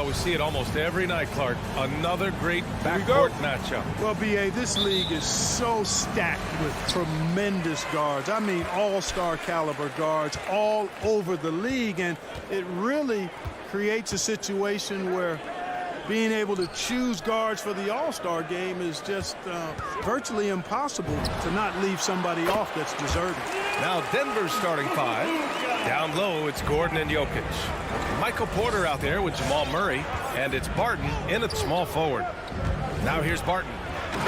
Well, we see it almost every night, Clark. Another great backcourt matchup. Well, B.A., this league is so stacked with tremendous guards. I mean, all-star caliber guards all over the league, and it really creates a situation where being able to choose guards for the all-star game is just virtually impossible to not leave somebody off that's deserving. Now Denver's starting five. Down low, it's Gordon and Jokic. Michael Porter out there with Jamal Murray, and it's Barton in at small forward. Now here's Barton,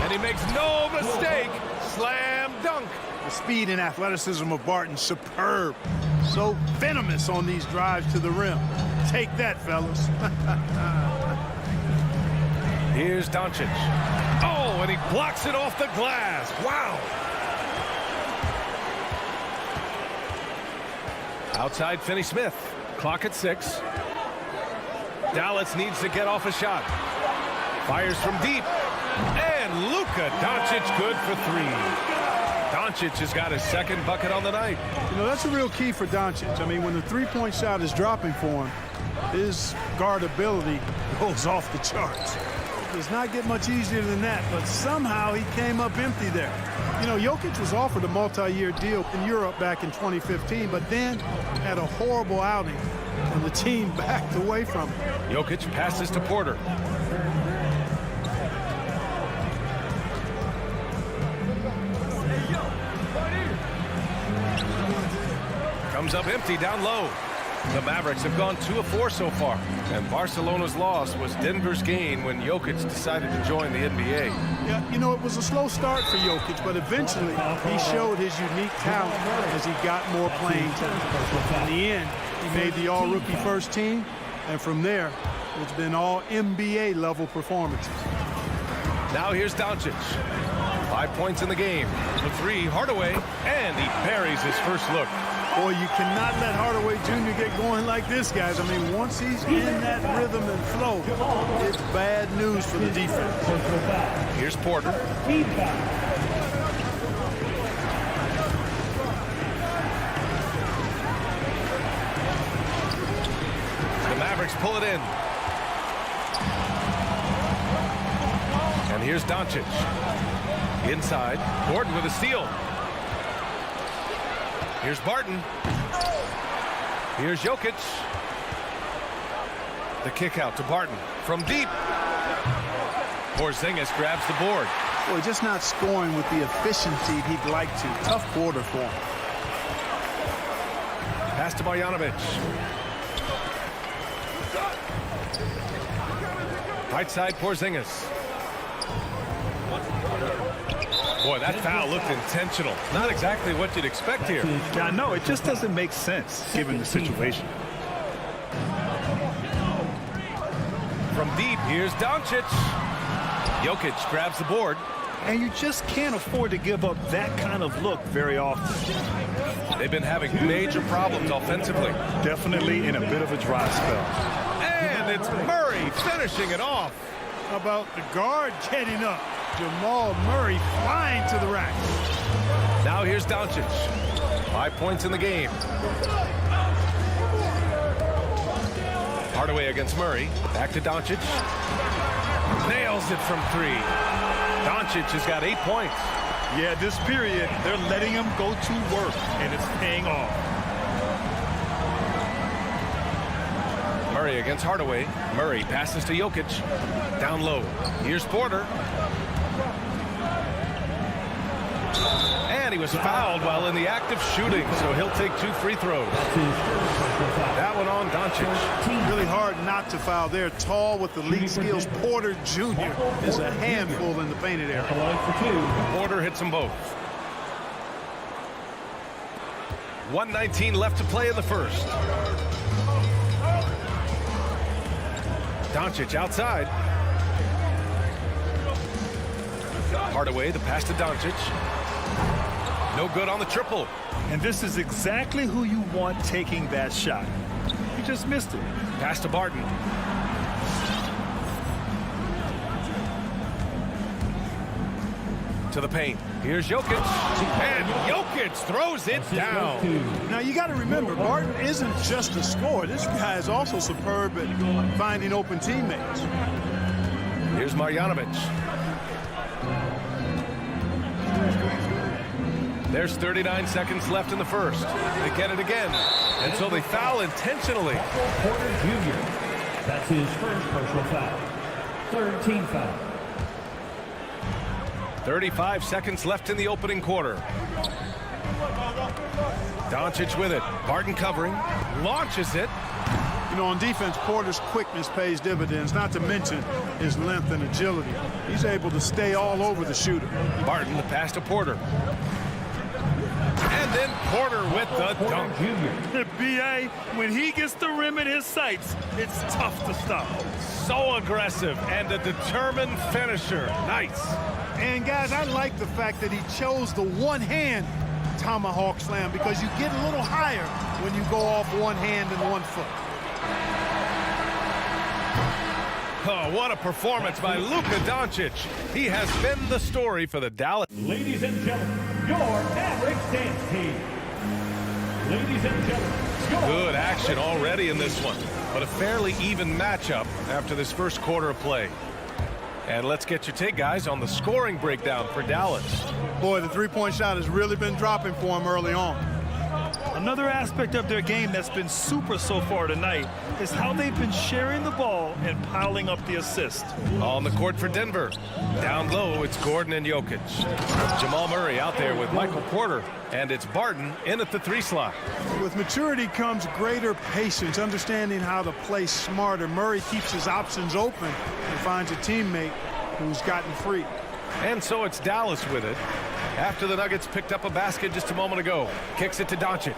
and he makes no mistake. Slam dunk. The speed and athleticism of Barton, superb. So venomous on these drives to the rim. Take that, fellas. Here's Doncic. Oh, and he blocks it off the glass. Wow. Outside Finney-Smith. Clock at 6. Dallas needs to get off a shot. Fires from deep. And Luka Doncic good for 3. Doncic has got his second bucket on the night. You know, that's a real key for Doncic. I mean, when the three-point shot is dropping for him, his guardability goes off the charts. It does not get much easier than that, but somehow he came up empty there. You know, Jokic was offered a multi-year deal in Europe back in 2015, but then had a horrible outing, and the team backed away from him. Jokic passes to Porter. Comes up empty down low. The Mavericks have gone 2 of 4 so far, and Barcelona's loss was Denver's gain when Jokic decided to join the NBA. Yeah, you know, it was a slow start for Jokic, but eventually he showed his unique talent as he got more playing time. In the end, he made the all-rookie first team, and from there, it's been all NBA level performances. Now here's Doncic. 5 points in the game. The 3, Hardaway, and he buries his first look. Boy, you cannot let Hardaway Jr. get going like this, guys. I mean, once he's in that rhythm and flow, it's bad news for the defense. Here's Porter. The Mavericks pull it in. And here's Doncic. Inside, Gordon with a steal. Here's Barton. Here's Jokic. The kick out to Barton from deep. Porzingis grabs the board. Boy, just not scoring with the efficiency he'd like to. Tough quarter for him. Pass to Marjanovic. Right side Porzingis. Boy, that foul looked intentional. Not exactly what you'd expect here. Yeah, no, it just doesn't make sense given the situation. From deep, here's Doncic. Jokic grabs the board. And you just can't afford to give up that kind of look very often. They've been having major problems offensively. Definitely in a bit of a dry spell. And it's Murray finishing it off. How about the guard getting up? Jamal Murray flying to the rack. Now here's Doncic. 5 points in the game. Hardaway against Murray. Back to Doncic. Nails it from 3. Doncic has got 8 points. Yeah, this period, they're letting him go to work, and it's paying off. Murray against Hardaway. Murray passes to Jokic. Down low. Here's Porter. And he was fouled while in the act of shooting, so he'll take 2 free throws. That one on Doncic. Really hard not to foul there. Tall with the league skills. Porter Jr. is a handful in the painted area. Porter hits them both. 1:19 left to play in the first. Doncic outside. Hardaway, the pass to Doncic. No good on the triple. And this is exactly who you want taking that shot. You just missed it. Pass to Barton. To the paint. Here's Jokic. And Jokic throws it down. Now, you got to remember, Barton isn't just a scorer. This guy is also superb at finding open teammates. Here's Marjanovic. There's 39 seconds left in the first. They get it again. And so they foul intentionally. Porter Jr. That's his first personal foul. Third team foul. 35 seconds left in the opening quarter. Doncic with it. Barton covering. Launches it. You know, on defense, Porter's quickness pays dividends, not to mention his length and agility. He's able to stay all over the shooter. Barton, the pass to Porter. And then Porter with the dunk. B.A., when he gets the rim in his sights, it's tough to stop. So aggressive and a determined finisher. Nice. And, guys, I like the fact that he chose the one-hand tomahawk slam because you get a little higher when you go off one hand and 1 foot. Oh, what a performance by Luka Doncic. He has been the story for the Dallas. Ladies and gentlemen, your Mavericks dance team. Ladies and gentlemen, Good action already in this one, but a fairly even matchup after this first quarter of play. And let's get your take, guys, on the scoring breakdown for Dallas. Boy, the three-point shot has really been dropping for him early on. Another aspect of their game that's been super so far tonight is how they've been sharing the ball and piling up the assists. On the court for Denver. Down low, it's Gordon and Jokic. Jamal Murray out there with Michael Porter. And it's Barton in at the 3 slot. With maturity comes greater patience, understanding how to play smarter. Murray keeps his options open and finds a teammate who's gotten free. And so it's Dallas with it. After the Nuggets picked up a basket just a moment ago. Kicks it to Doncic.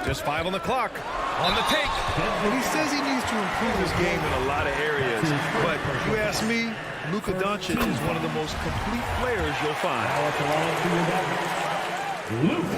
Just 5 on the clock. On the take. Well, he says he needs to improve his game in a lot of areas. But you ask me, Luka Doncic is one of the most complete players you'll find.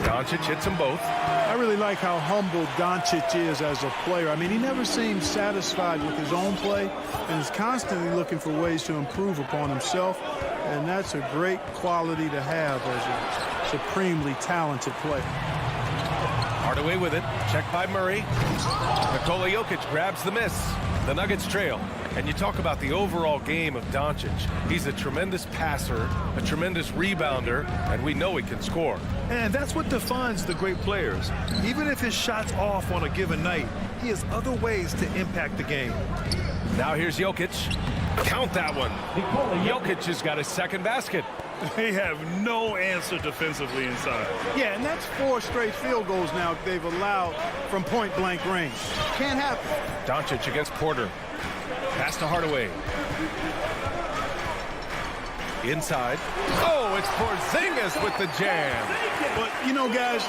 Doncic hits them both. I really like how humble Doncic is as a player. I mean, he never seems satisfied with his own play and is constantly looking for ways to improve upon himself. And that's a great quality to have as a supremely talented player. Hardaway with it. Checked by Murray. Nikola Jokic grabs the miss. The Nuggets trail. And you talk about the overall game of Doncic. He's a tremendous passer, a tremendous rebounder, and we know he can score. And that's what defines the great players. Even if his shot's off on a given night, he has other ways to impact the game. Now here's Jokic. Count that one. Jokic has got his second basket. They have no answer defensively inside. Yeah, and that's 4 straight field goals now they've allowed from point-blank range. Can't happen. Doncic against Porter. Pass to Hardaway. Inside. Oh, it's Porzingis with the jam. But, you know, guys,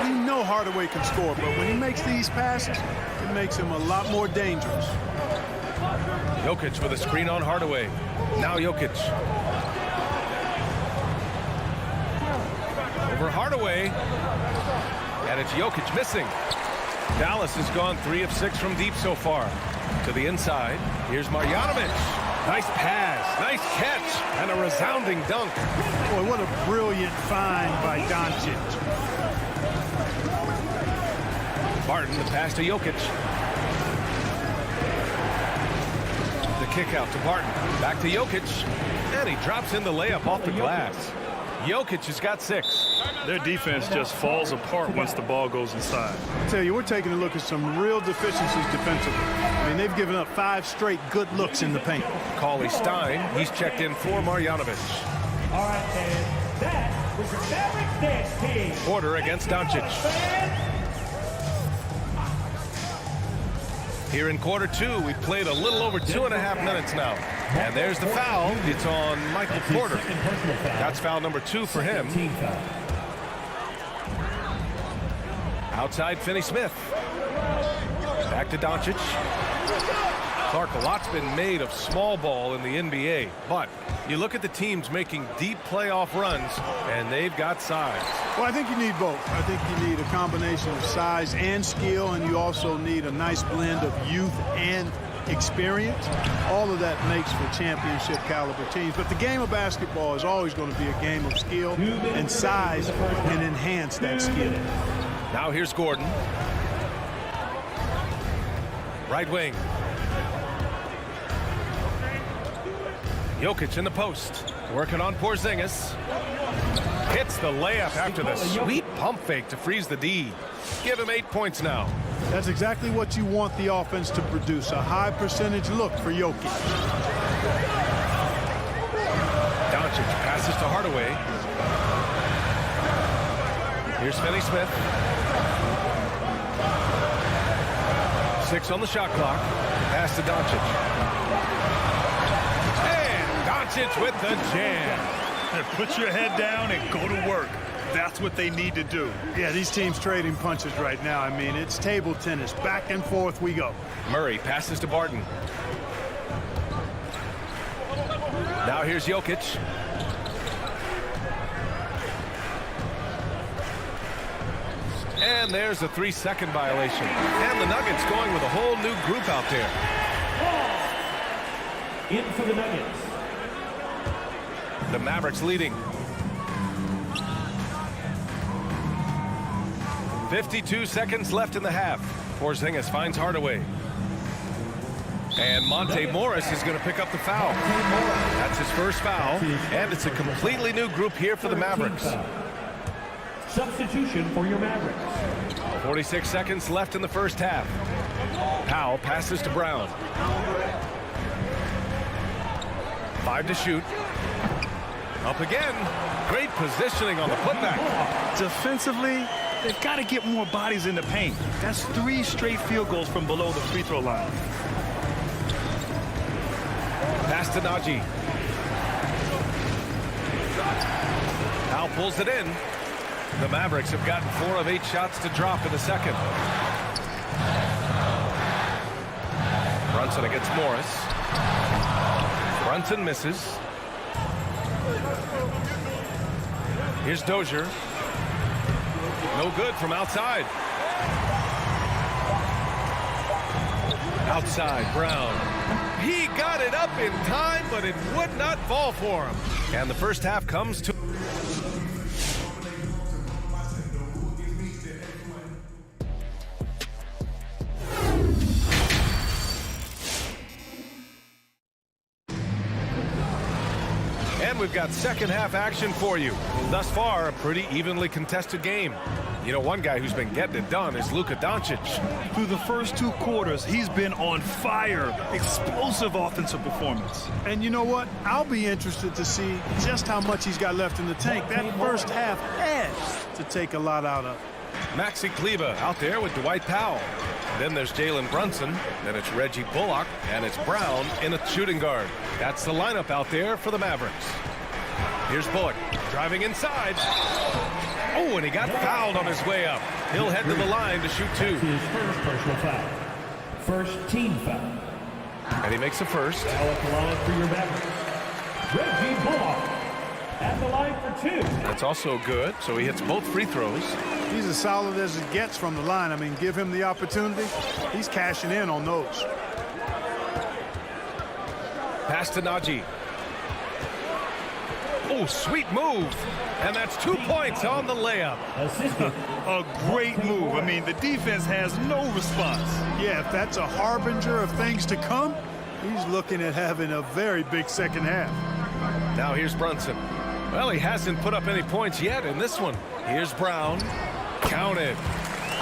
we know Hardaway can score, but when he makes these passes, it makes him a lot more dangerous. Jokic with a screen on Hardaway. Now Jokic. Over Hardaway. And it's Jokic missing. Dallas has gone 3 of 6 from deep so far. To the inside. Here's Marjanovic. Nice pass. Nice catch. And a resounding dunk. Boy, what a brilliant find by Doncic. Barton, the pass to Jokic. The kick out to Barton. Back to Jokic. And he drops in the layup off the glass. Jokic has got 6. Their defense just falls apart once the ball goes inside. I tell you, we're taking a look at some real deficiencies defensively. I mean, they've given up 5 straight good looks in the paint. Cauley Stein, he's checked in for Marjanovic. All right, and that was the Mavericks dance team. Porter against Doncic. Here in quarter 2, we've played a little over 2.5 minutes now. And there's the foul. It's on Michael Porter. That's foul number 2 for him. Outside Finney-Smith. Back to Doncic. Clark, a lot's been made of small ball in the NBA, but you look at the teams making deep playoff runs, and they've got size. Well, I think you need both. I think you need a combination of size and skill, and you also need a nice blend of youth and experience, all of that makes for championship caliber teams. But the game of basketball is always going to be a game of skill, and size can enhance that skill. Now here's Gordon. Right wing. Jokic in the post. Working on Porzingis. Hits the layup after the sweet pump fake to freeze the D. Give him 8 points now. That's exactly what you want the offense to produce, a high percentage look for Jokic. Doncic passes to Hardaway. Here's Finney-Smith. 6 on the shot clock. Pass to Doncic. And Doncic with the jam. And put your head down and go to work. That's what they need to do. Yeah, these teams trading punches right now. I mean, it's table tennis. Back and forth we go. Murray passes to Barton. Now here's Jokic. And there's a 3-second violation. And the Nuggets going with a whole new group out there. In for the Nuggets. The Mavericks leading. 52 seconds left in the half. Porzingis finds Hardaway. And Monte Morris is going to pick up the foul. That's his first foul. And it's a completely new group here for the Mavericks. Substitution for your Mavericks. 46 seconds left in the first half. Powell passes to Brown. 5 to shoot. Up again. Great positioning on the putback. Defensively, they've got to get more bodies in the paint. That's 3 straight field goals from below the free throw line. Pass to Najee. Powell pulls it in. The Mavericks have gotten 4 of 8 shots to drop in the second. Brunson against Morris. Brunson misses. Here's Dozier. No good from outside. Outside, Brown. He got it up in time, but it would not fall for him. And the first half comes to... And we've got second half action for you. Thus far, a pretty evenly contested game. You know, one guy who's been getting it done is Luka Doncic. Through the first 2 quarters, he's been on fire. Explosive offensive performance. And you know what? I'll be interested to see just how much he's got left in the tank. That first half has to take a lot out of. Maxi Kleber out there with Dwight Powell. Then there's Jalen Brunson. Then it's Reggie Bullock. And it's Brown in a shooting guard. That's the lineup out there for the Mavericks. Here's Bullock driving inside. Oh, and he got fouled on his way up. He'll head to the line to shoot 2. His first personal foul. First team foul. And he makes a first. Now at the line for your Mavericks, Reggie Bullock. At the line for 2. That's also good. So he hits both free throws. He's as solid as it gets from the line. I mean, give him the opportunity. He's cashing in on those. Pass to Najee. Oh, sweet move. And that's 2 points on the layup. Assisted. A great move. I mean, the defense has no response. Yeah, if that's a harbinger of things to come, he's looking at having a very big second half. Now here's Brunson. Well, he hasn't put up any points yet in this one. Here's Brown. Counted.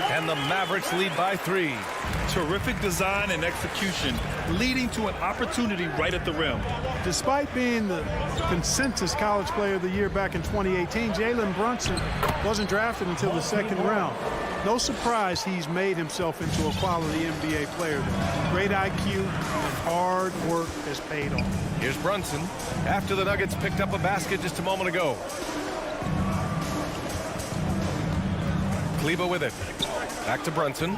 And the Mavericks lead by 3. Terrific design and execution, leading to an opportunity right at the rim. Despite being the consensus college player of the year back in 2018, Jalen Brunson wasn't drafted until the second round. No surprise he's made himself into a quality NBA player. Great IQ and hard work has paid off. Here's Brunson after the Nuggets picked up a basket just a moment ago. Kleber with it. Back to Brunson.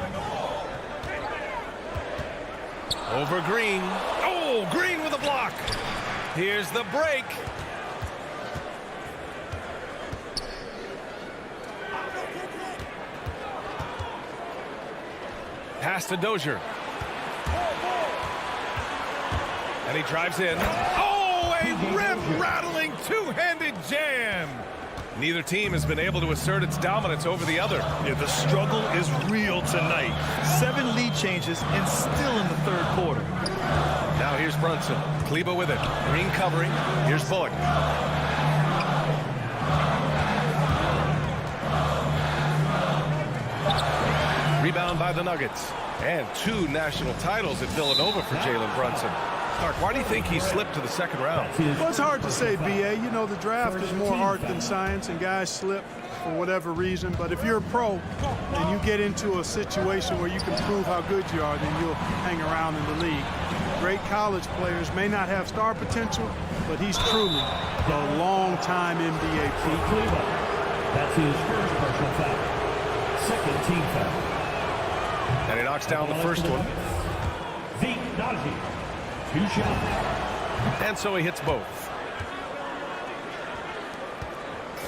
Over Green. Oh, Green with a block. Here's the break. Pass to Dozier. And he drives in. Oh, a rim-rattling two-handed jam. Neither team has been able to assert its dominance over the other. Yeah, the struggle is real tonight. 7 lead changes and still in the third quarter. Now here's Brunson. Kleba with it. Green covering. Here's Bullock. Rebound by the Nuggets. And 2 national titles at Villanova for Jalen Brunson. Clark, why do you think he slipped to the second round? Well, it's hard to say, B.A. You know, the draft is more art than science, and guys slip for whatever reason. But if you're a pro and you get into a situation where you can prove how good you are, then you'll hang around in the league. Great college players may not have star potential, but he's truly a long-time NBA pro. Kleba. That's his first personal foul. Second team foul. And he knocks down the first one. Zeke Nnaji. 2 shots. And so he hits both.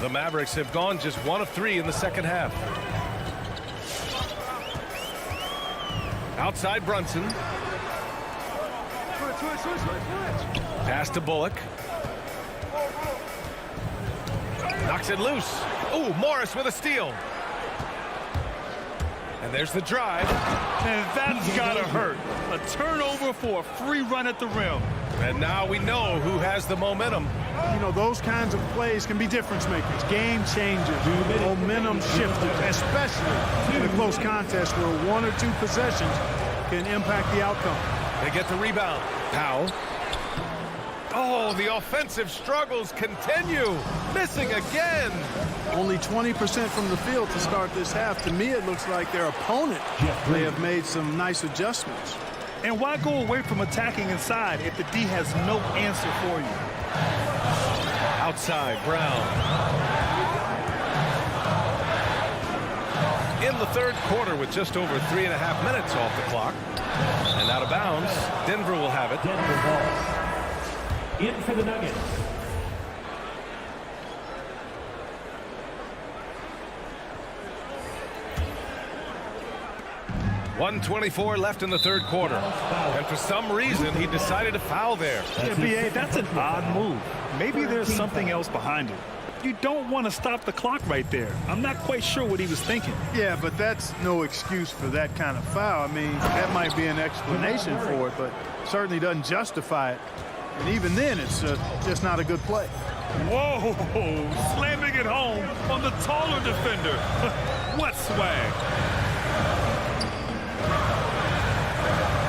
The Mavericks have gone just 1 of 3 in the second half. Outside Brunson. Pass to Bullock. Knocks it loose. Ooh, Morris with a steal. And there's the drive. And that's gotta hurt. A turnover for a free run at the rim. And now we know who has the momentum. You know, those kinds of plays can be difference makers, game changers, momentum shifters, especially in a close contest where 1 or 2 possessions can impact the outcome. They get the rebound. Powell. Oh, the offensive struggles continue. Missing again. Only 20% from the field to start this half. To me, it looks like their opponent may have made some nice adjustments. And why go away from attacking inside if the D has no answer for you? Outside, Brown. In the third quarter with just over 3.5 minutes off the clock. And out of bounds, Denver will have it. Denver ball. In for the Nuggets. .124 left in the third quarter. And for some reason, he decided to foul there. Yeah, B.A., that's an odd move. Maybe there's something else behind it. You don't want to stop the clock right there. I'm not quite sure what he was thinking. Yeah, but that's no excuse for that kind of foul. I mean, that might be an explanation for it, but certainly doesn't justify it. And even then, it's just not a good play. Whoa, slamming it home on the taller defender. What swag.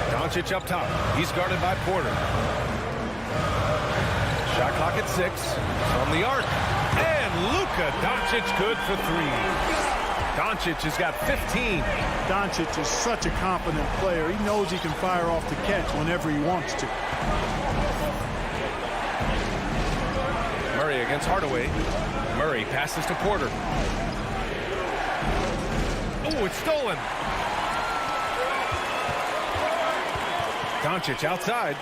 Doncic up top. He's guarded by Porter. Shot clock at 6. From the arc. And Luka Doncic good for 3. Doncic has got 15. Doncic is such a confident player. He knows he can fire off the catch whenever he wants to. Murray against Hardaway. Murray passes to Porter. Oh, it's stolen. Doncic outside.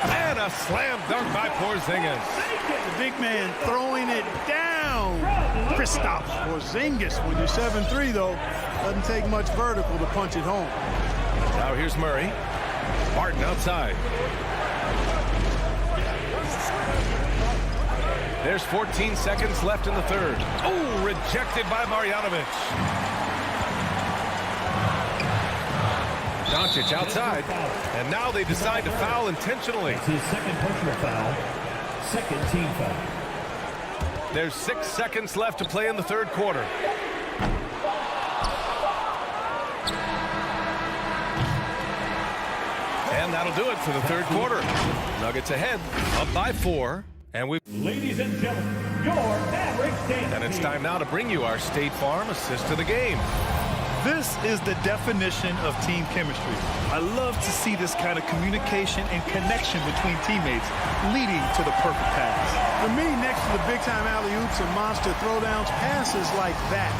And a slam dunk by Porzingis. The big man throwing it down. Kristaps Porzingis. When you're 7'3", though, doesn't take much vertical to punch it home. Now here's Murray. Martin outside. There's 14 seconds left in the third. Oh, rejected by Marjanovic. Doncic outside. And now they decide to foul intentionally. It's his second personal foul. Second team foul. There's 6 seconds left to play in the third quarter. And that'll do it for the third quarter. Nuggets ahead, up by 4. And Ladies and gentlemen, your Mavericks dance. And it's time now to bring you our State Farm assist to the game. This is the definition of team chemistry. I love to see this kind of communication and connection between teammates leading to the perfect pass. For me, next to the big-time alley-oops and monster throwdowns, passes like that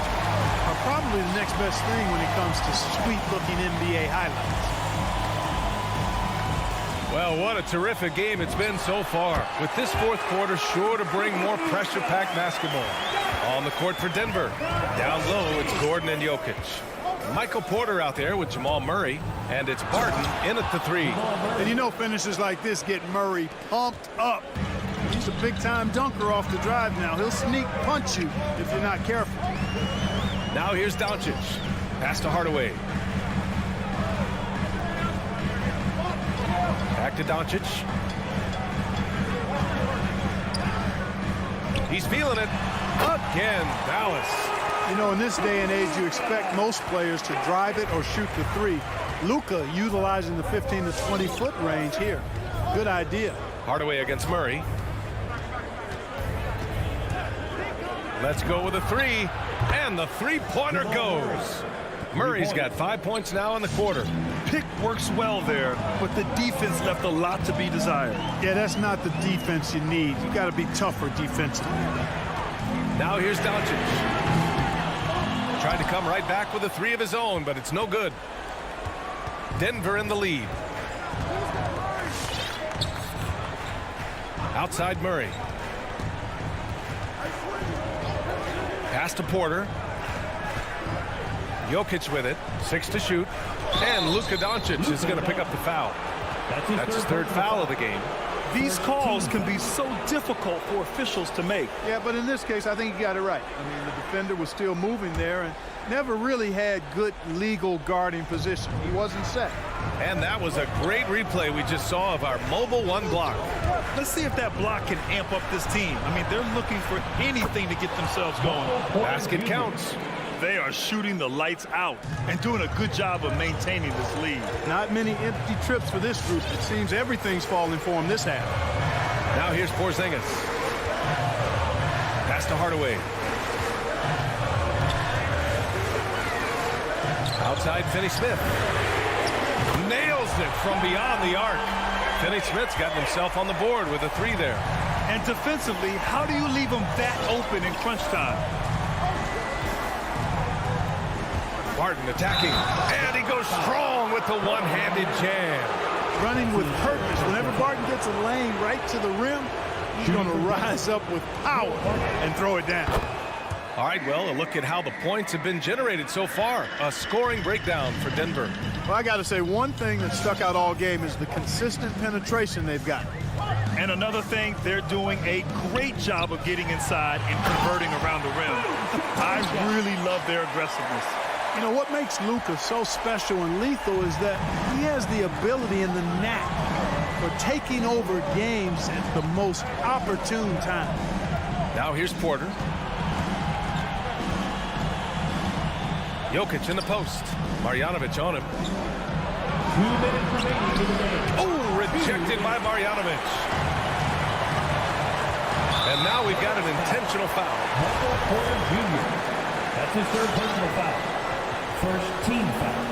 are probably the next best thing when it comes to sweet-looking NBA highlights. Well, what a terrific game it's been so far, with this fourth quarter sure to bring more pressure-packed basketball. On the court for Denver. Down low, it's Gordon and Jokic. Michael Porter out there with Jamal Murray, and it's Barton in at the 3. And you know finishes like this get Murray pumped up. He's a big-time dunker off the drive now. He'll sneak punch you if you're not careful. Now here's Doncic. Pass to Hardaway. Back to Doncic. He's feeling it. Again, Dallas. You know, in this day and age, you expect most players to drive it or shoot the 3. Luka utilizing the 15 to 20 foot range here. Good idea. Hardaway against Murray. Let's go with a 3. And the three-pointer goes. Murray's got 5 points now in the quarter. Pick works well there, but the defense left a lot to be desired. Yeah, that's not the defense you need. You got to be tougher defensively. Now here's Doncic. Tried to come right back with a 3 of his own, but it's no good. Denver in the lead. Outside Murray. Pass to Porter. Jokic with it. 6 to shoot. And Luka Doncic is going to pick up the foul. That's his third foul of the game. These calls can be so difficult for officials to make. Yeah, but in this case, I think he got it right. I mean, the defender was still moving there and never really had good legal guarding position. He wasn't set. And that was a great replay we just saw of our mobile 1 block. Let's see if that block can amp up this team. I mean, they're looking for anything to get themselves going. Basket counts. They are shooting the lights out and doing a good job of maintaining this lead. Not many empty trips for this group. It seems everything's falling for him this half. Now here's Porzingis. Pass to Hardaway. Outside Finney-Smith. Nails it from beyond the arc. Finney-Smith's gotten himself on the board with a 3 there. And defensively, how do you leave them that open in crunch time? Barton attacking, and he goes strong with the one-handed jam. Running with purpose. Whenever Barton gets a lane right to the rim, he's going to rise up with power and throw it down. All right, well, a look at how the points have been generated so far. A scoring breakdown for Denver. Well, I got to say, one thing that stuck out all game is the consistent penetration they've got. And another thing, they're doing a great job of getting inside and converting around the rim. I really love their aggressiveness. You know, what makes Luka so special and lethal is that he has the ability and the knack for taking over games at the most opportune time. Now here's Porter. Jokic in the post. Marjanovic on him. 2 minutes remaining in the game. Oh, rejected by Marjanovic. And now we've got an intentional foul. Michael Porter Jr. That's his 3rd personal foul. First team foul.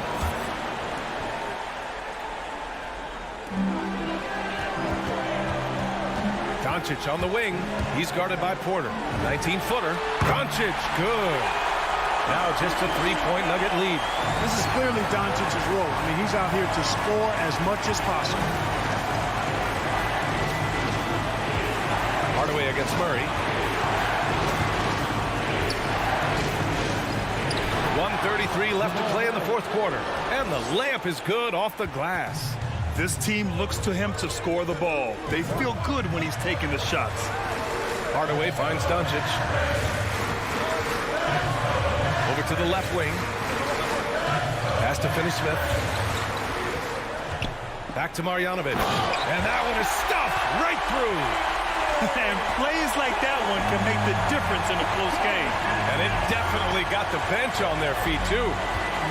Doncic on the wing. He's guarded by Porter. 19-footer. Doncic, good. Now just a 3-point Nugget lead. This is clearly Doncic's role. I mean, he's out here to score as much as possible. Hardaway against Murray. 1:33 left to play in the 4th quarter. And the layup is good off the glass. This team looks to him to score the ball. They feel good when he's taking the shots. Hardaway finds Doncic. Over to the left wing. Pass to Finney-Smith. Back to Marjanovic. And that one is stuffed right through. And plays like that one can make the difference in a close game. And it definitely got the bench on their feet, too.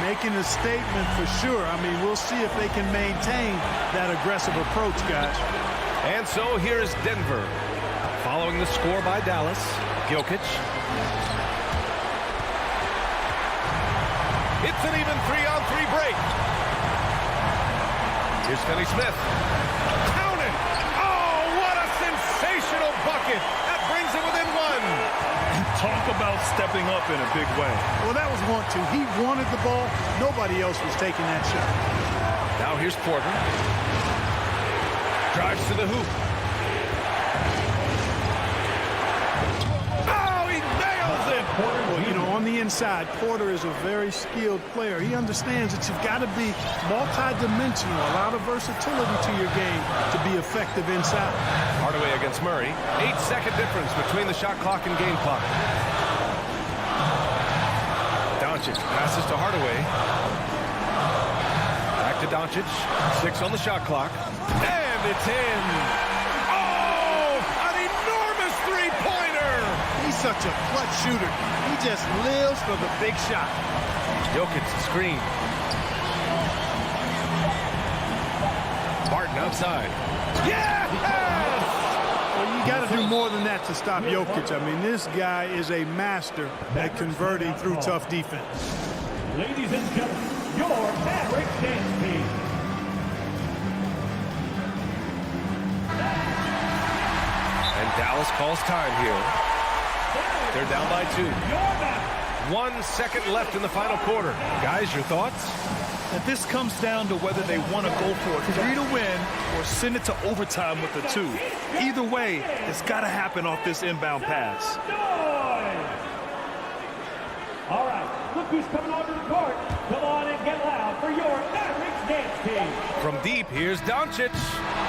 Making a statement for sure. I mean, we'll see if they can maintain that aggressive approach, guys. And so here's Denver. Following the score by Dallas. Jokic. It's an even 3-on-3 break. Here's Finney-Smith. Count it! Oh, what a sensational bucket! That brings it within 1. Talk about stepping up in a big way. Well, that was want to. He wanted the ball. Nobody else was taking that shot. Now here's Porter. Drives to the hoop. Oh, he nails it! Well, you know, on the inside. Porter is a very skilled player. He understands that you've got to be multi-dimensional, a lot of versatility to your game to be effective inside. Hardaway against Murray. 8-second difference between the shot clock and game clock. Doncic passes to Hardaway. Back to Doncic. 6 on the shot clock. And it's in. Oh, an enormous three-pointer. He's such a clutch shooter. He just lives for the big shot. Jokic screen. Barton outside. Yes! Well, you got to do more than that to stop Jokic. I mean, this guy is a master at converting through tough defense. Ladies and gentlemen, your Mavericks dance team. And Dallas calls time here. They're down by 2. 1 second left in the final quarter. Guys, your thoughts? And this comes down to whether they want to go for a 3 to win or send it to overtime with a 2. Either way, it's got to happen off this inbound pass. All right, look who's coming onto the court. Come on and get loud for your Mavericks dance team. From deep, here's Doncic.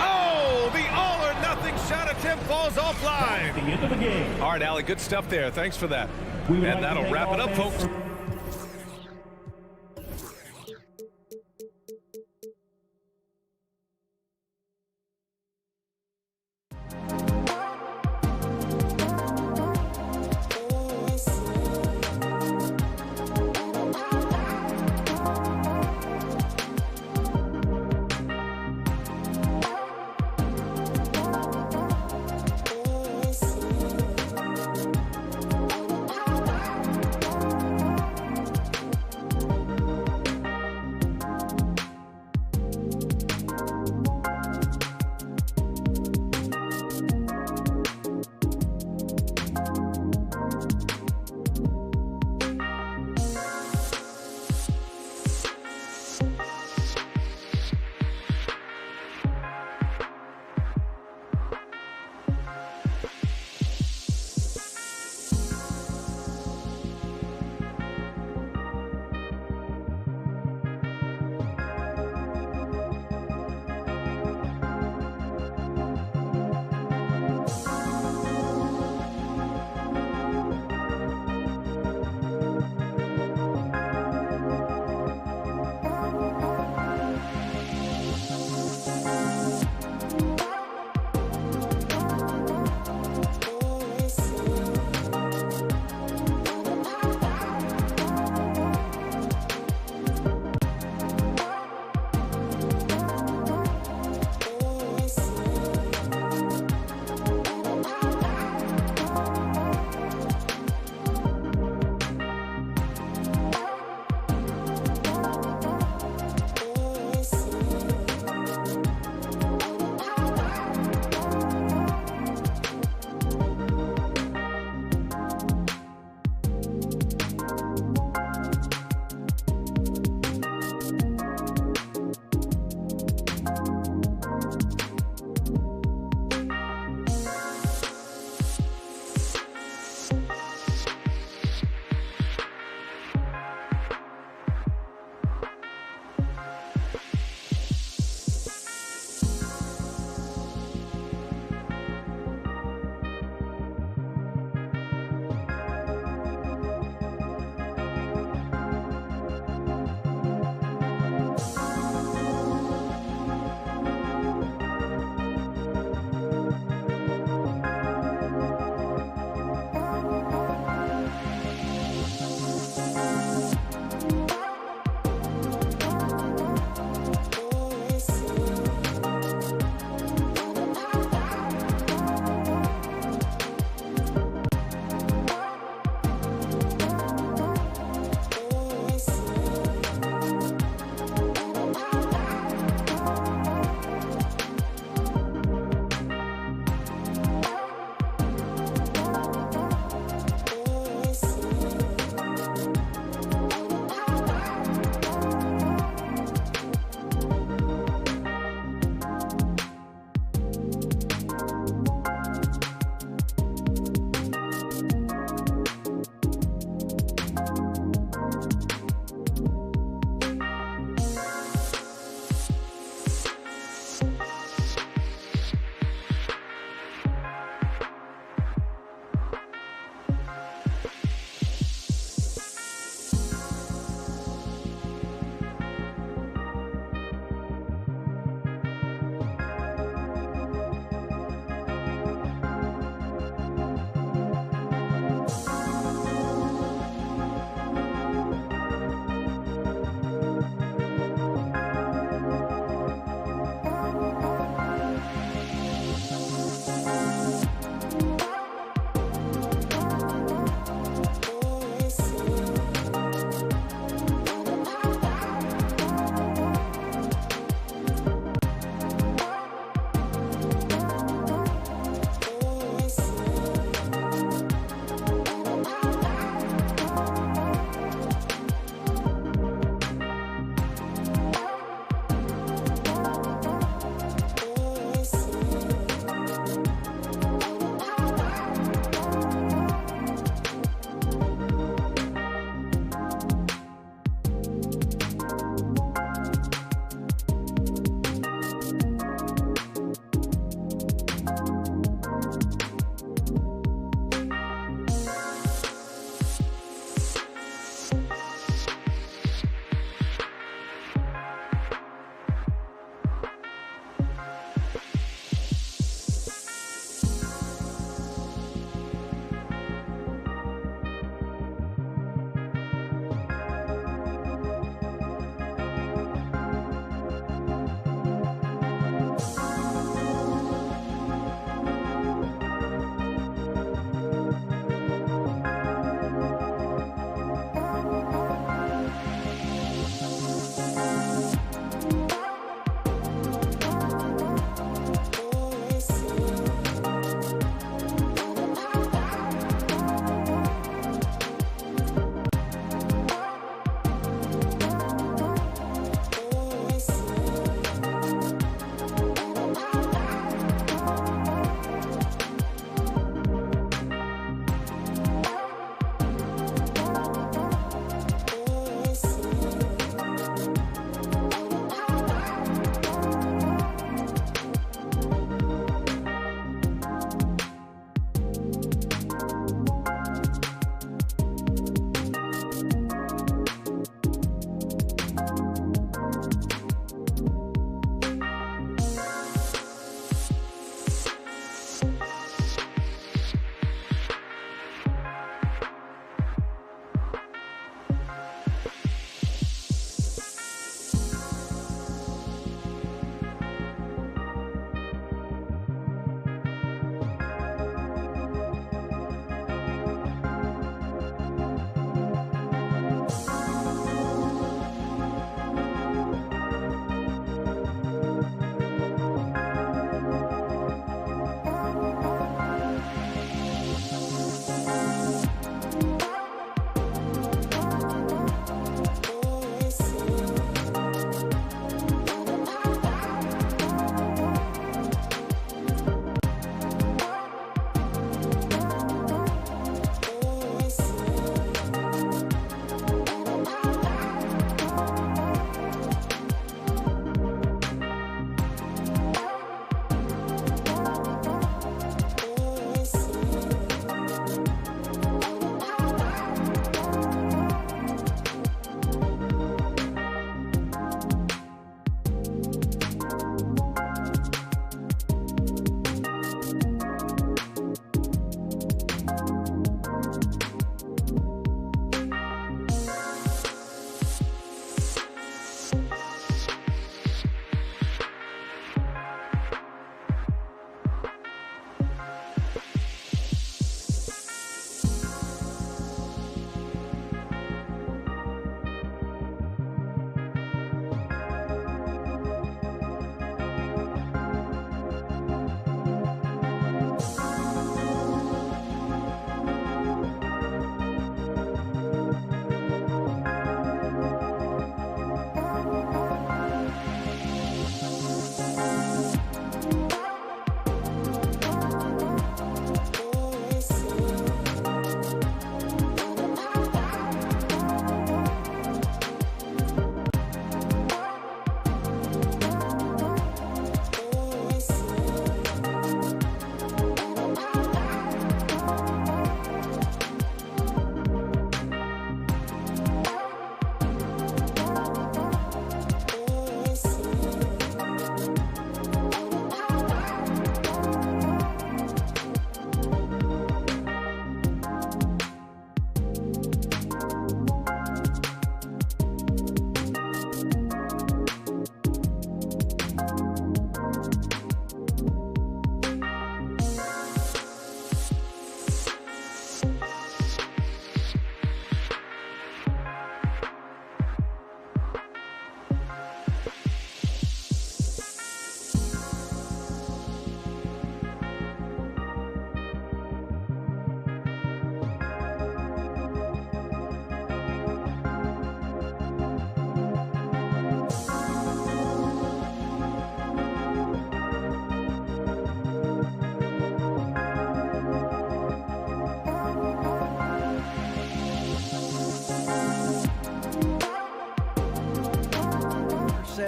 Oh, the all-or-nothing shot attempt falls offline. The end of the game. All right, Allie, good stuff there. Thanks for that. And that'll wrap it up, folks.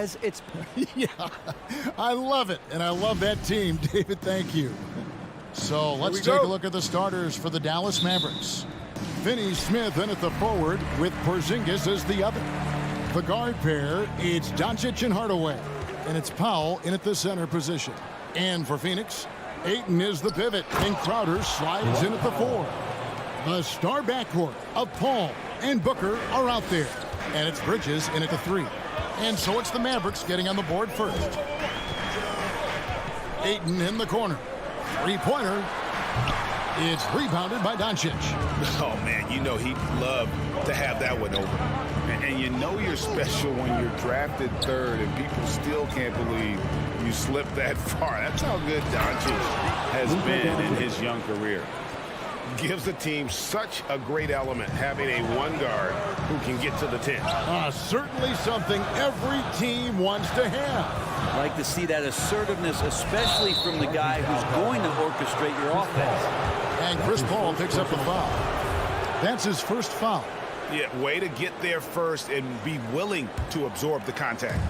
Perez. It's Yeah, I love it, and I love that team, David. Thank you. So let's take a look at the starters for the Dallas Mavericks. Finney Smith in at the forward with Porzingis as the other. The guard pair, it's Doncic and Hardaway, and it's Powell in at the center position. And for Phoenix, Ayton is the pivot, and Crowder slides in at the 4. The star backcourt of Paul and Booker are out there, and it's Bridges in at the 3. And so it's the Mavericks getting on the board first. Ayton in the corner. Three-pointer. It's rebounded by Doncic. Oh, man, you know he'd love to have that one over. And you know you're special when you're drafted third and people still can't believe you slipped that far. That's how good Doncic has been in his young career. Gives the team such a great element having a one guard who can get to the 10. Certainly something every team wants to have. I like to see that assertiveness, especially from the guy who's going to orchestrate your offense. And Chris Paul picks up the foul. That's his first foul. Yeah, way to get there first and be willing to absorb the contact.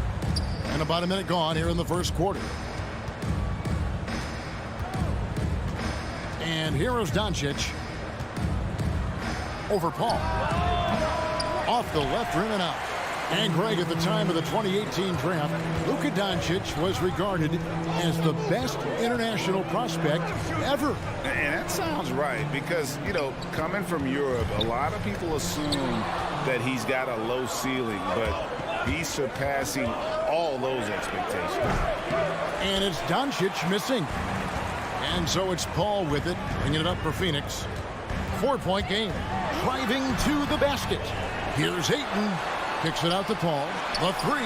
And about a minute gone here in the first quarter. And here is Doncic over Paul. Off the left rim and out. And Greg, at the time of the 2018 draft, Luka Doncic was regarded as the best international prospect ever. And that sounds right because, you know, coming from Europe, a lot of people assume that he's got a low ceiling, but he's surpassing all those expectations. And it's Doncic missing. And so it's Paul with it, bringing it up for Phoenix. 4-point game, driving to the basket. Here's Ayton, kicks it out to Paul. The 3,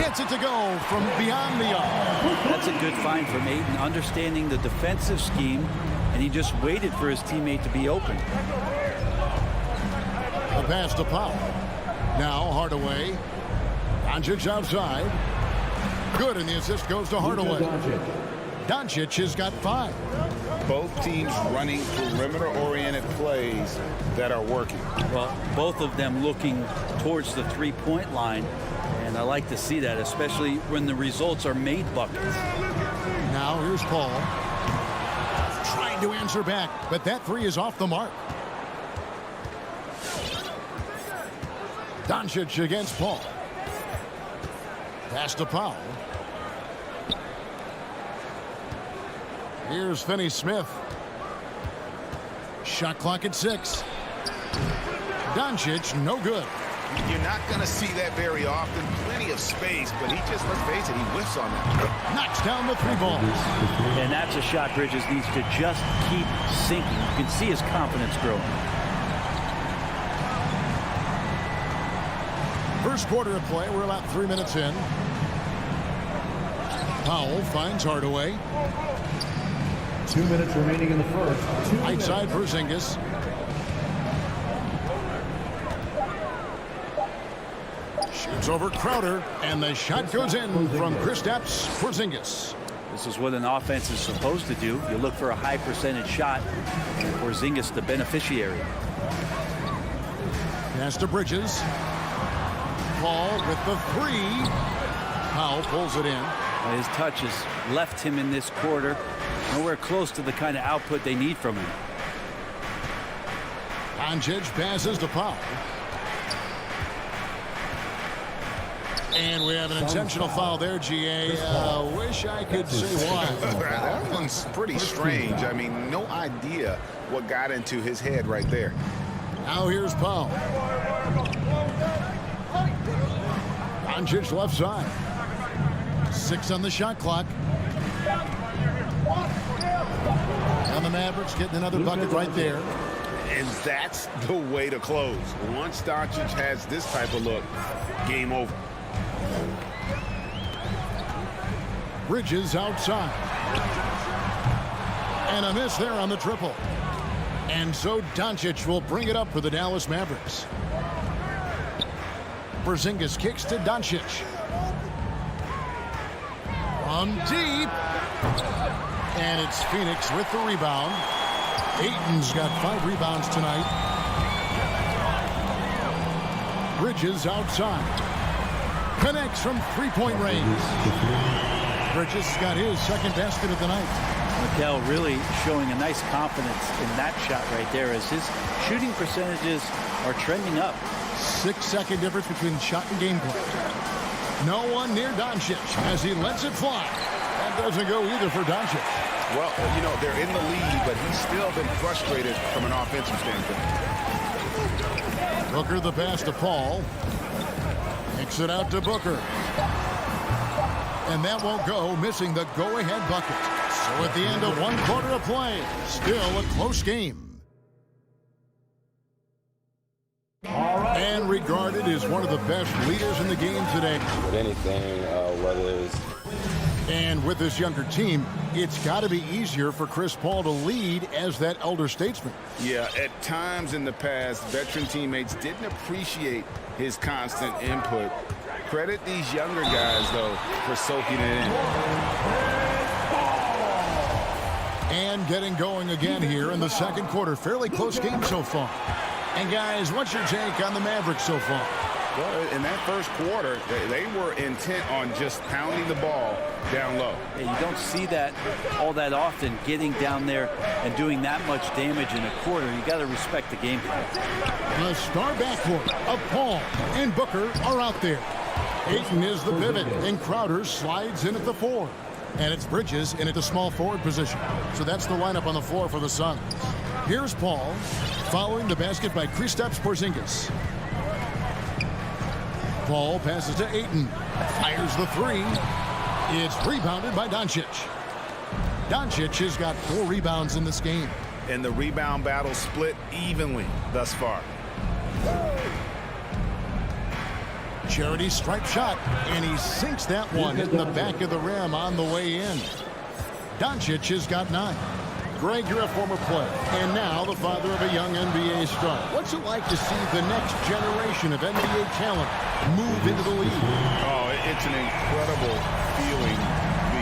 gets it to go from beyond the arc. That's a good find from Ayton, understanding the defensive scheme, and he just waited for his teammate to be open. The pass to Powell. Now Hardaway. Doncic outside. Good, and the assist goes to Hardaway. Doncic has got 5. Both teams running perimeter-oriented plays that are working. Well, both of them looking towards the three-point line, and I like to see that, especially when the results are made buckets. Now here's Paul. Trying to answer back, but that 3 is off the mark. Doncic against Paul. Pass to Powell. Here's Finney Smith. Shot clock at 6. Doncic, no good. You're not going to see that very often. Plenty of space, but he just, let's face it, he whiffs on that. Knocks down the 3 ball. And that's a shot Bridges needs to just keep sinking. You can see his confidence growing. First quarter of play, we're about 3 minutes in. Powell finds Hardaway. 2 minutes remaining in the first. Right side Porzingis. Shoots over Crowder, and the shot goes in from Kristaps Porzingis. This is what an offense is supposed to do. You look for a high percentage shot, and Porzingis the beneficiary. Pass to Bridges. Paul with the 3. Powell pulls it in. His touch has left him in this quarter nowhere close to the kind of output they need from him. Doncic passes to Powell. And we have an intentional foul there, GA. Wish I could say why. That one's pretty strange. I mean, no idea what got into his head right there. Now here's Powell. Doncic left side. 6 on the shot clock. And the Mavericks getting another bucket right there. And that's the way to close. Once Doncic has this type of look, game over. Bridges outside. And a miss there on the triple. And so Doncic will bring it up for the Dallas Mavericks. Porzingis kicks to Doncic. From deep. And it's Phoenix with the rebound. Ayton's got 5 rebounds tonight. Bridges outside. Connects from three-point range. Bridges has got his second basket of the night. Mikal really showing a nice confidence in that shot right there as his shooting percentages are trending up. 6-second difference between shot and game clock. No one near Doncic as he lets it fly. That doesn't go either for Doncic. Well, you know, they're in the lead, but he's still been frustrated from an offensive standpoint. Booker the pass to Paul. Kicks it out to Booker. And that won't go, missing the go-ahead bucket. So at the end of one quarter of play, still a close game. And regarded as one of the best leaders in the game today. With anything, whether it's... And with this younger team, it's got to be easier for Chris Paul to lead as that elder statesman. Yeah, at times in the past, veteran teammates didn't appreciate his constant input. Credit these younger guys, though, for soaking it in. And getting going again here in the second quarter. Fairly close game so far. And guys, what's your take on the Mavericks so far? Well, in that first quarter, they were intent on just pounding the ball down low. Yeah, you don't see that all that often, getting down there and doing that much damage in a quarter. You got to respect the game plan. The star backcourt of Paul and Booker are out there. Ayton is the pivot, and Crowder slides in at the 4. And it's Bridges in at the small forward position. So that's the lineup on the floor for the Suns. Here's Paul, following the basket by Kristaps Porzingis. Paul passes to Ayton. Fires the 3. It's rebounded by Doncic. Doncic has got 4 rebounds in this game. And the rebound battle split evenly thus far. Charity stripe shot, and he sinks that one, hitting the back of the rim on the way in. Doncic has got 9. Greg, you're a former player, and now the father of a young NBA star. What's it like to see the next generation of NBA talent move into the league? Oh, it's an incredible feeling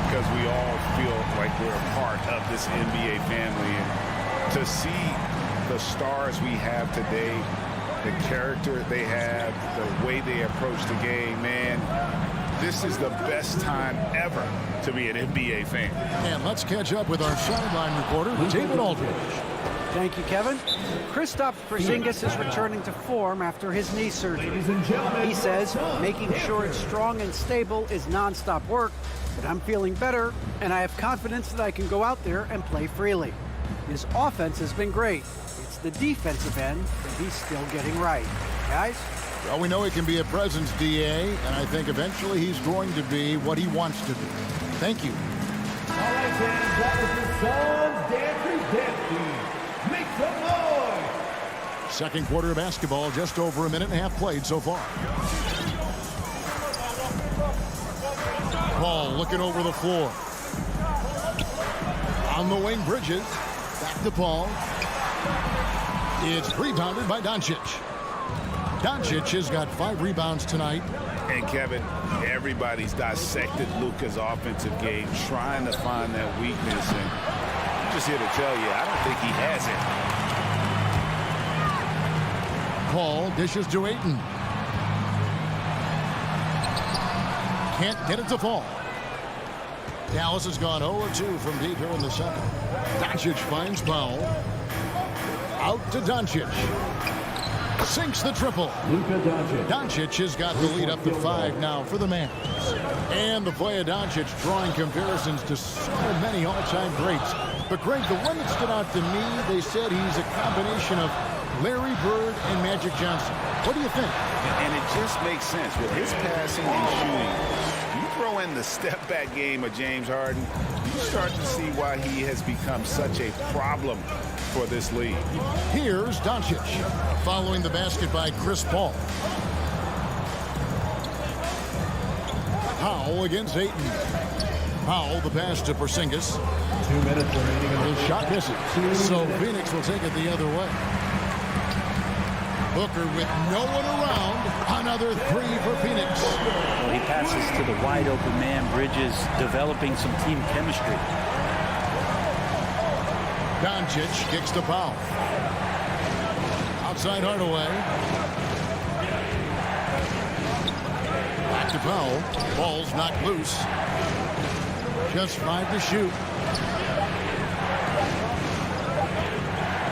because we all feel like we're a part of this NBA family. And to see the stars we have today, the character they have, the way they approach the game, man, this is the best time ever to be an NBA fan. And let's catch up with our sideline reporter, David Aldridge. Thank you, Kevin. Kristaps Porzingis is returning to form after his knee surgery. He says making sure it's strong and stable is nonstop work, but I'm feeling better, and I have confidence that I can go out there and play freely. His offense has been great. It's the defensive end that he's still getting right. Guys? Well, we know he can be a presence, DA, and I think eventually he's going to be what he wants to be. Thank you. All right, fans, that was the Suns dancing. Make some noise. Second quarter of basketball, just over a minute and a half played so far. Paul looking over the floor. On the wing, Bridges. Back to Paul. It's rebounded by Doncic. Doncic has got 5 rebounds tonight. And Kevin, everybody's dissected Luka's offensive game, trying to find that weakness. And I'm just here to tell you, I don't think he has it. Paul dishes to Ayton. Can't get it to fall. Dallas has gone 0-2 from deep here in the second. Doncic finds Powell. Out to Doncic. Sinks the triple. Doncic has got the lead up to 5 now for the Mavs. And the play of Doncic drawing comparisons to so many all-time greats. But Greg, the one that stood out to me, they said he's a combination of Larry Bird and Magic Johnson. What do you think? And it just makes sense with his passing and shooting. You throw in the step-back game of James Harden, you start to see why he has become such a problem for this league. Here's Doncic, following the basket by Chris Paul. Powell against Ayton. Powell, the pass to Porzingis. 2 minutes remaining. His shot misses, so Phoenix will take it the other way. Booker with no one around. Another 3 for Phoenix. Well, he passes to the wide open man. Bridges developing some team chemistry. Doncic kicks to Powell. Outside Hardaway. Back to foul. Ball's knocked loose. Just 5 to shoot.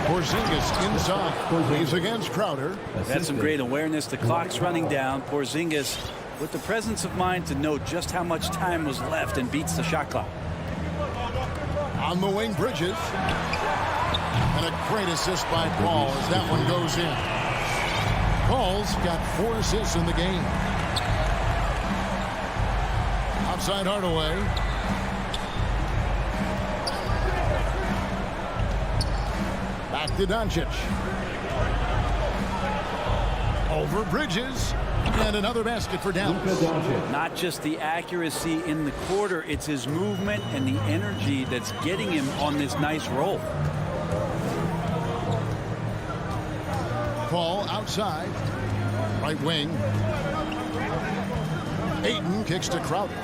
Porzingis inside. He's against Crowder. That's some great awareness. The clock's running down. Porzingis with the presence of mind to know just how much time was left and beats the shot clock. On the wing, Bridges. And a great assist by Paul as that one goes in. Paul's got 4 assists in the game. Outside Hardaway. Back to Doncic. Over Bridges. And another basket for Dallas. Not just the accuracy in the quarter, it's his movement and the energy that's getting him on this nice roll. Paul outside. Right wing. Ayton kicks to Crowder.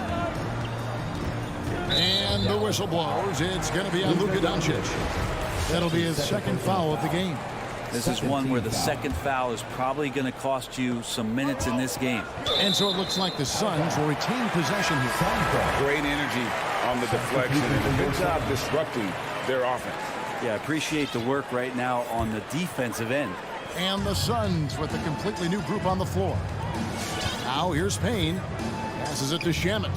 And the whistle blows. It's going to be on Luka Doncic. That'll be his second foul of the game. This is one where the second foul is probably going to cost you some minutes in this game. And so it looks like the Suns will retain possession here. Great energy on the deflection and a good job disrupting their offense. Yeah, appreciate the work right now on the defensive end. And the Suns with a completely new group on the floor. Now here's Payne. Passes it to Shamet.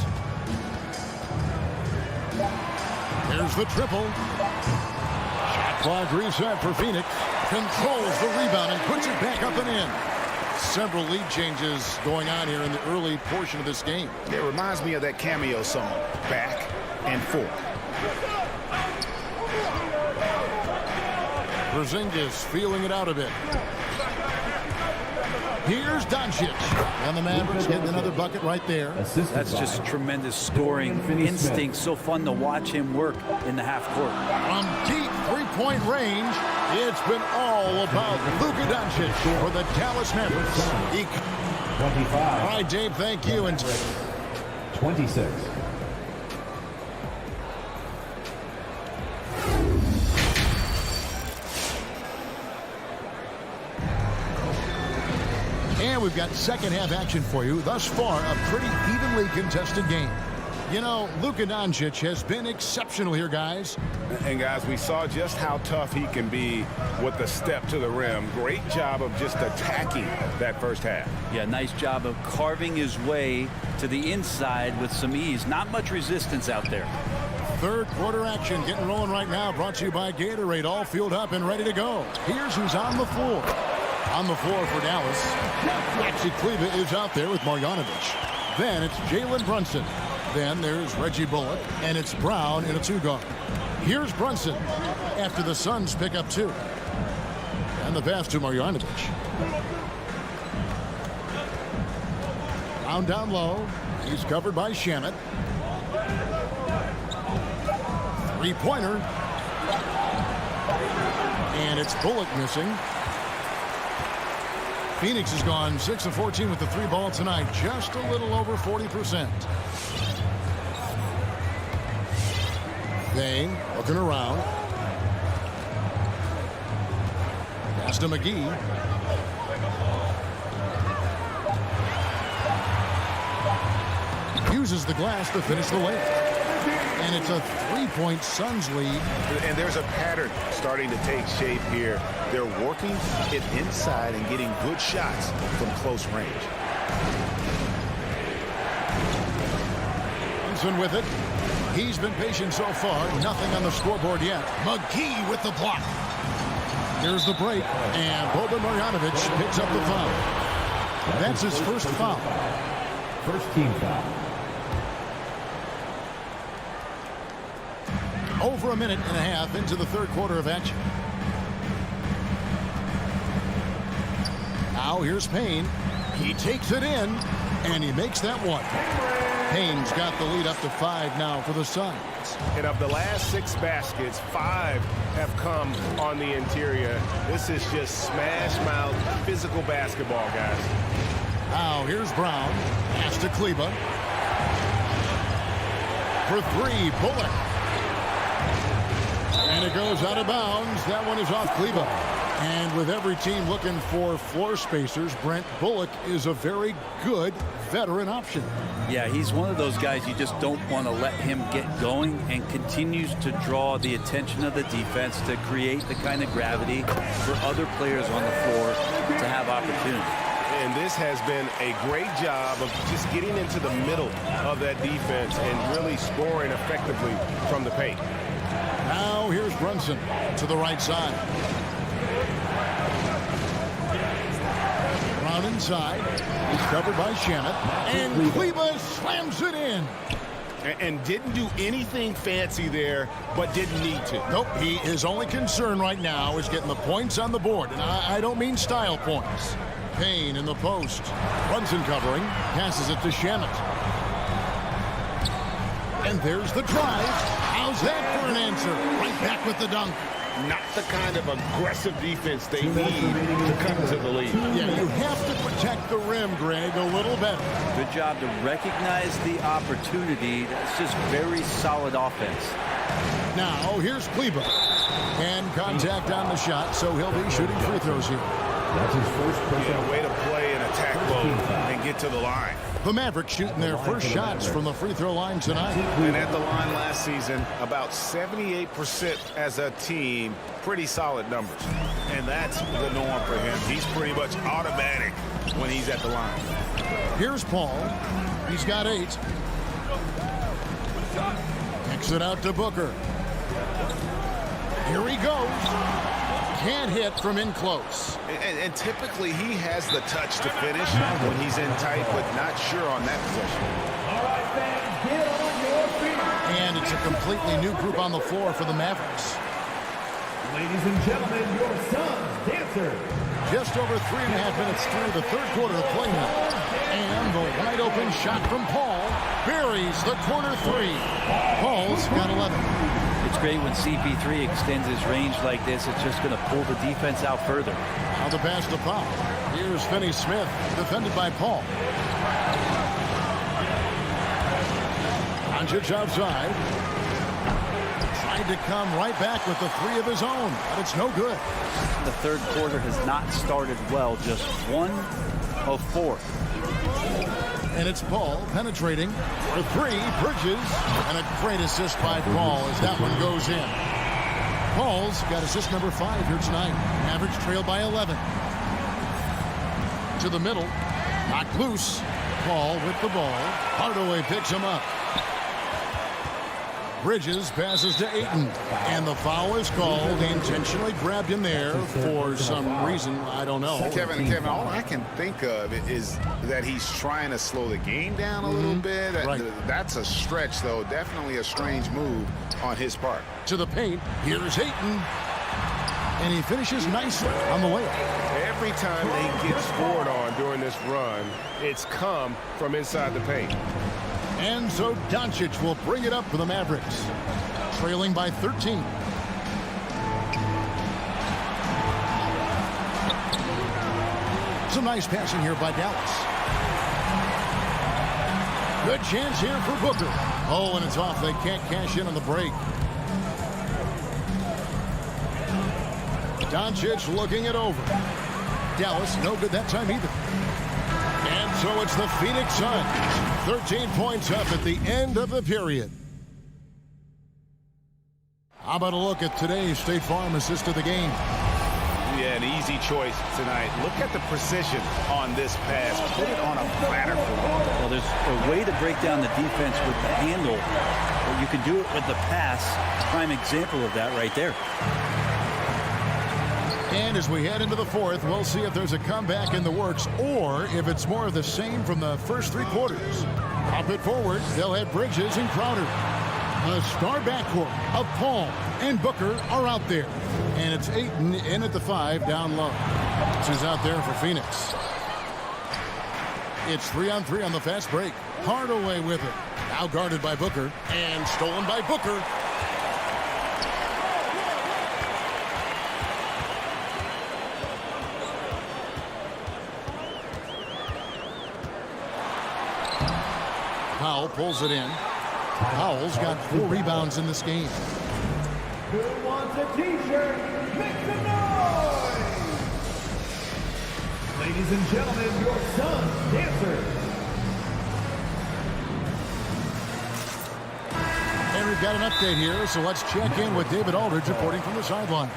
Here's the triple. Shot clock reset for Phoenix. Controls the rebound and puts it back up and in. Several lead changes going on here in the early portion of this game. It reminds me of that cameo song, Back and Forth. Porzingis feeling it out a bit. Here's Doncic. And the Mavericks getting another bucket right there. That's just tremendous scoring instinct. So fun to watch him work in the half court. From deep three-point range, it's been all about Luka Doncic for the Dallas Mavericks. 25. All right, Dave, thank you. And 26. And we've got second half action for you. Thus far, a pretty evenly contested game. You know, Luka Doncic has been exceptional here, guys. And guys, we saw just how tough he can be with the step to the rim. Great job of just attacking that first half. Yeah, nice job of carving his way to the inside with some ease. Not much resistance out there. Third quarter action getting rolling right now. Brought to you by Gatorade. All fueled up and ready to go. Here's who's on the floor. On the floor for Dallas. Maxi Kleber is out there with Marjanovic. Then it's Jalen Brunson. Then there's Reggie Bullock. And it's Brown in a 2-guard. Here's Brunson after the Suns pick up 2. And the pass to Marjanovic. Brown down low. He's covered by Shamet. Three-pointer. And it's Bullock missing. Phoenix has gone 6 of 14 with the 3-ball tonight. Just a little over 40%. Dane looking around. Pass to McGee. Uses the glass to finish the layup. And it's a 3-point Suns lead. And there's a pattern starting to take shape here. They're working it inside and getting good shots from close range. Brunson with it. He's been patient so far. Nothing on the scoreboard yet. McGee with the block. Here's the break. And Boban Marjanovic picks up the foul. That's his first foul. First team foul. Over a minute and a half into the third quarter of action. Now here's Payne. He takes it in, and he makes that one. Payne's got the lead up to 5 now for the Suns. And of the last 6 baskets, 5 have come on the interior. This is just smash-mouth physical basketball, guys. Now here's Brown. Pass to Kleber. For 3, Bullock. And it goes out of bounds. That one is off Kleber. And with every team looking for floor spacers, Brent Bullock is a very good veteran option. Yeah, he's one of those guys you just don't want to let him get going, and continues to draw the attention of the defense to create the kind of gravity for other players on the floor to have opportunity. And this has been a great job of just getting into the middle of that defense and really scoring effectively from the paint. Now here's Brunson to the right side. Brown inside. He's covered by Shannon. And Kleber slams it in. And didn't do anything fancy there, but didn't need to. Nope, his only concern right now is getting the points on the board. And I don't mean style points. Payne in the post. Brunson covering. Passes it to Shannon. And there's the drive. How's that for an answer? Right back with the dunk. Not the kind of aggressive defense they need to come to the lead. Yeah, you have to protect the rim, Greg, a little better. Good job to recognize the opportunity. That's just very solid offense. Now, here's Kleber. And contact on the shot, so he'll be shooting free throws here. That's his first way to play an attack mode and get to the line. The Mavericks shooting their first shots from the free throw line tonight. And at the line last season, about 78% as a team. Pretty solid numbers. And that's the norm for him. He's pretty much automatic when he's at the line. Here's Paul. He's got 8. Kicks it out to Booker. Here he goes. Can't hit from in close. And typically he has the touch to finish when he's in tight, but not sure on that possession. All right, fans, get on your feet. And it's a completely new group on the floor for the Mavericks. Ladies and gentlemen, your son's dancer. Just over 3.5 minutes through the third quarter of play now. And the wide open shot from Paul buries the corner 3. Paul's got 11. It's great when CP3 extends his range like this. It's just going to pull the defense out further. Now the pass to Paul. Here's Finney-Smith, defended by Paul. Doncic outside. Tried to come right back with the 3 of his own, but it's no good. The third quarter has not started well. Just 1 of 4. And it's Paul penetrating for 3. Bridges. And a great assist by Paul as that one goes in. Paul's got assist number 5 here tonight. Mavericks trail by 11. To the middle. Knocked loose. Paul with the ball. Hardaway picks him up. Bridges passes to Ayton. And the foul is called. He intentionally grabbed him there for some reason. I don't know. Kevin, all I can think of is that he's trying to slow the game down a little bit. Right. That's a stretch, though. Definitely a strange move on his part. To the paint. Here's Ayton. And he finishes nicely on the layup. Every time they get scored on during this run, it's come from inside the paint. And so Doncic will bring it up for the Mavericks, trailing by 13. Some nice passing here by Dallas. Good chance here for Booker. Oh, and it's off. They can't cash in on the break. Doncic looking it over. Dallas, no good that time either. And so it's the Phoenix Suns. 13 points up at the end of the period. How about a look at today's State Farm assist of the game? Yeah, an easy choice tonight. Look at the precision on this pass. Put it on a platter for him. Well, there's a way to break down the defense with the handle, but you can do it with the pass. Prime example of that right there. And as we head into the fourth, we'll see if there's a comeback in the works or if it's more of the same from the first 3 quarters. Up it forward, they'll have Bridges and Crowder. The star backcourt of Paul and Booker are out there. And it's Ayton in at the 5 down low. This is out there for Phoenix. It's 3-on-3 on the fast break. Hardaway with it. Now guarded by Booker and stolen by Booker. Powell pulls it in. Powell's got 4 rebounds in this game. Who wants a t-shirt? Make some noise! Ladies and gentlemen, your Suns dancers. And we've got an update here, so let's check in with David Aldridge reporting from the sideline.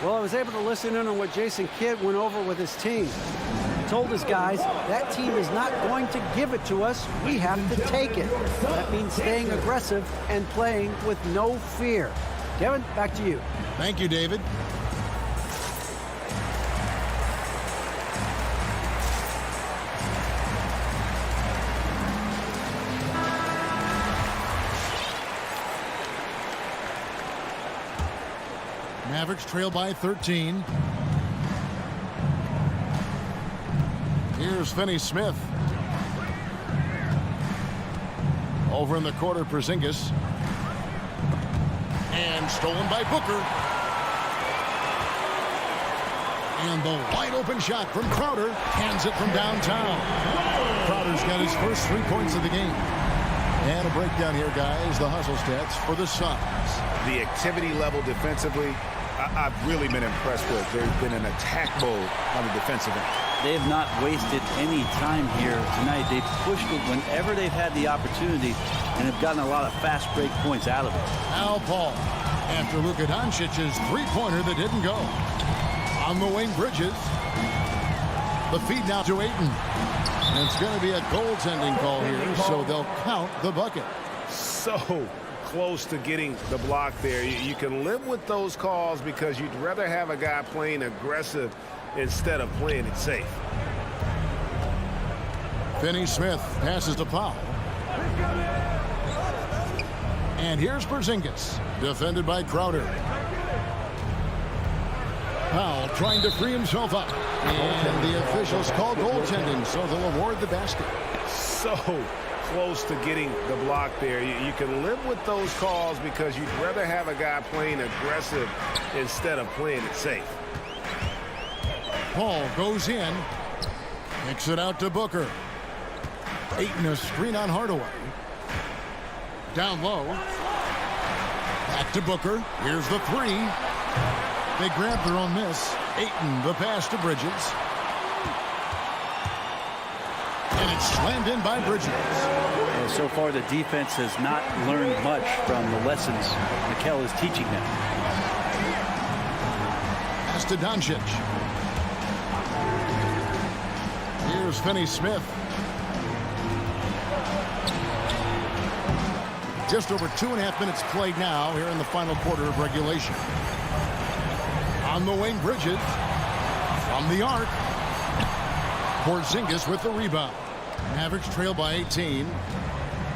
Well, I was able to listen in on what Jason Kidd went over with his team. He told his guys, that team is not going to give it to us. We have to take it. That means staying aggressive and playing with no fear. Kevin, back to you. Thank you, David. Mavericks trail by 13. Here's Finney Smith. Over in the corner, Porzingis. And stolen by Booker. And the wide open shot from Crowder. Hands it from downtown. Crowder's got his first 3 points of the game. And a breakdown here, guys. The hustle stats for the Suns. The activity level defensively, I've really been impressed with. There's been an attack mode on the defensive end. They have not wasted any time here tonight. They've pushed it whenever they've had the opportunity and have gotten a lot of fast break points out of it. Al Paul after Luka Doncic's three-pointer that didn't go. On the wing, Bridges. The feed now to Ayton. And it's going to be a goaltending call here, so they'll count the bucket. So close to getting the block there. You can live with those calls because you'd rather have a guy playing aggressive instead of playing it safe. Finney Smith passes to Powell. And here's Porzingis, defended by Crowder. Powell trying to free himself up. And the officials call goaltending, so they'll award the basket. So close to getting the block there. You can live with those calls because you'd rather have a guy playing aggressive instead of playing it safe. Paul goes in. Kicks it out to Booker. Ayton a screen on Hardaway. Down low. Back to Booker. Here's the three. They grab their own miss. Ayton, the pass to Bridges. And it's slammed in by Bridges. Well, so far, the defense has not learned much from the lessons Mikel is teaching them. Pass to Doncic. Here's Finney Smith. Just over 2.5 minutes played now here in the final quarter of regulation. On the wing, Bridges. From the arc. Porzingis with the rebound. Mavericks trail by 18.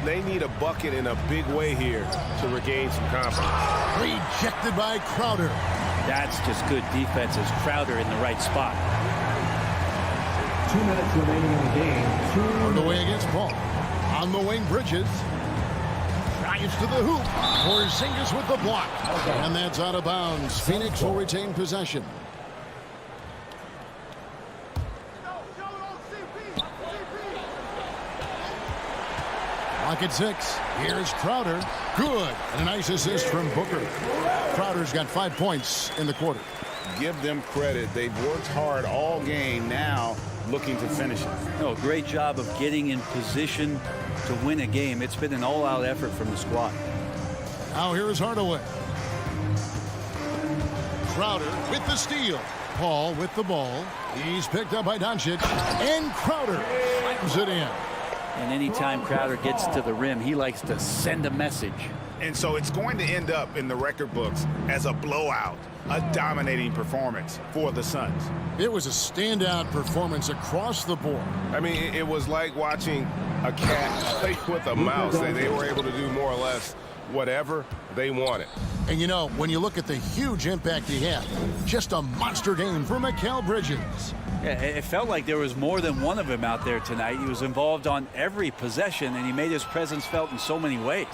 They need a bucket in a big way here to regain some confidence. Rejected by Crowder. That's just good defense as Crowder in the right spot. 2 minutes remaining in the game. Hardaway against Paul. On the wing, Bridges. Drives to the hoop. Porzingis with the block. And that's out of bounds. Phoenix will retain possession. Lock at 6. Here's Crowder. Good. And a nice assist from Booker. Crowder's got 5 points in the quarter. Give them credit. They've worked hard all game, now looking to finish it. No, great job of getting in position to win a game. It's been an all-out effort from the squad. Now here's Hardaway. Crowder with the steal. Paul with the ball. He's picked up by Doncic. And Crowder slams it in. And anytime Crowder gets to the rim, he likes to send a message. And so it's going to end up in the record books as a blowout, a dominating performance for the Suns. It was a standout performance across the board. I mean, it was like watching a cat play with a mouse. They were able to do more or less whatever they wanted. And you know, when you look at the huge impact he had, just a monster game for Mikal Bridges. Yeah, it felt like there was more than one of him out there tonight. He was involved on every possession, and he made his presence felt in so many ways.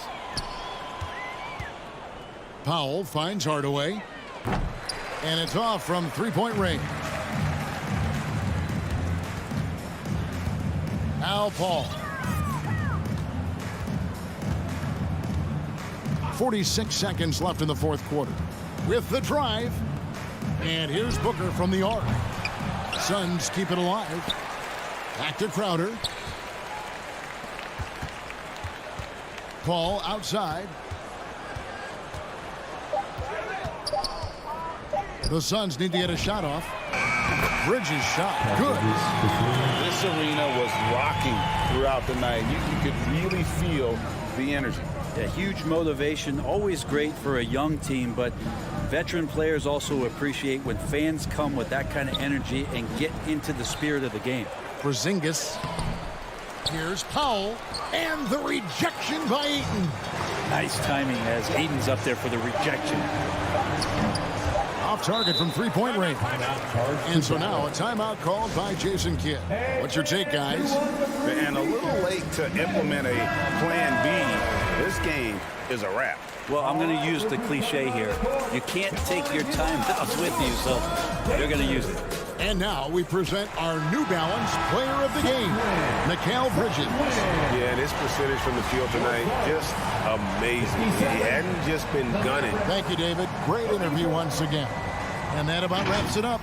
Powell finds Hardaway. And it's off from three-point range. Al Paul. 46 seconds left in the fourth quarter. With the drive. And here's Booker from the arc. Suns keep it alive. Back to Crowder. Paul outside. The Suns need to get a shot off. Bridges shot. Good. This arena was rocking throughout the night. You could really feel the energy. A huge motivation, always great for a young team, but veteran players also appreciate when fans come with that kind of energy and get into the spirit of the game. Porzingis. Here's Powell. And the rejection by Ayton. Nice timing as Ayton's up there for the rejection. Off target from three-point range. And so now a timeout called by Jason Kidd. What's your take, guys? And a little late to implement a plan B. This game is a wrap. Well, I'm going to use the cliche here. You can't take your timeouts with you, so they're going to use it. And now we present our New Balance player of the game, Mikal Bridges. Yeah, this percentage from the field tonight, just amazing. He hadn't just been gunning. Thank you, David. Great interview once again. And that about wraps it up.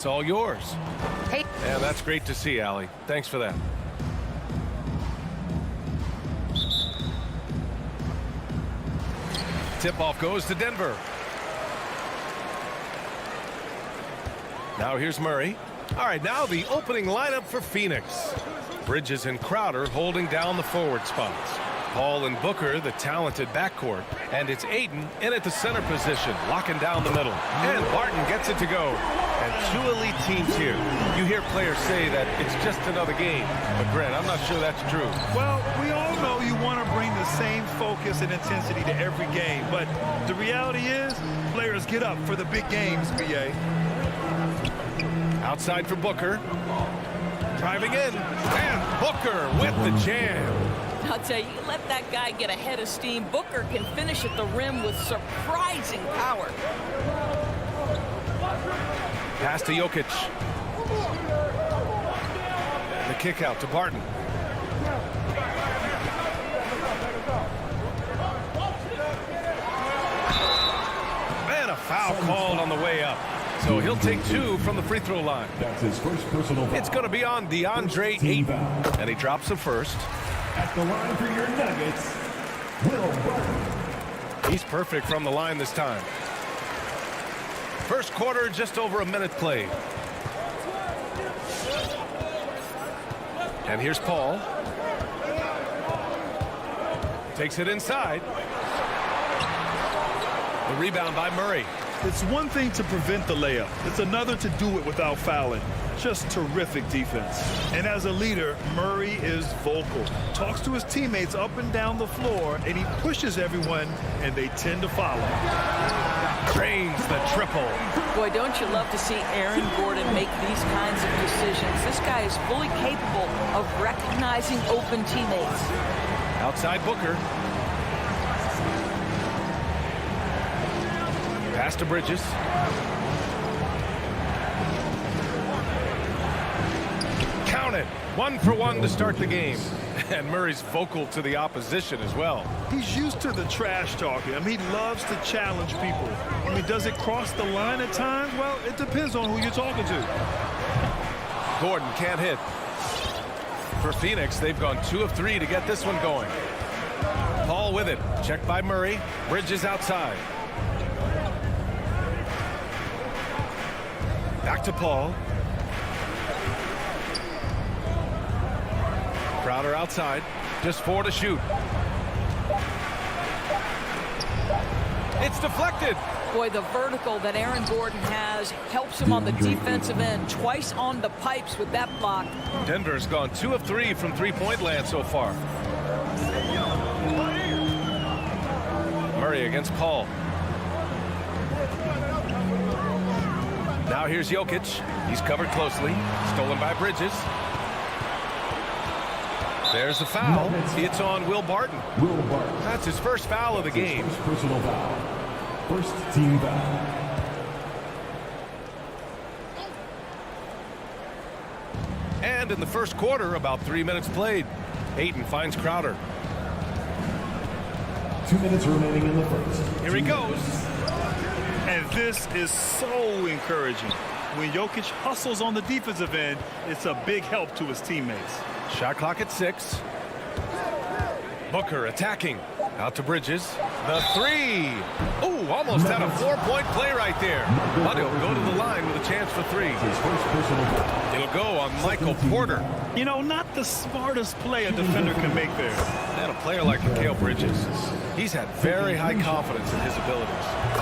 It's all yours. Hey. And that's great to see, Allie. Thanks for that. Tip-off goes to Denver. Now here's Murray. All right, now the opening lineup for Phoenix. Bridges and Crowder holding down the forward spots. Paul and Booker, the talented backcourt. And it's Ayton in at the center position, locking down the middle. And Barton gets it to go. And two elite teams here. You hear players say that it's just another game. But, Grant, I'm not sure that's true. Well, we all know you want to bring the same focus and intensity to every game. But the reality is, players get up for the big games, B.A. Outside for Booker. Driving in. And Booker with the jam. I'll tell you, let that guy get a head of steam. Booker can finish at the rim with surprising power. Pass to Jokic. The kick out to Barton. And a foul called on the way up. So he'll take two from the free throw line. That's his first personal foul. It's going to be on DeAndre Ayton. And he drops the first. At the line for your Nuggets, Will Barton. He's perfect from the line this time. First quarter, just over a minute played. And here's Paul. Takes it inside. The rebound by Murray. It's one thing to prevent the layup. It's another to do it without fouling. Just terrific defense. And as a leader, Murray is vocal. Talks to his teammates up and down the floor, and he pushes everyone, and they tend to follow. Drains the triple. Boy, don't you love to see Aaron Gordon make these kinds of decisions. This guy is fully capable of recognizing open teammates. Outside Booker. Pass to Bridges. Count it. 1 for 1 to start the game. And Murray's vocal to the opposition as well. He's used to the trash talking. I mean, he loves to challenge people. I mean, does it cross the line at times? Well, it depends on who you're talking to. Gordon can't hit. For Phoenix, they've gone 2 of 3 to get this one going. Paul with it. Checked by Murray. Bridges outside. Back to Paul. Crowder outside. Just 4 to shoot. It's deflected. Boy, the vertical that Aaron Gordon has helps him on the defensive end. Twice on the pipes with that block. Denver's gone 2 of 3 from three-point land so far. Murray against Paul. Now here's Jokic. He's covered closely. Stolen by Bridges. There's the foul. It's on Will Barton. That's his first foul of the game. First personal foul. First team foul. And in the first quarter, about 3 minutes played. Ayton finds Crowder. 2 minutes remaining in the first. Here he goes. And this is so encouraging. When Jokic hustles on the defensive end, it's a big help to his teammates. Shot clock at 6. Booker attacking. Out to Bridges. The 3. Ooh, almost had a 4-point play right there. But he'll go to the line with a chance for 3. It'll go on Michael Porter. You know, not the smartest play a defender can make there. And a player like Mikal Bridges, he's had very high confidence in his abilities.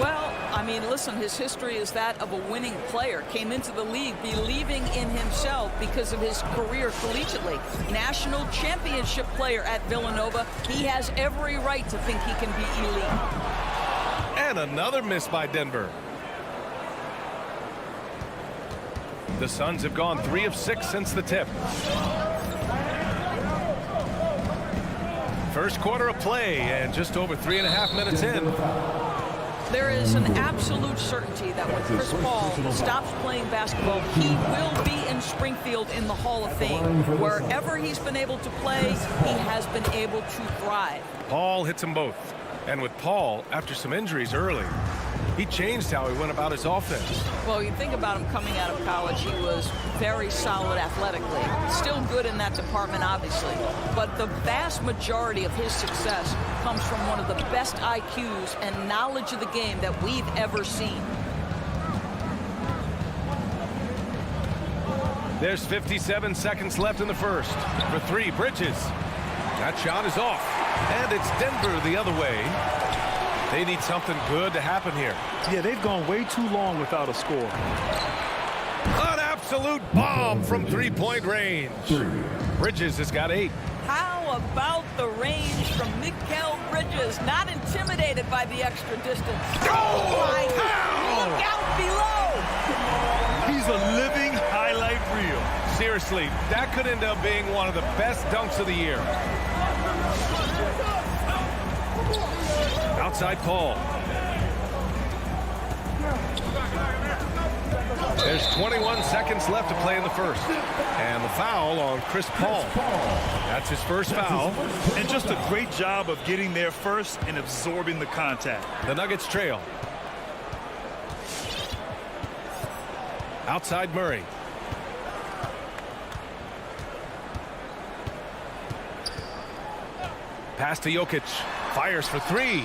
Well, I mean, listen, his history is that of a winning player. Came into the league believing in himself because of his career collegiately. National championship player at Villanova. He has every right to think he can be elite. And another miss by Denver. The Suns have gone 3 of 6 since the tip. First quarter of play and just over 3.5 minutes in. There is an absolute certainty that when Chris Paul stops playing basketball, he will be in Springfield in the Hall of Fame. Wherever he's been able to play, he has been able to thrive. Paul hits them both. And with Paul, after some injuries early, He changed how he went about his offense. Well, you think about him coming out of college, he was very solid athletically. Still good in that department, obviously. But the vast majority of his success comes from one of the best IQs and knowledge of the game that we've ever seen. There's 57 seconds left in the first. For three, Bridges. That shot is off. And it's Denver the other way. They need something good to happen here. Yeah, they've gone way too long without a score. An absolute bomb from three-point range. Bridges has got 8. How about the range from Mikal Bridges? Not intimidated by the extra distance. Oh, my God. Look out below. He's a living highlight reel. Seriously, that could end up being one of the best dunks of the year. Outside Paul. There's 21 seconds left to play in the first. And the foul on Chris Paul. That's his first foul. And just a great job of getting there first and absorbing the contact. The Nuggets trail. Outside Murray. Pass to Jokic. Fires for three.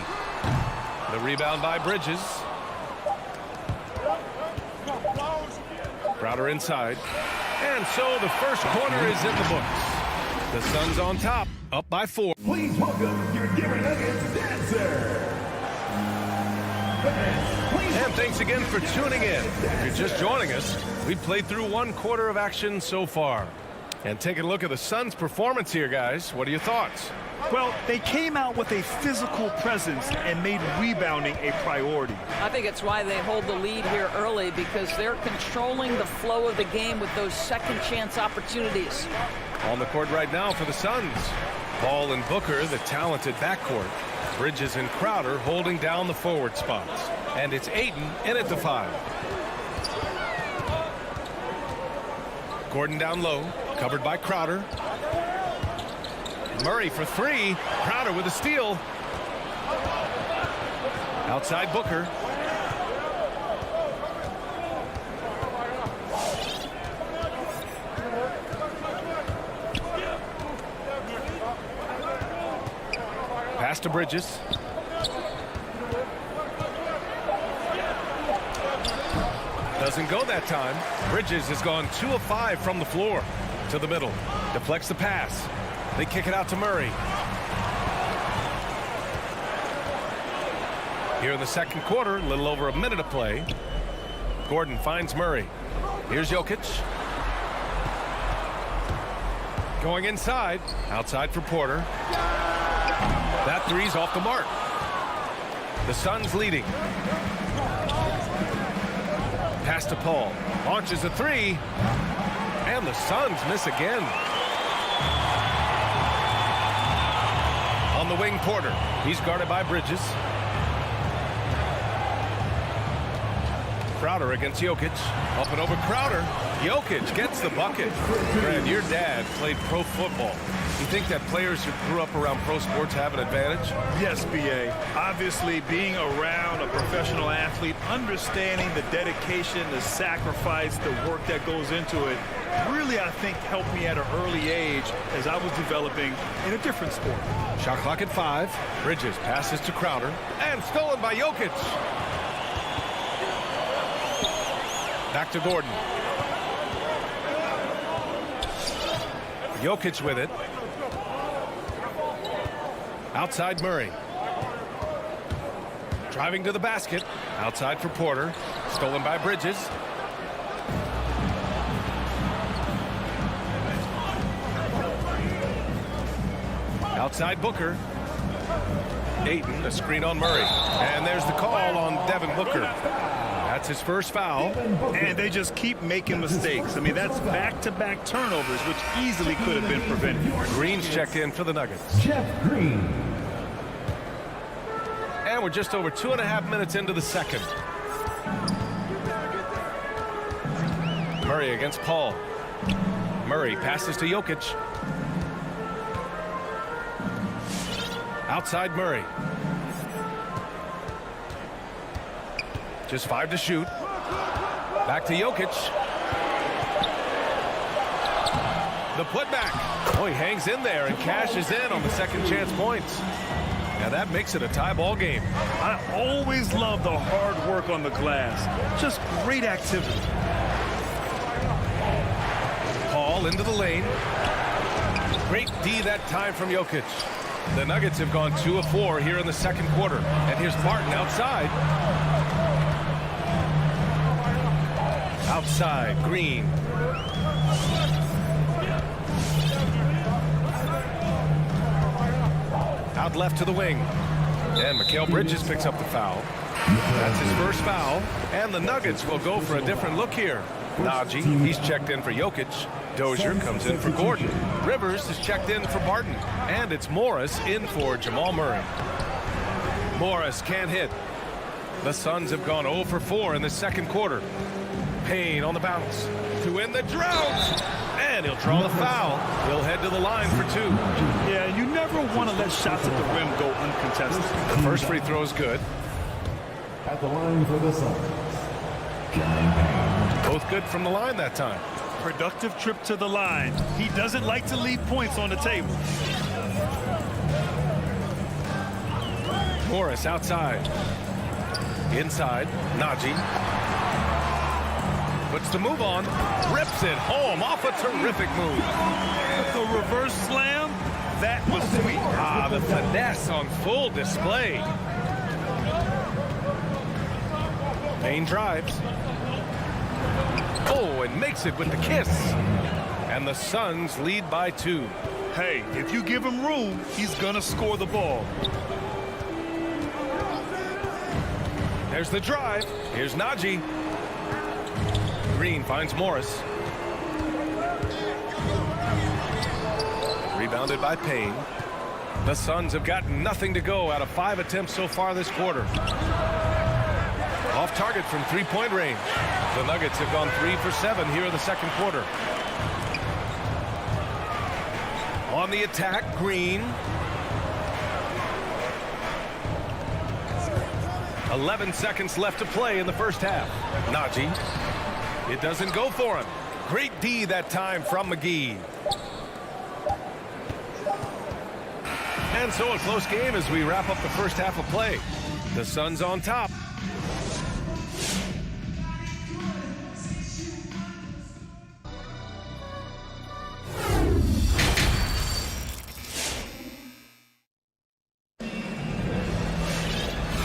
The rebound by Bridges. Crowder inside. And so the first quarter is in the books. The Suns on top, up by 4. Please welcome your Denver Nuggets dancer. And thanks again for tuning in. If you're just joining us, we've played through one quarter of action so far. And taking a look at the Suns' performance here, guys. What are your thoughts? Well, they came out with a physical presence and made rebounding a priority. I think it's why they hold the lead here early, because they're controlling the flow of the game with those second chance opportunities. On the court right now for the Suns. Paul and Booker, the talented backcourt. Bridges and Crowder holding down the forward spots. And it's Ayton in at the 5. Gordon down low, covered by Crowder. Murray for three. Crowder with a steal. Outside Booker. Pass to Bridges. Doesn't go that time. Bridges has gone 2 of 5 from the floor. To the middle. Deflects the pass. They kick it out to Murray. Here in the second quarter, a little over a minute to play. Gordon finds Murray. Here's Jokic. Going inside. Outside for Porter. That three's off the mark. The Suns leading. Pass to Paul. Launches a three. And the Suns miss again. On the wing, Porter. He's guarded by Bridges. Crowder against Jokic. Up and over Crowder. Jokic gets the bucket. Brad, your dad played pro football. You think that players who grew up around pro sports have an advantage? Yes, B.A. Obviously, being around a professional athlete, understanding the dedication, the sacrifice, the work that goes into it, really, I think, helped me at an early age as I was developing in a different sport. Shot clock at 5. Bridges passes to Crowder. And stolen by Jokic. Back to Gordon. Jokic with it. Outside Murray. Driving to the basket. Outside for Porter. Stolen by Bridges. Outside Booker. Ayton, a screen on Murray. And there's the call on Devin Booker. That's his first foul. And they just keep making mistakes. I mean, that's back-to-back turnovers, which easily could have been prevented. Green's checked in for the Nuggets. Jeff Green. And we're just over 2.5 minutes into the second. Murray against Paul. Murray passes to Jokic. Outside Murray. Just 5 to shoot. Back to Jokic. The putback. Oh, he hangs in there and cashes in on the second chance points. Now that makes it a tie ball game. I always love the hard work on the glass. Just great activity. Paul into the lane. Great D that time from Jokic. The Nuggets have gone 2 of 4 here in the second quarter. And here's Barton outside. Outside, Green. Out left to the wing. And Mikal Bridges picks up the foul. That's his first foul. And the Nuggets will go for a different look here. Najee, he's checked in for Jokic. Dozier comes in for Gordon. Rivers is checked in for Barton. And it's Morris in for Jamal Murray. Morris can't hit. The Suns have gone 0 for 4 in the second quarter. Payne on the bounce to win the drought. And he'll draw the foul. He'll head to the line for 2. Yeah, you never want to let shots at the rim go uncontested. The first free throw is good. At the line for the Suns, Both good from the line that time. Productive trip to the line. He doesn't like to leave points on the table. Morris outside. Inside, Najee. Puts the move on. Rips it home off a terrific move. The reverse slam, that was sweet. Ah, the finesse on full display. Payne drives. Oh, and makes it with the kiss. And the Suns lead by 2. Hey, if you give him room, he's gonna score the ball. There's the drive. Here's Najee. Green finds Morris. Rebounded by Payne. The Suns have got nothing to go out of 5 attempts so far this quarter. Off target from 3-point range. The Nuggets have gone 3 for 7 here in the second quarter. On the attack, Green. 11 seconds left to play in the first half. Najee. It doesn't go for him. Great D that time from McGee. And so a close game as we wrap up the first half of play. The Suns on top.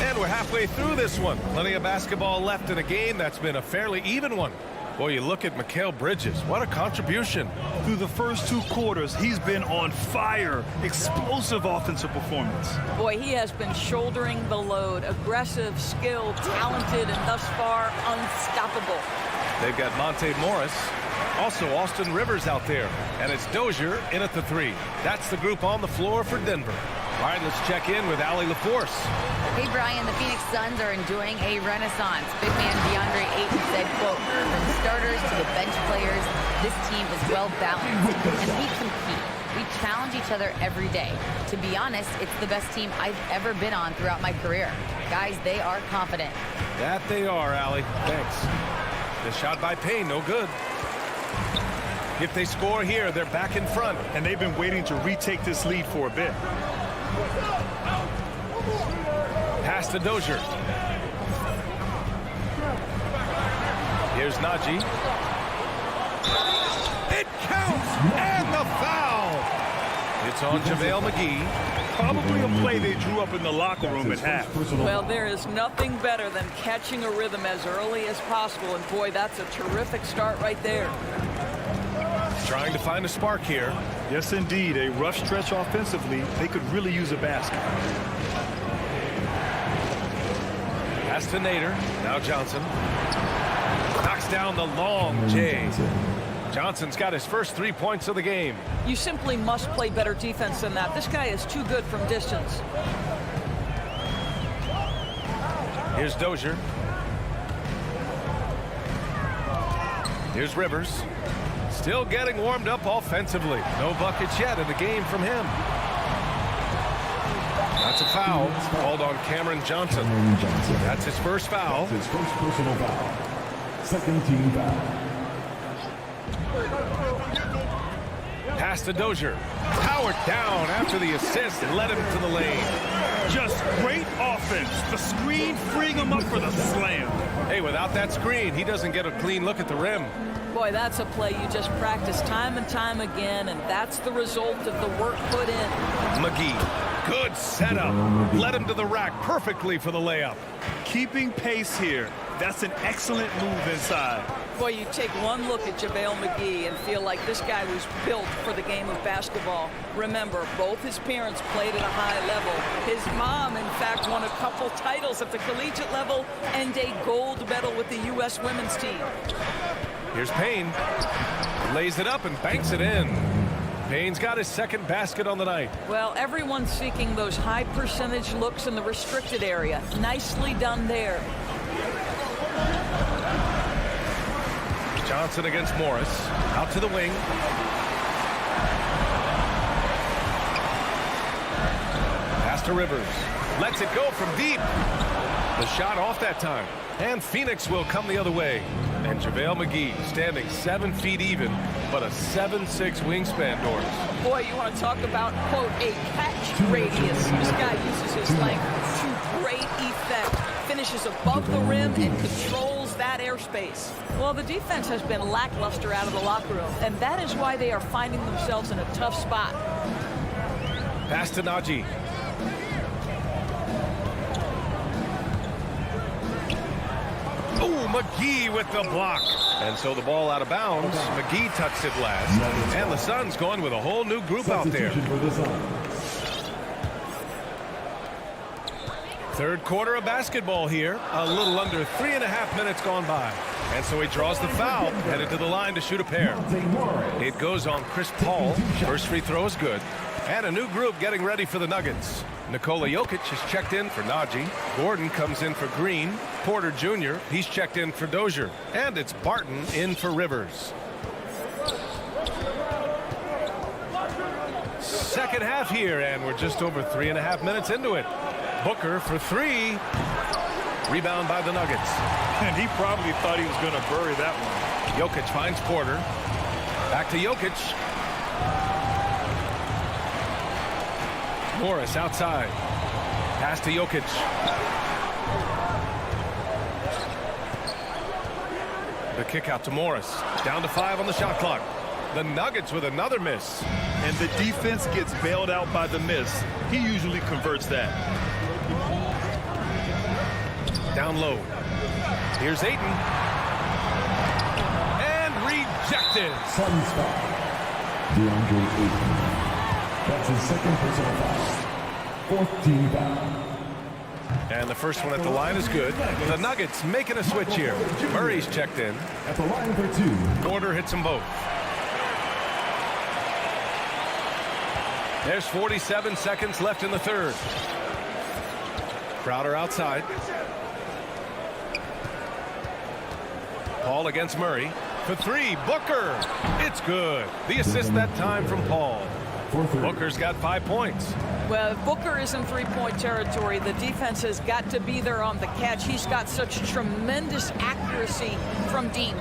And we're halfway through this one. Plenty of basketball left in a game that's been a fairly even one. Boy, you look at Mikal Bridges. What a contribution. Through the first 2 quarters, he's been on fire. Explosive offensive performance. Boy, he has been shouldering the load. Aggressive, skilled, talented, and thus far unstoppable. They've got Monte Morris. Also Austin Rivers out there. And it's Dozier in at the 3. That's the group on the floor for Denver. All right, let's check in with Allie LaForce. Hey, Brian, the Phoenix Suns are enjoying a renaissance. Big man DeAndre Ayton said, quote, from starters to the bench players, this team is well-balanced, and we compete. We challenge each other every day. To be honest, it's the best team I've ever been on throughout my career. Guys, they are confident. That they are, Allie. Thanks. The shot by Payne, no good. If they score here, they're back in front. And they've been waiting to retake this lead for a bit. Pass to Dozier. Here's Najee. It counts! And the foul! It's on JaVale McGee. Probably a play they drew up in the locker room at half. Well, there is nothing better than catching a rhythm as early as possible. And boy, that's a terrific start right there. Trying to find a spark here. Yes, indeed. A rough stretch offensively. They could really use a basket. Pass to Nader. Now Johnson. Knocks down the long J. Johnson's got his first 3 points of the game. You simply must play better defense than that. This guy is too good from distance. Here's Dozier. Here's Rivers. Still getting warmed up offensively. No buckets yet in the game from him. That's a foul called on Cameron Johnson. That's his first foul. That's his first personal foul. Second team foul. Pass to Dozier. Powered down after the assist and led him to the lane. Just great offense. The screen freeing him up for the slam. Hey, without that screen, he doesn't get a clean look at the rim. Boy, that's a play you just practice time and time again, and that's the result of the work put in. McGee, good setup. Led him to the rack perfectly for the layup. Keeping pace here. That's an excellent move inside. Boy, you take one look at JaVale McGee and feel like this guy was built for the game of basketball. Remember, both his parents played at a high level. His mom, in fact, won a couple titles at the collegiate level and a gold medal with the U.S. women's team. Here's Payne. Lays it up and banks it in. Payne's got his second basket on the night. Well, everyone's seeking those high percentage looks in the restricted area. Nicely done there. Johnson against Morris. Out to the wing. Pass to Rivers. Lets it go from deep. The shot off that time. And Phoenix will come the other way. And JaVale McGee standing 7 feet even, but a 7'6" wingspan, Doris. Boy, you want to talk about, quote, a catch radius. This guy uses his length to great effect. Finishes above the rim and controls that airspace. Well, the defense has been lackluster out of the locker room, and that is why they are finding themselves in a tough spot. Pass to Najee. Ooh, McGee with the block. And so the ball out of bounds. McGee touched it last. And the Suns going with a whole new group out there. Third quarter of basketball here. A little under 3.5 minutes gone by. And so he draws the foul, headed to the line to shoot a pair. It goes on Chris Paul. First free throw is good. And a new group getting ready for the Nuggets. Nikola Jokic has checked in for Najee. Gordon comes in for Green. Porter Jr., he's checked in for Dozier. And it's Barton in for Rivers. Second half here, and we're just over 3.5 minutes into it. Booker for three. Rebound by the Nuggets. And he probably thought he was going to bury that one. Jokic finds Porter. Back to Jokic. Morris outside. Pass to Jokic. The kick out to Morris. Down to 5 on the shot clock. The Nuggets with another miss. And the defense gets bailed out by the miss. He usually converts that. Down low. Here's Ayton. And rejected. Suns foul. DeAndre Ayton. That's his second personal foul. Fourth team foul. And the first one at the line is good. The Nuggets making a switch here. Murray's checked in. At the line for two. Porter hits them both. There's 47 seconds left in the third. Crowder outside. Paul against Murray. For three, Booker. It's good. The assist that time from Paul. Booker's got 5 points. Well, if Booker is in three-point territory, the defense has got to be there on the catch. He's got such tremendous accuracy from deep.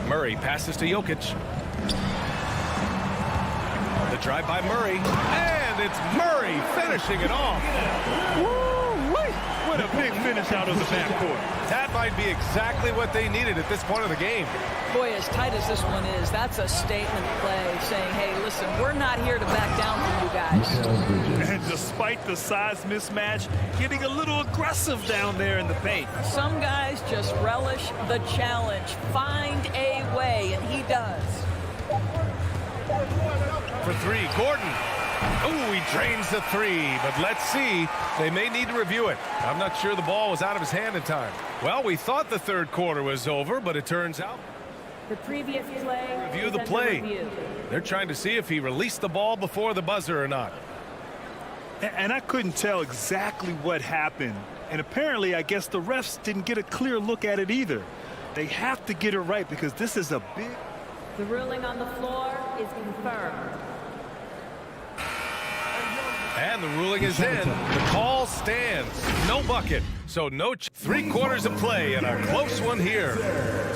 Murray passes to Jokic. The drive by Murray. And it's Murray finishing it off. Woo-wee! What a big finish out of the backcourt. That might be exactly what they needed at this point of the game. Boy, as tight as this one is, that's a statement play saying, hey, listen, we're not here to back down from you guys. And despite the size mismatch, getting a little aggressive down there in the paint. Some guys just relish the challenge. Find a way, and he does. For three, Gordon. Ooh, he drains the three, but let's see. They may need to review it. I'm not sure the ball was out of his hand in time. Well, we thought the third quarter was over, but it turns out. The previous play. Review the play. They're trying to see if he released the ball before the buzzer or not. And I couldn't tell exactly what happened. And apparently, I guess the refs didn't get a clear look at it either. They have to get it right because this is a big... The ruling on the floor is confirmed. And the ruling is in. The call stands. No bucket. So no 3 quarters of play and a close one here.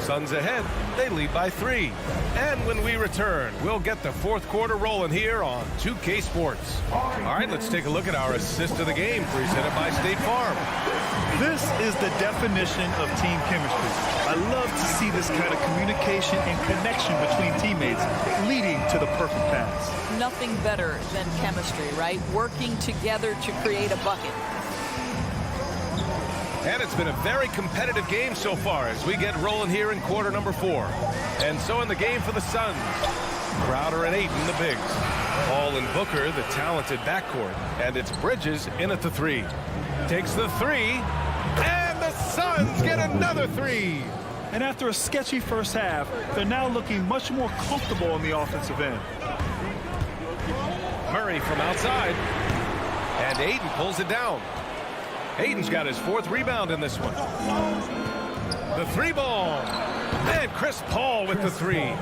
Suns ahead. They lead by 3. And when we return, we'll get the 4th quarter rolling here on 2K Sports. All right, let's take a look at our assist of the game presented by State Farm. This is the definition of team chemistry. I love to see this kind of communication and connection between teammates leading to the perfect pass. Nothing better than chemistry, right? Working together to create a bucket. And it's been a very competitive game so far as we get rolling here in quarter number 4. And so in the game for the Suns, Crowder and Ayton, the bigs. Paul and Booker, the talented backcourt. And it's Bridges in at the 3. Takes the 3, and the Suns get another 3. And after a sketchy first half, they're now looking much more comfortable on the offensive end. Murray from outside, and Ayton pulls it down. Ayton's got his 4th rebound in this one. The 3 ball, and Chris Paul with the 3.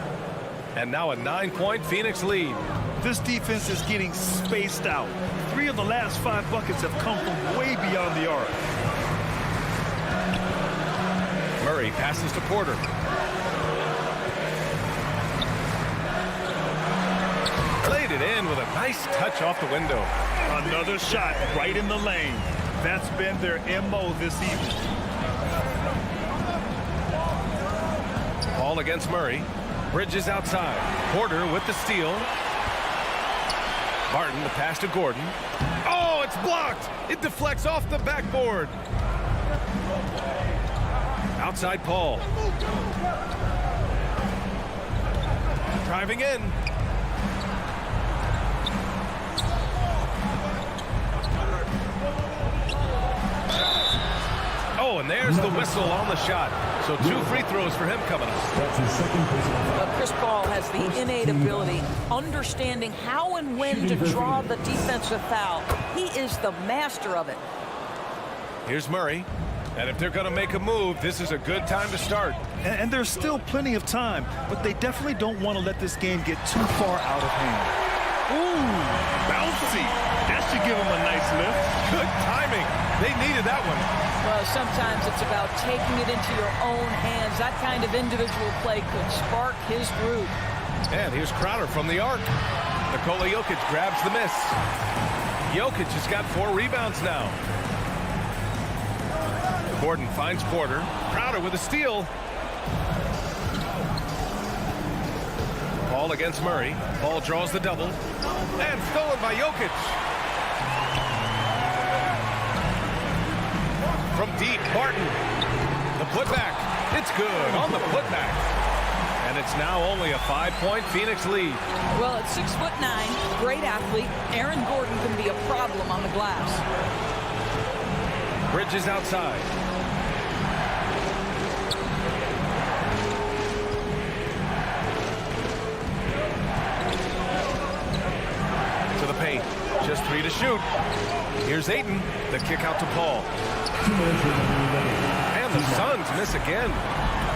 And now a 9-point Phoenix lead. This defense is getting spaced out. 3 of the last 5 buckets have come from way beyond the arc. Murray passes to Porter. Played it in with a nice touch off the window. Another shot right in the lane. That's been their MO this evening. Paul against Murray. Bridges outside. Porter with the steal. Martin, the pass to Gordon. Oh, it's blocked. It deflects off the backboard. Outside Paul. Driving in. Oh, and there's the whistle on the shot. So 2 free throws for him coming up. Chris Paul has the innate ability, understanding how and when to draw the defensive foul. He is the master of it. Here's Murray. And if they're going to make a move, this is a good time to start. And there's still plenty of time, but they definitely don't want to let this game get too far out of hand. Ooh, bouncy. That should give him a nice lift. Good timing. They needed that one. Well, sometimes it's about taking it into your own hands. That kind of individual play could spark his groove. And here's Crowder from the arc. Nikola Jokic grabs the miss. Jokic has got 4 rebounds now. Gordon finds Porter. Crowder with a steal. Paul against Murray. Paul draws the double. And stolen by Jokic. From deep, Barton. The putback. It's good on the putback. And it's now only a 5-point Phoenix lead. Well, at 6'9", great athlete, Aaron Gordon can be a problem on the glass. Bridges outside. To the paint. Just 3 to shoot. Here's Ayton. The kick out to Paul. And the Suns miss again.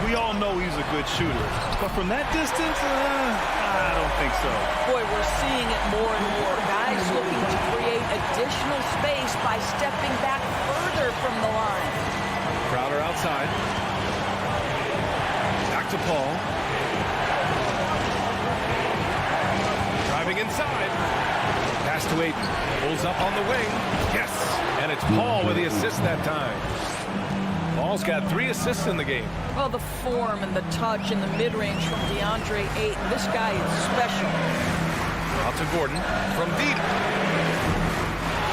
We all know he's a good shooter. But from that distance, I don't think so. Boy, we're seeing it more and more. Guys looking to create additional space by stepping back further from the line. Crowder outside. Back to Paul. Driving inside. Pass to Ayton. Pulls up on the wing. Yes! And it's Paul with the assist that time. Paul's got 3 assists in the game. Well, the form and the touch and the mid-range from DeAndre Ayton. This guy is special. Out to Gordon from deep.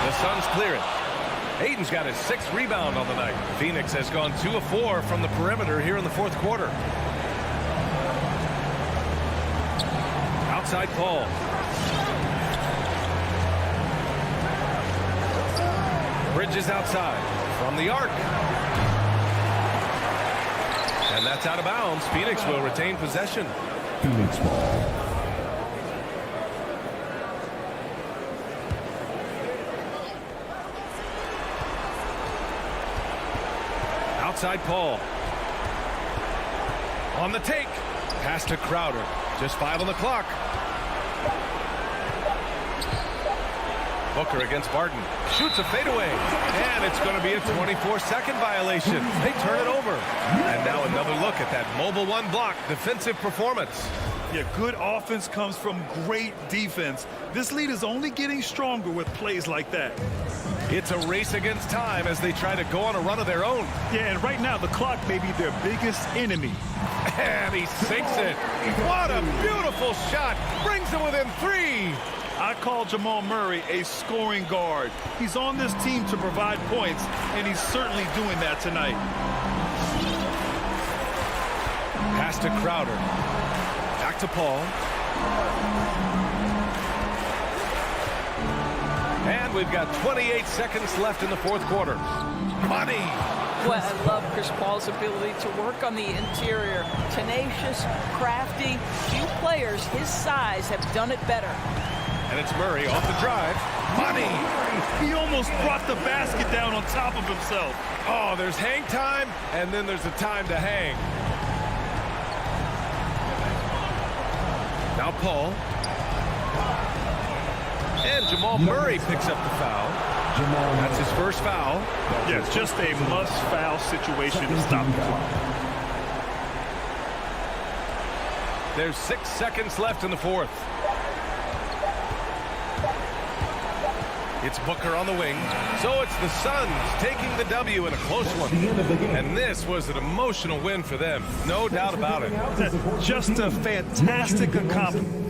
The Suns clear it. Ayton's got his 6th rebound on the night. Phoenix has gone 2 of 4 from the perimeter here in the 4th quarter. Outside Paul. Bridges outside from the arc. And that's out of bounds. Phoenix will retain possession. Phoenix ball. Outside Paul. On the take. Pass to Crowder. Just 5 on the clock. Booker against Barton. Shoots a fadeaway. And it's going to be a 24-second violation. They turn it over. And now another look at that mobile one block defensive performance. Yeah, good offense comes from great defense. This lead is only getting stronger with plays like that. It's a race against time as they try to go on a run of their own. Yeah, and right now the clock may be their biggest enemy. And he sinks it. What a beautiful shot. Brings them within 3. I call Jamal Murray a scoring guard. He's on this team to provide points, and he's certainly doing that tonight. Pass to Crowder. Back to Paul. And we've got 28 seconds left in the fourth quarter. Money. Well, I love Chris Paul's ability to work on the interior. Tenacious, crafty. Few players his size have done it better. And it's Murray off the drive. Money. He almost brought the basket down on top of himself. Oh, there's hang time, and then there's a time to hang. Now Paul. And Jamal Murray picks up the foul. That's his first foul. Yeah, it's just a must-foul situation to stop the clock. There's 6 seconds left in the fourth. It's Booker on the wing. So it's the Suns taking the W in a close one. And this was an emotional win for them. No doubt about it. Just a fantastic accomplishment.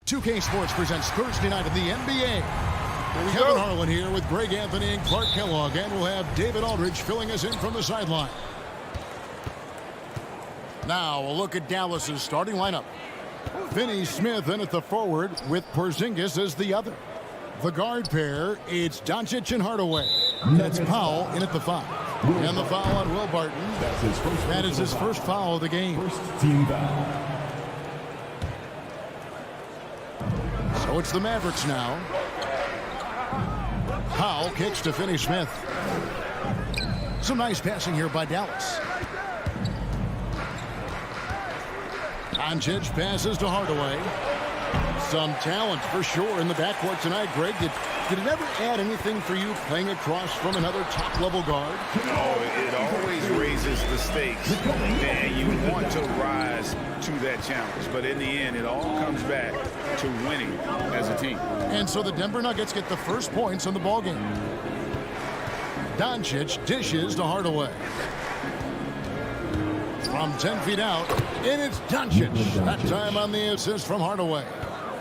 2K Sports presents Thursday night in the NBA. Kevin Harlan here with Greg Anthony and Clark Kellogg, and we'll have David Aldridge filling us in from the sideline. Now a look at Dallas's starting lineup. Finney Smith in at the forward with Porzingis as the other. The guard pair, it's Doncic and Hardaway. That's Powell in at the 5. And the foul on Will Barton. That is his first foul of the game. First team foul. So it's the Mavericks now. Powell kicks to Finney Smith. Some nice passing here by Dallas. Doncic passes to Hardaway. Some talent for sure in the backcourt tonight, Greg. Did it ever add anything for you playing across from another top-level guard? Oh, it always raises the stakes, and you want to rise to that challenge. But in the end, it all comes back to winning as a team. And so the Denver Nuggets get the first points on the ballgame. Doncic dishes to Hardaway. From 10 feet out, and it's Doncic. That time on the assist from Hardaway.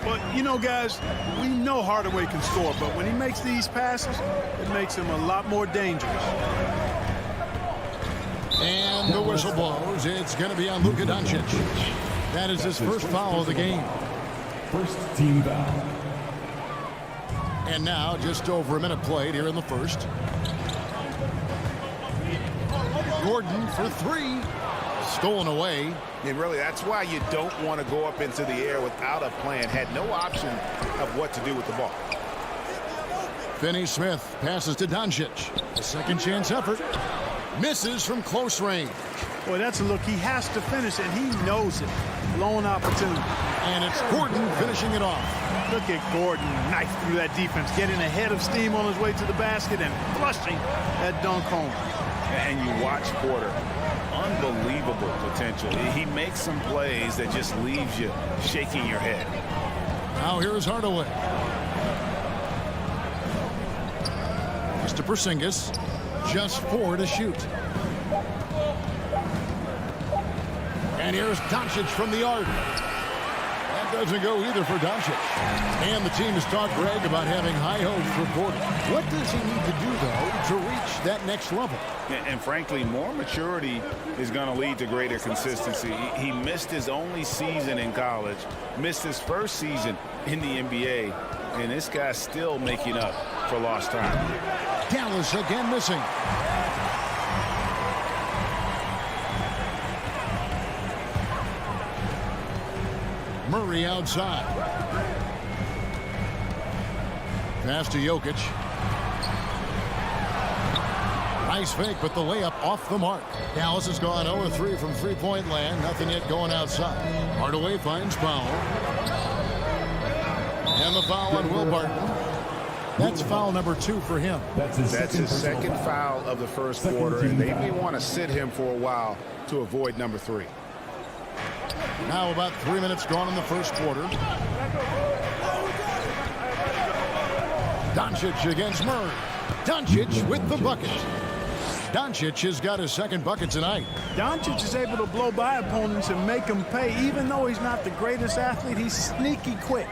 Well, you know, guys, we know Hardaway can score, but when he makes these passes, it makes him a lot more dangerous. And the whistle blows. It's going to be on Luka Doncic. That is his first foul of the game. First team foul. And now just over a minute played here in the first. Gordon for 3. Stolen away. And really, that's why you don't want to go up into the air without a plan. Had no option of what to do with the ball. Finney Smith passes to Doncic. A second chance effort. Misses from close range. Boy, that's a look. He has to finish, and he knows it. Blown opportunity. And it's Gordon finishing it off. Look at Gordon knife through that defense, getting ahead of steam on his way to the basket and flushing that dunk home. And you watch Porter. Unbelievable potential. He makes some plays that just leaves you shaking your head. Now here's Hardaway. Mr. Porzingis, just 4 to shoot. And here's Doncic from the arc. That doesn't go either for Doncic. And the team has talked, Greg, about having high hopes for Porter. What does he need to do, though, to reach that next level? And frankly, more maturity is going to lead to greater consistency. He missed his only season in college, missed his first season in the NBA, and this guy's still making up for lost time. Dallas again missing. Murray outside. Pass to Jokic. Nice fake, but the layup off the mark. Dallas has gone 0-3 from three-point land. Nothing yet going outside. Hardaway finds Powell. And the foul on Will Barton. That's foul number 2 for him. That's his second foul of the first quarter, and they may want to sit him for a while to avoid number 3. Now about 3 minutes gone in the first quarter. Doncic against Murray. Doncic with the bucket. Doncic has got his second bucket tonight. Doncic is able to blow by opponents and make them pay. Even though he's not the greatest athlete, he's sneaky quick.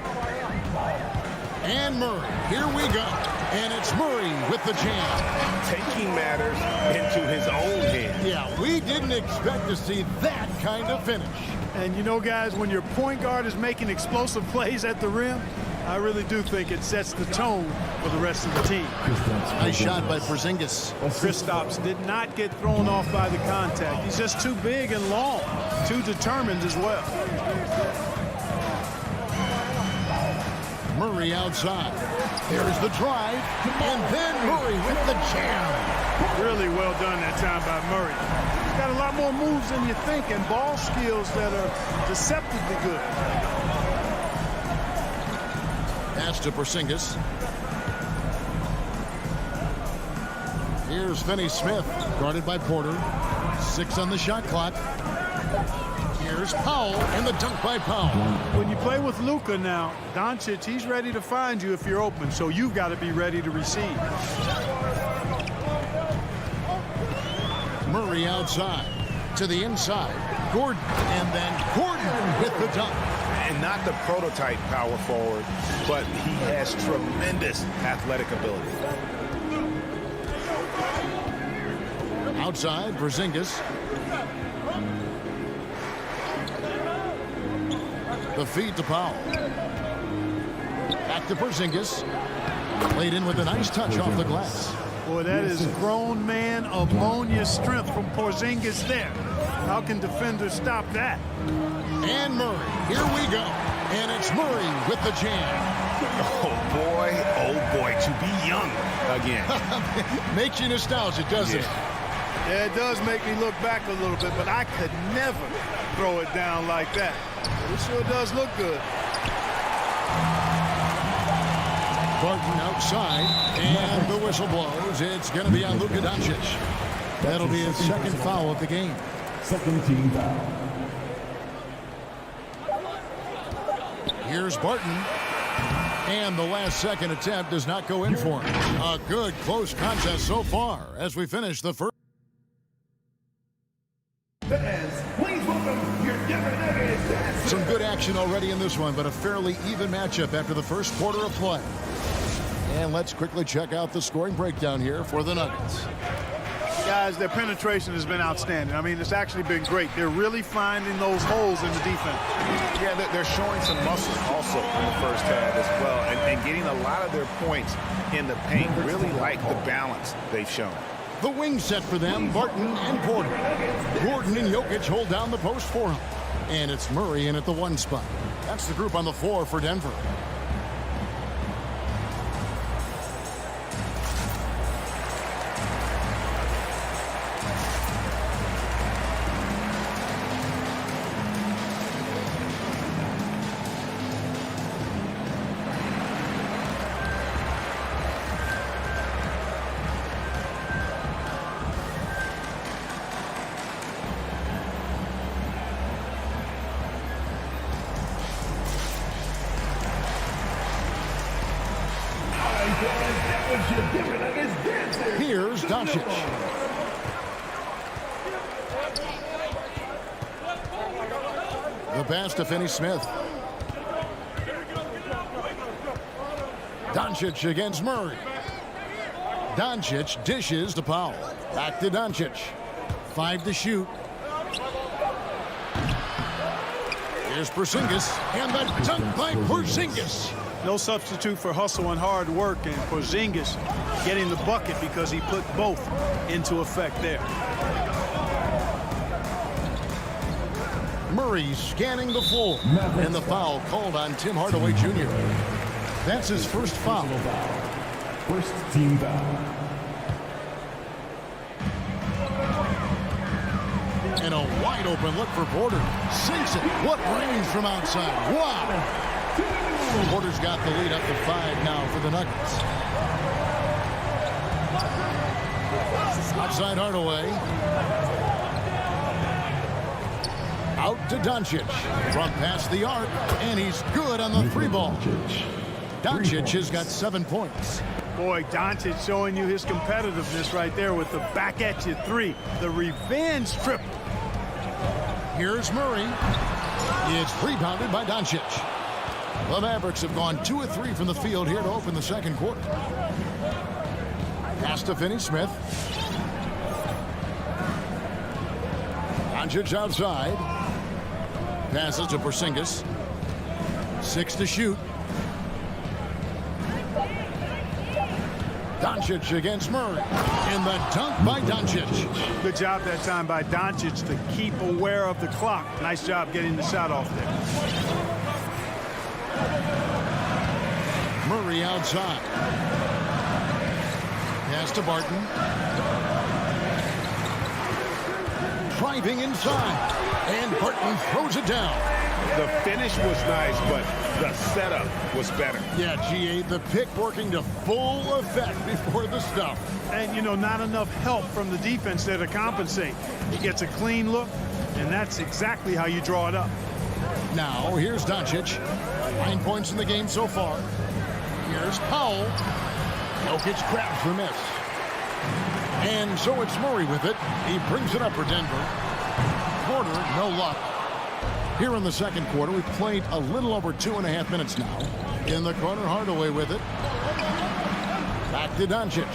And Murray, here we go. And it's Murray with the jam. Taking matters into his own hands. Yeah, we didn't expect to see that kind of finish. And you know, guys, when your point guard is making explosive plays at the rim, I really do think it sets the tone for the rest of the team. Nice shot by Porzingis. Kristaps did not get thrown off by the contact. He's just too big and long, too determined as well. Murray outside. There's the drive, and then Murray with the jam. Really well done that time by Murray. He's got a lot more moves than you think and ball skills that are deceptively good. Pass to Porzingis. Here's Finney Smith, guarded by Porter. 6 on the shot clock. Here's Powell, and the dunk by Powell. When you play with Luka now, Doncic, he's ready to find you if you're open, so you've got to be ready to receive. Murray outside to the inside. Gordon, and then Gordon with the dunk. and not the prototype power forward, but he has tremendous athletic ability. Outside, Porzingis. The feed to Powell. Back to Porzingis. Laid in with a nice touch off the glass. Boy, that is grown man ammonia strength from Porzingis there. How can defenders stop that? And Murray, here we go. And it's Murray with the jam. Oh boy, to be young again. Makes you nostalgic, doesn't it? Yeah, it does make me look back a little bit, but I could never throw it down like that. It sure does look good. Barton outside, and the whistle blows. It's going to be on Luka Doncic. That'll be his second foul of the game. Second team foul. Here's Barton. And the last second attempt does not go in for him. A good close contest so far as we finish the first. Please welcome your Denver Nuggets. Some good action already in this one, but a fairly even matchup after the first quarter of play. And let's quickly check out the scoring breakdown here for the Nuggets. Guys, their penetration has been outstanding. I mean, it's actually been great. They're really finding those holes in the defense. Yeah, they're showing some muscle also in the first half as well, and getting a lot of their points in the paint. Really like the balance they've shown. The wing set for them, Barton and Porter. Gordon and Jokic hold down the post for him. And it's Murray in at the 1 spot. That's the group on the floor for Denver. Here's Doncic. The pass to Finney-Smith. Doncic against Murray. Doncic dishes to Powell. Back to Doncic. 5 to shoot. Here's Porzingis, and the dunk by Porzingis. No substitute for hustle and hard work, and Porzingis getting the bucket because he put both into effect there. Murray scanning the floor, and the foul called on Tim Hardaway Jr. That's his first foul. First team foul. And a wide open look for Porter. Sinks it. What range from outside. Wow. Porter's got the lead up to 5 now for the Nuggets. Outside Hardaway. Out to Doncic. From past the arc, and he's good on the 3 ball. Doncic has got 7 points. Boy, Doncic showing you his competitiveness right there with the back at you 3. The revenge triple. Here's Murray. It's rebounded by Doncic. The Mavericks have gone 2 of 3 from the field here to open the second quarter. Pass to Finney-Smith. Doncic outside. Passes to Porzingis. 6 to shoot. Doncic against Murray. And the dunk by Doncic. Good job that time by Doncic to keep aware of the clock. Nice job getting the shot off there. Murray outside. Pass to Barton. Driving inside. And Barton throws it down. The finish was nice, but the setup was better. Yeah, G.A., the pick working to full effect before the stuff. And, you know, not enough help from the defense there to compensate. He gets a clean look, and that's exactly how you draw it up. Now, here's Doncic. 9 points in the game so far. Here's Powell. Jokic grabs for miss. And so it's Murray with it. He brings it up for Denver. Porter, no luck. Here in the second quarter, we've played a little over 2.5 minutes now. In the corner, Hardaway with it. Back to Doncic.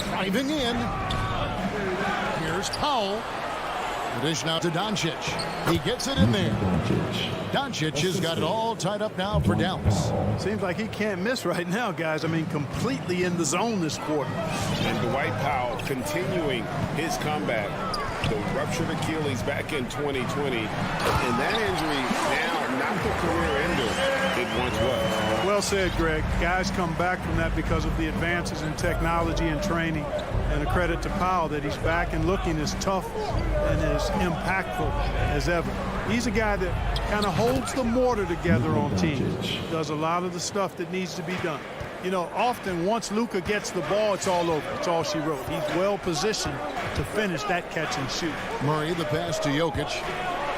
Driving in. Here's Powell. The dish now to Doncic. He gets it in there. Doncic has got it all tied up now for Dallas. Seems like he can't miss right now, guys. I mean, completely in the zone this quarter. And Dwight Powell continuing his comeback. The ruptured Achilles back in 2020. And that injury now not the career ender it once was. Well said, Greg. Guys come back from that because of the advances in technology and training. And a credit to Powell that he's back and looking as tough and as impactful as ever. He's a guy that kind of holds the mortar together on teams. Does a lot of the stuff that needs to be done. You know, often once Luka gets the ball, it's all over. It's all she wrote. He's well positioned to finish that catch and shoot. Murray, the pass to Jokic.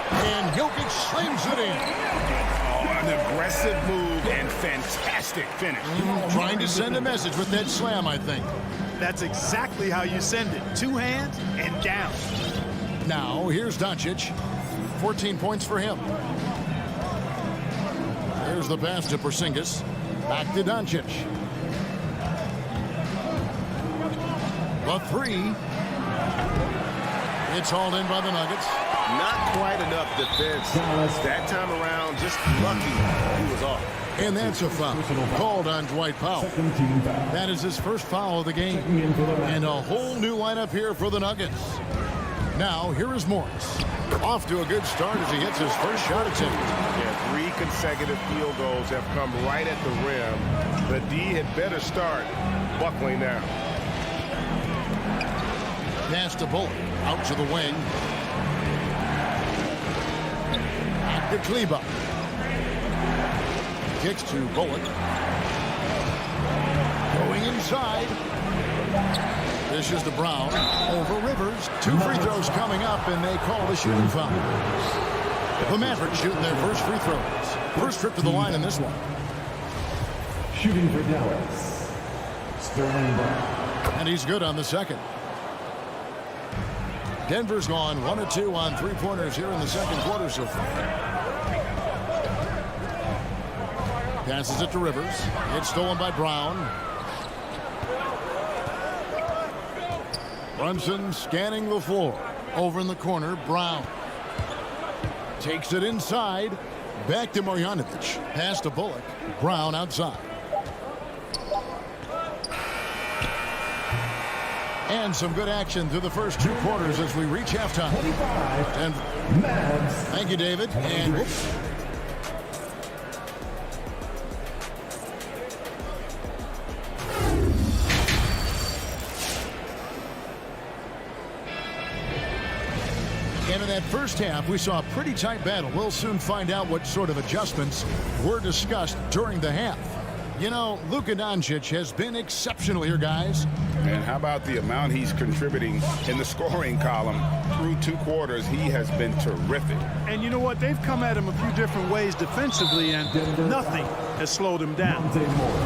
And Jokic slams it in. Oh, an aggressive move and fantastic finish. Trying to send a message with that slam, I think. That's exactly how you send it. 2 hands and down. Now, here's Doncic. 14 points for him. There's the pass to Porzingis. Back to Doncic. The 3. It's hauled in by the Nuggets. Not quite enough defense. That time around, just lucky he was off. And that's a foul called on Dwight Powell. That is his first foul of the game. And a whole new lineup here for the Nuggets. Now, here is Morris. Off to a good start as he hits his first shot attempt. Yeah, 3 consecutive field goals have come right at the rim. The D had better start buckling down. Pass to Bullock. Out to the wing. Back to Kleber. Kicks to Bullock. Going inside. Dishes to Brown. Over Rivers. 2 free throws coming up, and they call the shooting foul. The Mavericks shooting their first free throws. First trip to the line in this one. Shooting for Dallas, Sterling Brown. And he's good on the second. Denver's gone 1 of 2 on 3-pointers here in the second quarter so far. Passes it to Rivers. It's stolen by Brown. Brunson scanning the floor. Over in the corner, Brown. Takes it inside. Back to Marjanovic. Pass to Bullock. Brown outside. And some good action through the first 2 quarters as we reach halftime. And thank you, David. And in that first half, we saw a pretty tight battle. We'll soon find out what sort of adjustments were discussed during the half. You know, Luka Doncic has been exceptional here, guys. And how about the amount he's contributing in the scoring column through 2 quarters? He has been terrific. And you know what? They've come at him a few different ways defensively, and nothing has slowed him down.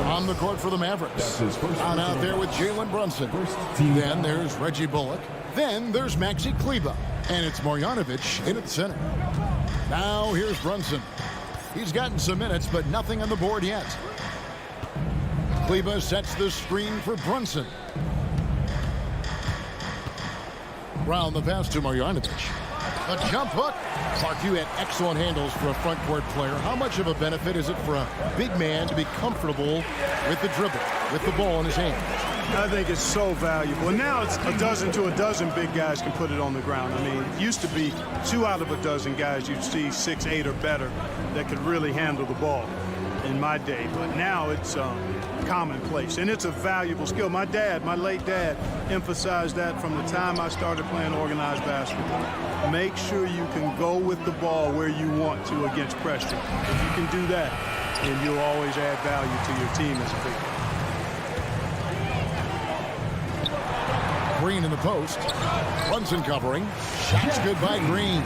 On the court for the Mavericks. On out there with Jalen Brunson. Then there's Reggie Bullock. Then there's Maxi Kleber. And it's Marjanovic in at the center. Now here's Brunson. He's gotten some minutes, but nothing on the board yet. Kleber sets the screen for Brunson. Brown the pass to Marjanovic. A jump hook. Clark, you had excellent handles for a front court player. How much of a benefit is it for a big man to be comfortable with the dribble, with the ball in his hand? I think it's so valuable. And now it's a dozen to a dozen big guys can put it on the ground. I mean, it used to be 2 out of a dozen guys you'd see 6, 8 or better that could really handle the ball in my day. But now it's commonplace, and it's a valuable skill. My late dad, emphasized that from the time I started playing organized basketball. Make sure you can go with the ball where you want to against pressure. If you can do that, then you'll always add value to your team as a big man. Green in the post. Brunson covering. Shots good by Green.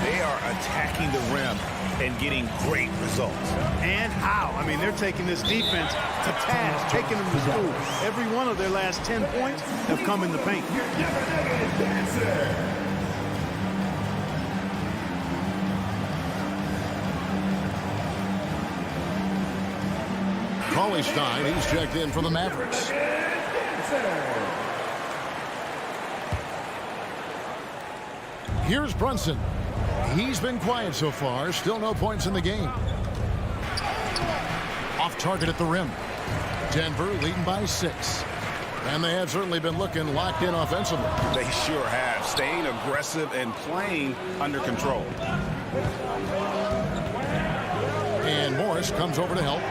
They are attacking the rim and getting great results. And how? I mean, they're taking this defense to task, taking them to school. Every one of their last 10 points have come in the paint. Cauley-Stein, he's checked in for the Mavericks. Here's Brunson. He's been quiet so far. Still no points in the game. Off target at the rim. Denver leading by 6. And they have certainly been looking locked in offensively. They sure have. Staying aggressive and playing under control. And Morris comes over to help.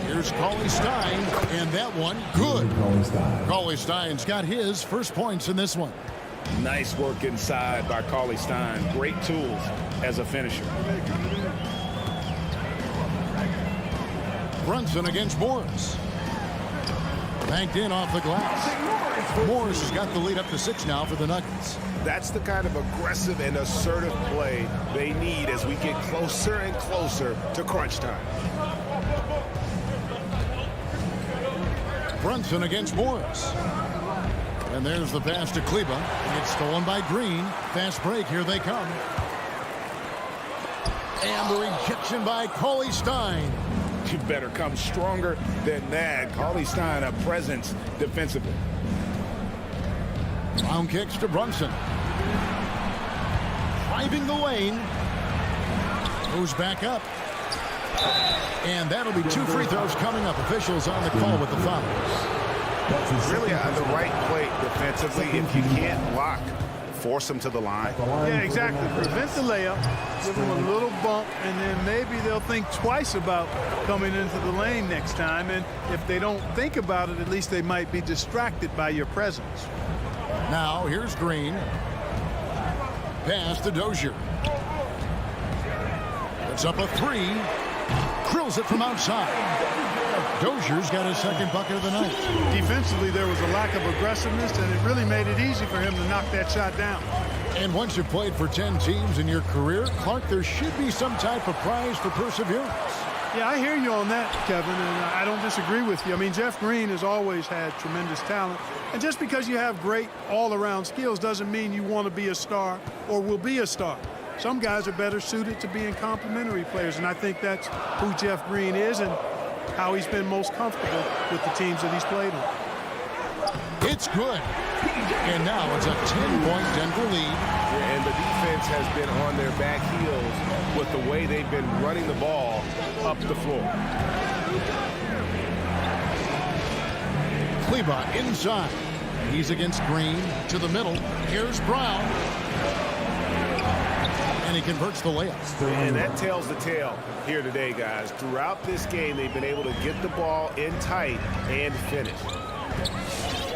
Here's Cauley-Stein, and that one good. Cauley-Stein's got his first points in this one. Nice work inside by Cauley-Stein. Great tools as a finisher. Brunson against Morris. Banked in off the glass. Morris has got the lead up to 6 now for the Nuggets. That's the kind of aggressive and assertive play they need as we get closer and closer to crunch time. Brunson against Morris. And there's the pass to Kleber. It's stolen by Green. Fast break. Here they come. And the rejection by Cauley-Stein. You better come stronger than that. Cauley-Stein, a presence defensively. Round kicks to Brunson. Driving the lane. Moves back up. And that'll be 2 free throws coming up. Officials on the call with the fouls. Really the right play defensively. If you can't block, force them to the line. Yeah, exactly. Prevent the layup, give them a little bump, and then maybe they'll think twice about coming into the lane next time. And if they don't think about it, at least they might be distracted by your presence. Now here's Green. Pass to Dozier. It's up a 3. Drills it from outside. Dozier's got his second bucket of the night. Defensively, there was a lack of aggressiveness, and it really made it easy for him to knock that shot down. And once you've played for 10 teams in your career, Clark, there should be some type of prize for perseverance. Yeah, I hear you on that, Kevin, and I don't disagree with you. I mean, Jeff Green has always had tremendous talent. And just because you have great all-around skills doesn't mean you want to be a star or will be a star. Some guys are better suited to being complementary players, and I think that's who Jeff Green is and how he's been most comfortable with the teams that he's played on. It's good. And now it's a 10-point Denver lead. And the defense has been on their back heels with the way they've been running the ball up the floor. Kleber inside. He's against Green to the middle. Here's Brown. And he converts the layup. And that tells the tale here today, guys. Throughout this game, they've been able to get the ball in tight and finish.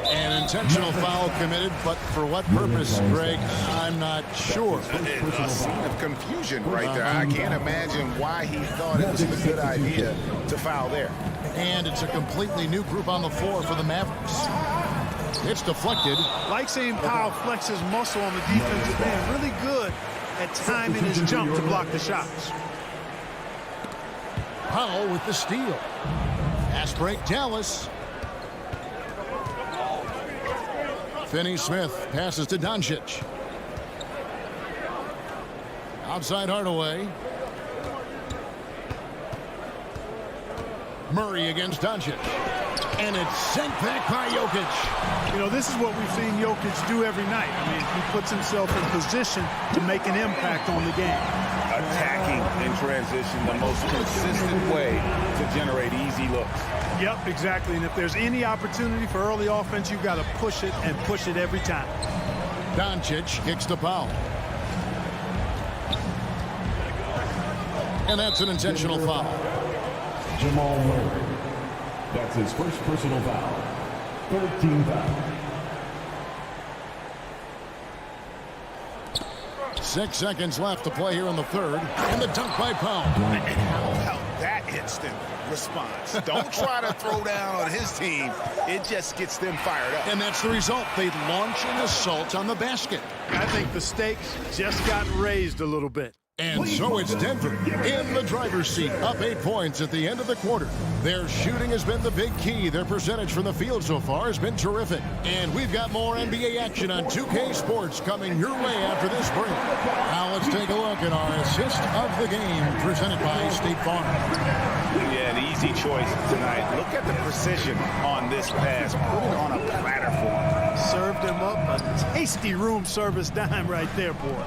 An intentional foul committed, but for what purpose, Greg, I'm not sure. A scene of confusion right there. I can't imagine why he thought it was a good idea to foul there. And it's a completely new group on the floor for the Mavericks. It's deflected. Like seeing Powell flex his muscle on the defensive end. Really good at timing his jump to block the shots. Powell with the steal. Fast break, Dallas. Finney-Smith passes to Doncic. Outside Hardaway. Murray against Doncic. And it's sent back by Jokic. You know, this is what we've seen Jokic do every night. I mean, he puts himself in position to make an impact on the game. Attacking in transition, the most consistent way to generate easy looks. Yep, exactly. And if there's any opportunity for early offense, you've got to push it and push it every time. Doncic kicks to Powell. And that's an intentional foul. Jamal Murray. That's his first personal foul. 13 foul. 6 seconds left to play here in the third. And the dunk by Powell. How about that instant response? Don't try to throw down on his team. It just gets them fired up. And that's the result. They launch an assault on the basket. I think the stakes just got raised a little bit. And so it's Denver in the driver's seat, up 8 points at the end of the quarter. Their shooting has been the big key. Their percentage from the field so far has been terrific. And we've got more NBA action on 2K Sports coming your way after this break. Now let's take a look at our assist of the game presented by State Farm. Yeah, an easy choice tonight. Look at the precision on this pass. Put it on a platter for him. Served him up a tasty room service dime right there, boy.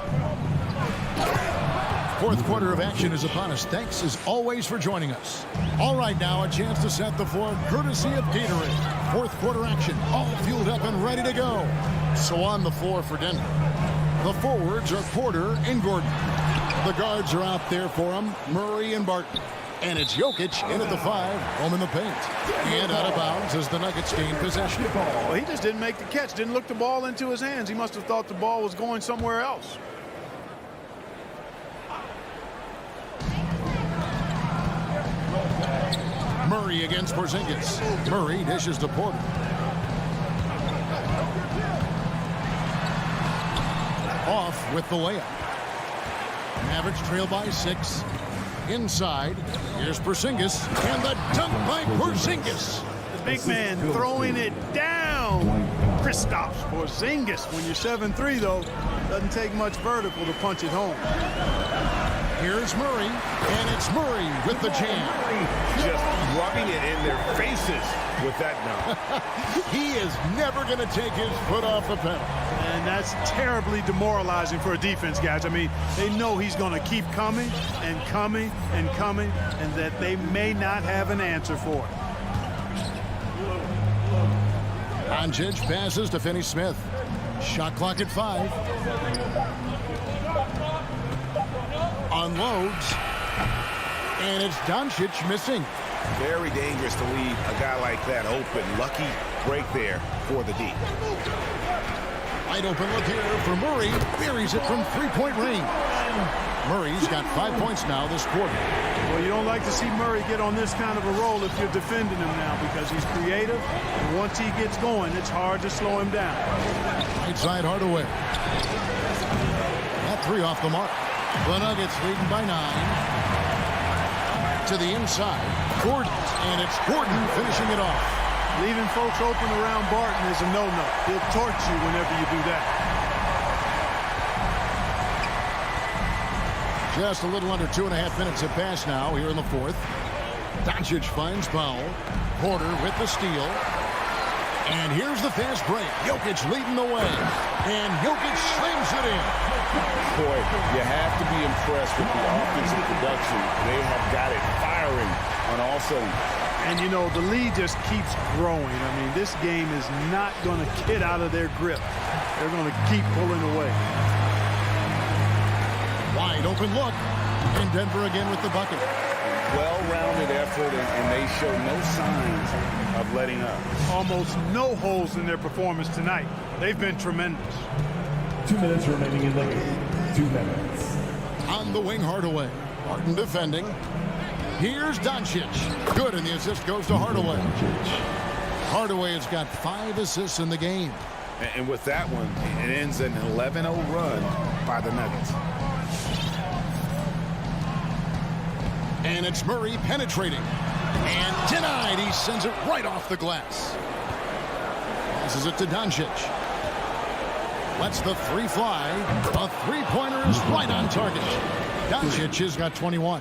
Fourth quarter of action is upon us. Thanks as always for joining us. All right, now a chance to set the floor courtesy of Gatorade. Fourth quarter action, all fueled up and ready to go. So on the floor for Denver, the forwards are Porter and Gordon. The guards are out there for them, Murray and Barton. And it's Jokic in at the 5, home in the paint. And out of bounds as the Nuggets gain possession. Well, he just didn't make the catch, didn't look the ball into his hands. He must have thought the ball was going somewhere else. Murray against Porzingis. Murray dishes to Porter. Off with the layup. Mavericks trail by 6. Inside, here's Porzingis, and the dunk by Porzingis. The big man throwing it down. Kristaps Porzingis. When you're 7'3", though, doesn't take much vertical to punch it home. Here's Murray, and it's Murray with the jam. Just rubbing it in their faces with that dunk. He is never going to take his foot off the pedal. And that's terribly demoralizing for a defense, guys. I mean, they know he's going to keep coming and coming and coming, and that they may not have an answer for it. Doncic passes to Finney-Smith. Shot clock at 5. Unloads. And it's Doncic missing. Very dangerous to leave a guy like that open. Lucky break there for the D. Wide open look here for Murray. Buries it from three-point range. Murray's got 5 points now this quarter. Well, you don't like to see Murray get on this kind of a roll if you're defending him now, because he's creative. And once he gets going, it's hard to slow him down. Right side Hardaway. That 3 off the mark. The Nuggets leading by 9. To the inside. Gordon. And it's Gordon finishing it off. Leaving folks open around Barton is a no-no. He'll torch you whenever you do that. Just a little under 2.5 minutes have passed now here in the fourth. Doncic finds Powell. Porter with the steal. And here's the fast break. Jokic leading the way. And Jokic slams it in. Boy, you have to be impressed with the offensive production. They have got it firing on all cylinders. And, you know, the lead just keeps growing. I mean, this game is not going to get out of their grip. They're going to keep pulling away. Wide open look. And Denver again with the bucket. Well-rounded effort, and they show no signs of letting up. Almost no holes in their performance tonight. They've been tremendous. 2 minutes remaining in the game. 2 minutes. On the wing, Hardaway. Martin defending. Here's Doncic. Good, and the assist goes to Hardaway. Hardaway has got 5 assists in the game. And with that one, it ends an 11-0 run by the Nuggets. And it's Murray penetrating. And denied. He sends it right off the glass. Passes it to Doncic. Lets the 3 fly. A 3-pointer is right on target. Doncic has got 21.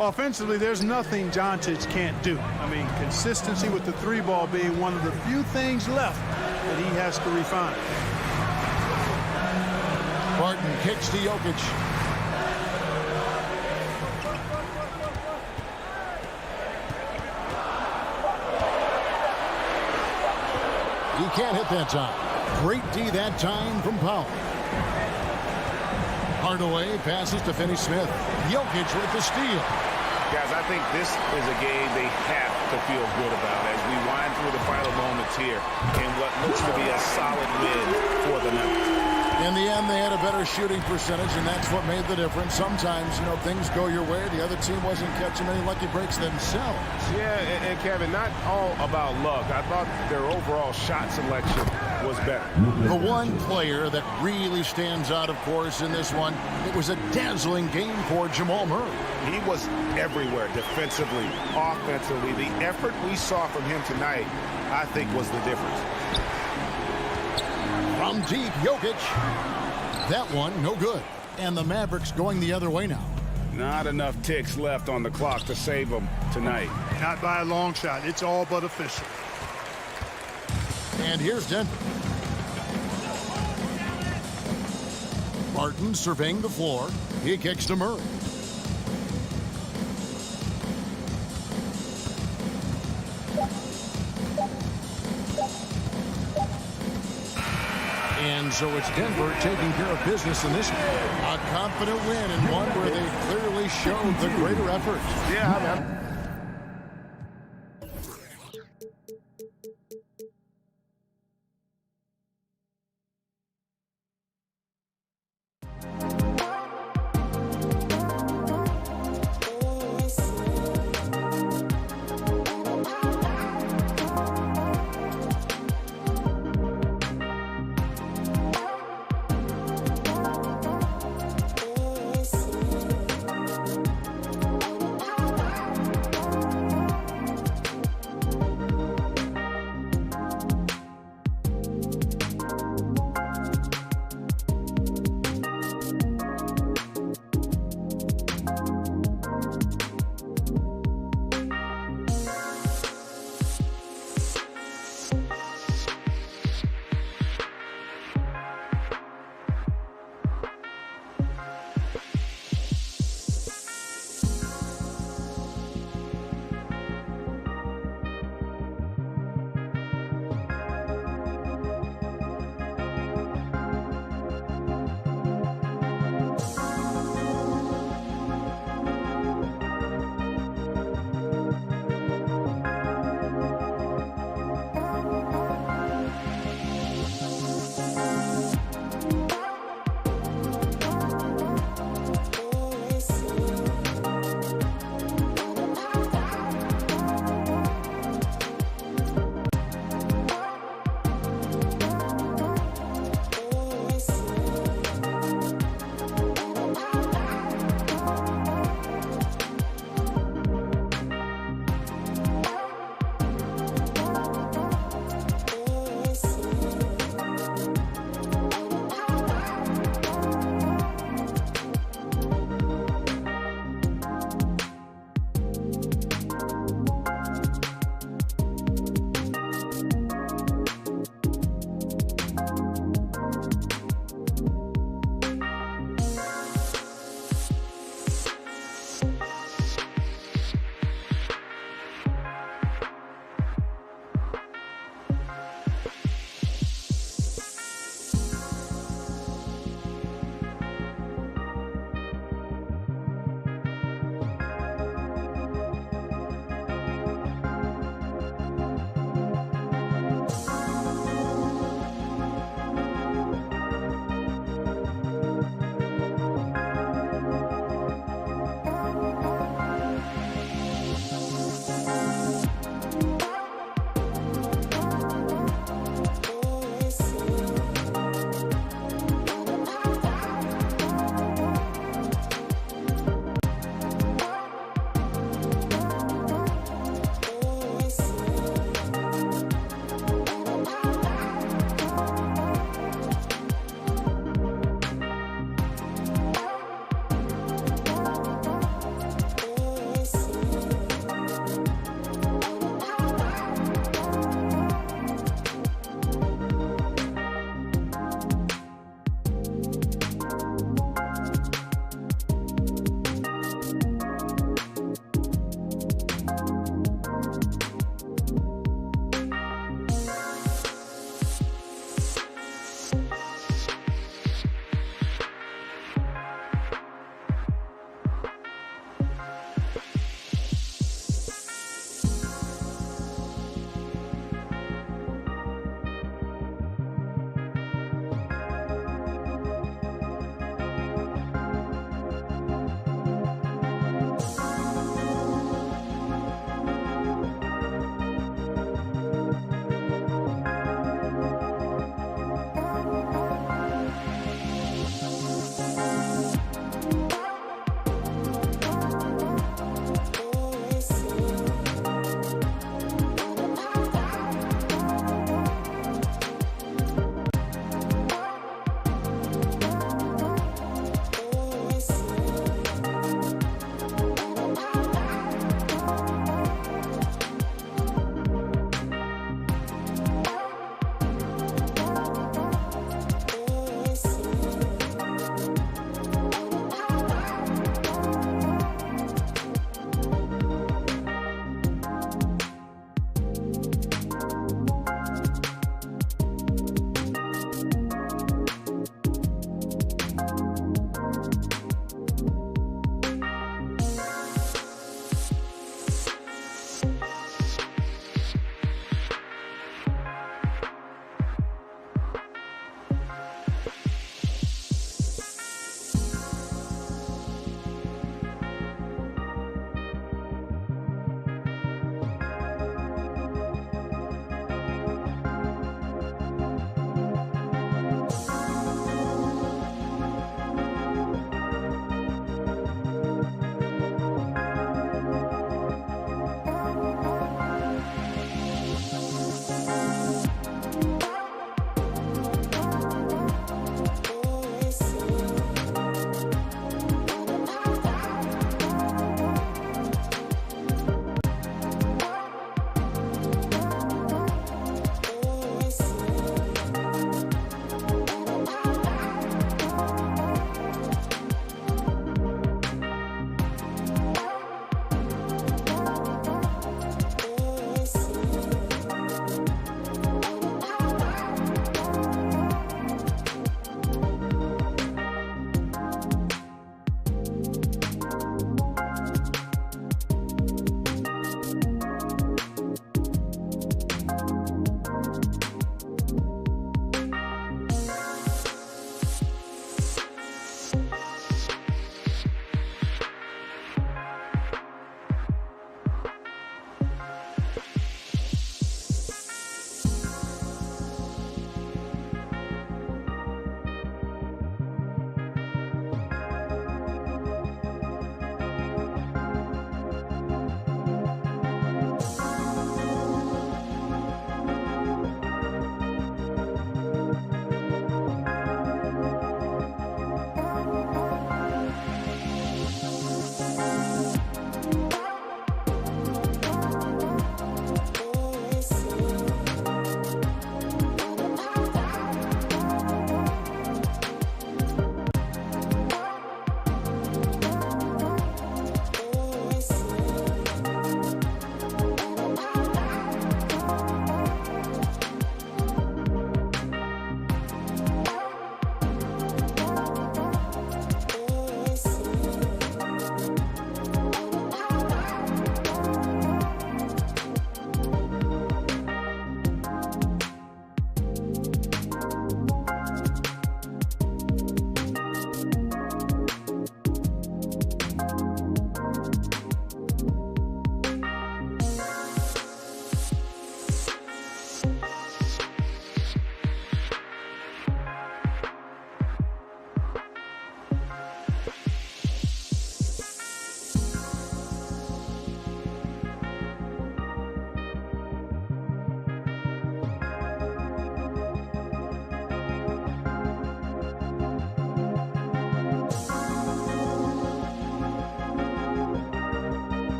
Offensively, there's nothing Doncic can't do. I mean, consistency with the 3-ball being one of the few things left that he has to refine. Barton kicks to Jokic. He can't hit that time. Great D that time from Powell. Hardaway passes to Finney-Smith. Jokic with the steal. Guys, I think this is a game they have to feel good about as we wind through the final moments here in what looks to be a solid win for the Nuggets. In the end, they had a better shooting percentage, and that's what made the difference. Sometimes, things go your way. The other team wasn't catching any lucky breaks themselves. Yeah, and Kevin, not all about luck. I thought their overall shot selection was better. The one player that really stands out, of course, in this one, it was a dazzling game for Jamal Murray. He was everywhere, defensively, offensively. The effort we saw from him tonight, I think, was the difference. From deep, Jokic. That one, no good. And the Mavericks going the other way now. Not enough ticks left on the clock to save them tonight. Not by a long shot. It's all but official. And here's Denver. Martin surveying the floor. He kicks to Murray. And so it's Denver taking care of business in this one. A confident win and one where they clearly showed the greater effort. Yeah, man.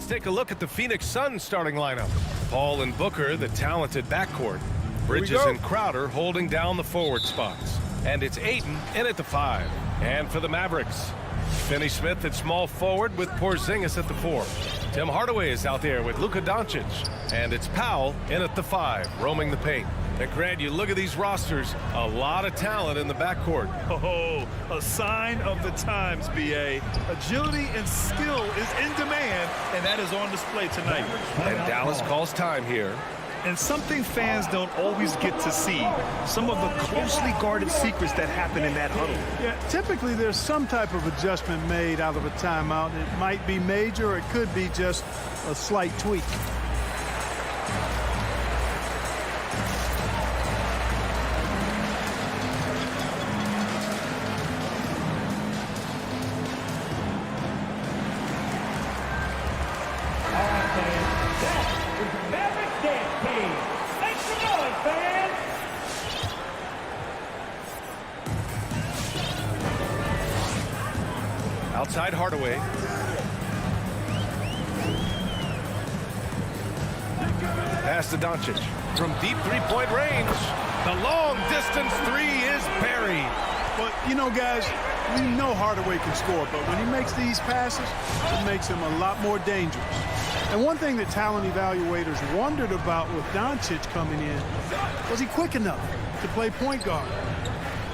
take a look at the Phoenix Suns starting lineup. Paul and Booker, the talented backcourt. Bridges and Crowder holding down the forward spots. And it's Ayton in at the 5. And for the Mavericks, Finney Smith at small forward with Porzingis at the 4. Tim Hardaway is out there with Luka Doncic. And it's Powell in at the 5, roaming the paint. And Grant, you look at these rosters, a lot of talent in the backcourt. Oh, a sign of the times, B.A. Agility and skill is in demand, and that is on display tonight. And Dallas calls time here. And something fans don't always get to see, some of the closely guarded secrets that happen in that huddle. Yeah, typically there's some type of adjustment made out of a timeout. It might be major, or it could be just a slight tweak. Outside Hardaway. Pass to Doncic. From deep three-point range. The long-distance 3 is buried. But, you know, guys, we know Hardaway can score, but when he makes these passes, it makes him a lot more dangerous. And one thing that talent evaluators wondered about with Doncic coming in, was he quick enough to play point guard?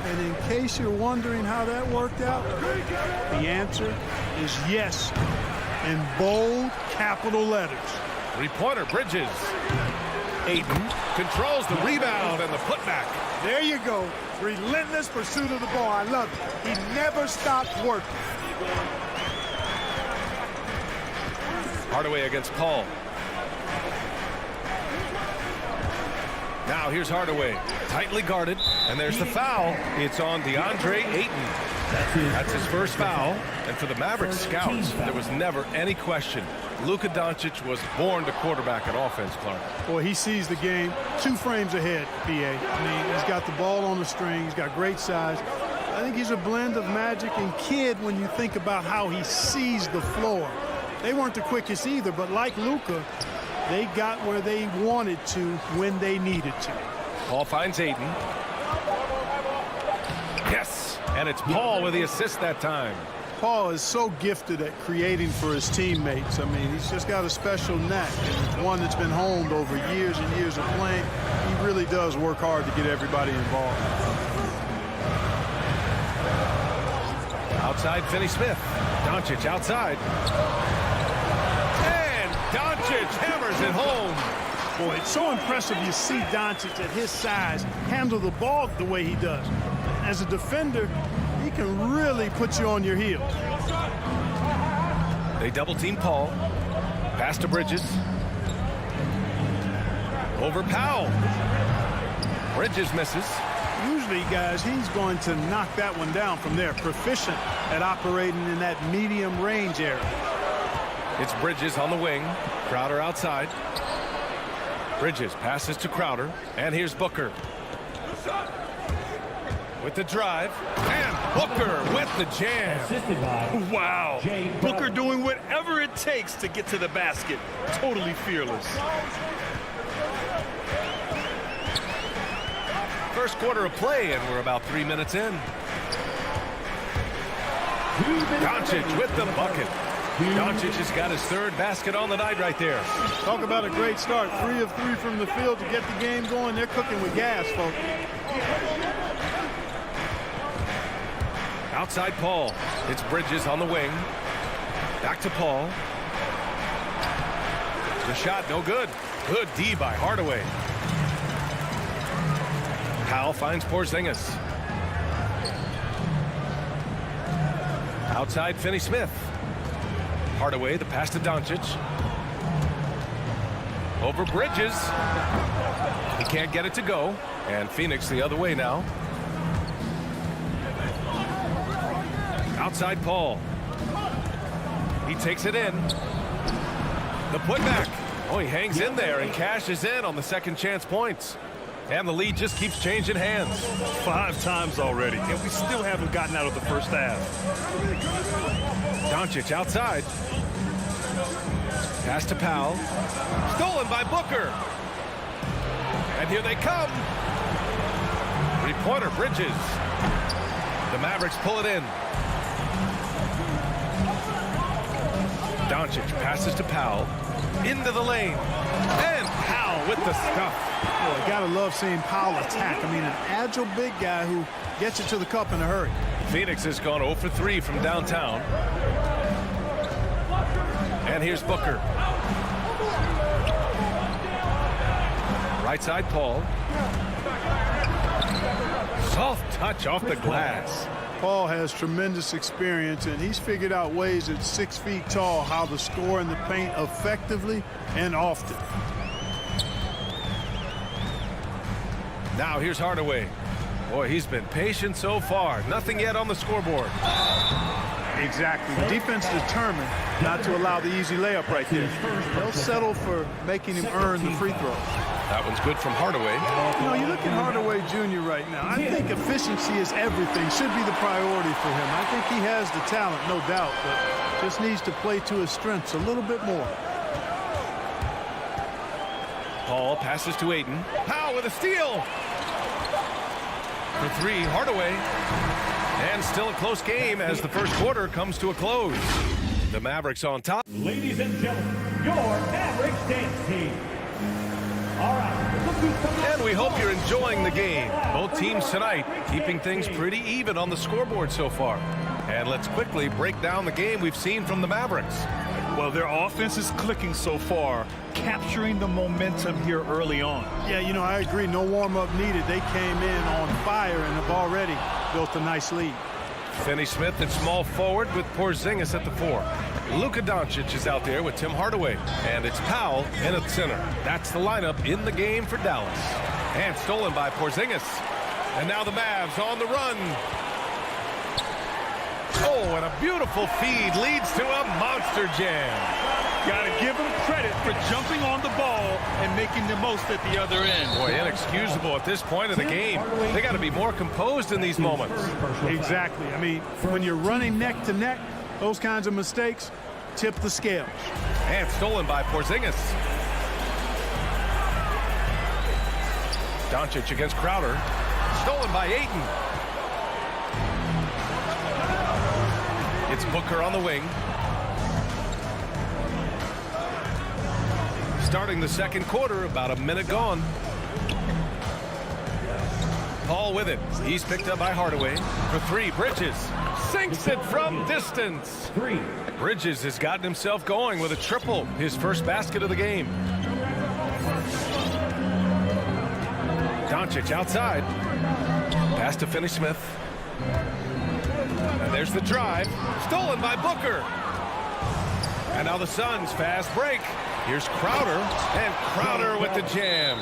And in case you're wondering how that worked out, the answer is yes, in bold capital letters. Three-pointer, Bridges. Ayton controls the rebound and the putback. There you go. Relentless pursuit of the ball. I love it. He never stopped working. Hardaway against Paul. Now here's Hardaway, tightly guarded, and there's the foul. It's on DeAndre Ayton. That's his first foul. And for the Mavericks scouts, there was never any question. Luka Doncic was born to quarterback an offense, Clark. Boy, he sees the game 2 frames ahead, P.A. I mean, he's got the ball on the string. He's got great size. I think he's a blend of magic and kid when you think about how he sees the floor. They weren't the quickest either, but like Luka, they got where they wanted to when they needed to. Paul finds Ayton. Yes, and it's Paul with the assist that time. Paul is so gifted at creating for his teammates. I mean, he's just got a special knack. And it's one that's been honed over years and years of playing. He really does work hard to get everybody involved. Outside, Finney Smith. Doncic outside. Doncic hammers it home. Boy, it's so impressive you see Doncic at his size handle the ball the way he does. As a defender, he can really put you on your heels. They double-team Paul. Pass to Bridges. Over Powell. Bridges misses. Usually, guys, he's going to knock that one down from there. Proficient at operating in that medium range area. It's Bridges on the wing. Crowder outside. Bridges passes to Crowder. And here's Booker. With the drive. And Booker with the jam. Wow. Booker doing whatever it takes to get to the basket. Totally fearless. First quarter of play, and we're about 3 minutes in. Doncic with the bucket. Doncic has got his 3rd basket on the night right there. Talk about a great start. 3 of 3 from the field to get the game going. They're cooking with gas, folks. Outside Paul. It's Bridges on the wing. Back to Paul. The shot no good. Good D by Hardaway. Powell finds Porzingis. Outside Finney Smith. Hardaway, the pass to Doncic. Over Bridges. He can't get it to go. And Phoenix the other way now. Outside Paul. He takes it in. The putback. Oh, he hangs in there and cashes in on the second chance points. And the lead just keeps changing hands. 5 times already, and we still haven't gotten out of the first half. Doncic outside. Pass to Powell. Stolen by Booker. And here they come. Three-pointer, Bridges. The Mavericks pull it in. Doncic passes to Powell. Into the lane. And Powell with the stuff. Boy, gotta love seeing Powell attack. I mean, an agile big guy who gets it to the cup in a hurry. Phoenix has gone 0 for 3 from downtown. And here's Booker. Right side, Paul. Soft touch off the glass. Paul has tremendous experience, and he's figured out ways at 6 feet tall how to score in the paint effectively and often. Now here's Hardaway. Boy, he's been patient so far. Nothing yet on the scoreboard. Exactly. The defense determined not to allow the easy layup right there. They'll settle for making him earn the free throw. That one's good from Hardaway. You know, you look at Hardaway Jr. right now. I think efficiency is everything. Should be the priority for him. I think he has the talent, no doubt, but just needs to play to his strengths a little bit more. Paul passes to Ayton. Powell with a steal. For three, Hardaway. And still a close game as the first quarter comes to a close. The Mavericks on top. Ladies and gentlemen, your Mavericks dance team. All right, look who's coming. And we hope you're enjoying the game. Both teams tonight keeping things pretty even on the scoreboard so far. And let's quickly break down the game we've seen from the Mavericks. Well, their offense is clicking so far, capturing the momentum here early on. Yeah, you know, I agree. No warm-up needed. They came in on fire and have already built a nice lead. Finney Smith at small forward with Porzingis at the 4. Luka Doncic is out there with Tim Hardaway. And it's Powell in at center. That's the lineup in the game for Dallas. And stolen by Porzingis. And now the Mavs on the run. Oh, and a beautiful feed leads to a monster jam. Got to give him credit for jumping on the ball and making the most at the other end. Boy, inexcusable at this point of the game. They got to be more composed in these moments. Exactly. I mean, when you're running neck to neck, those kinds of mistakes tip the scales. And stolen by Porzingis. Doncic against Crowder. Stolen by Ayton. It's Booker on the wing. Starting the second quarter, about a minute gone. Paul with it. He's picked up by Hardaway. For three, Bridges sinks it from distance. Bridges has gotten himself going with a triple, his first basket of the game. Doncic outside. Pass to Finney Smith. And there's the drive. Stolen by Booker. And now the Suns fast break. Here's Crowder. And Crowder with the jam.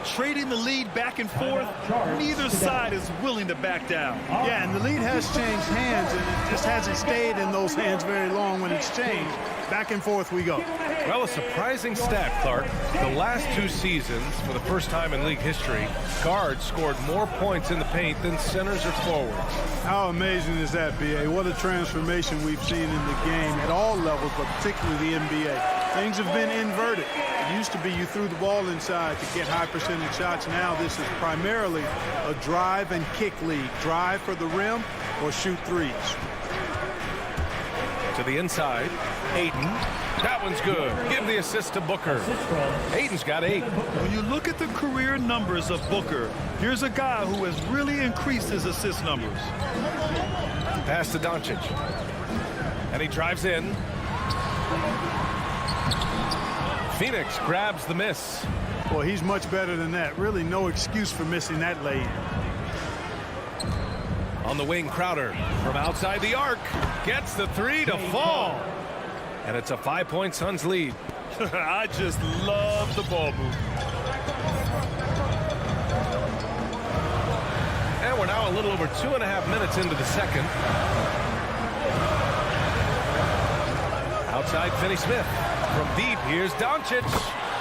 Trading the lead back and forth. Neither side is willing to back down. Yeah, and the lead has changed hands, and it just hasn't stayed in those hands very long when it's changed. Back and forth we go. Well, a surprising stat, Clark. The last two seasons, for the first time in league history, guards scored more points in the paint than centers or forwards. How amazing is that, B.A.? What a transformation we've seen in the game at all levels, but particularly the NBA. Things have been inverted. It used to be you threw the ball inside to get high percentage shots. Now this is primarily a drive and kick league. Drive for the rim or shoot threes. To the inside, Ayton. That one's good. Give the assist to Booker. Ayton's got 8. When you look at the career numbers of Booker, here's a guy who has really increased his assist numbers. Pass to Doncic. And he drives in. Phoenix grabs the miss. Well, he's much better than that. Really no excuse for missing that lay. On the wing, Crowder from outside the arc gets the 3 to fall. And it's a 5-point Suns lead. I just love the ball move. And we're now a little over 2.5 minutes into the second. Outside, Finney Smith. From deep, here's Doncic.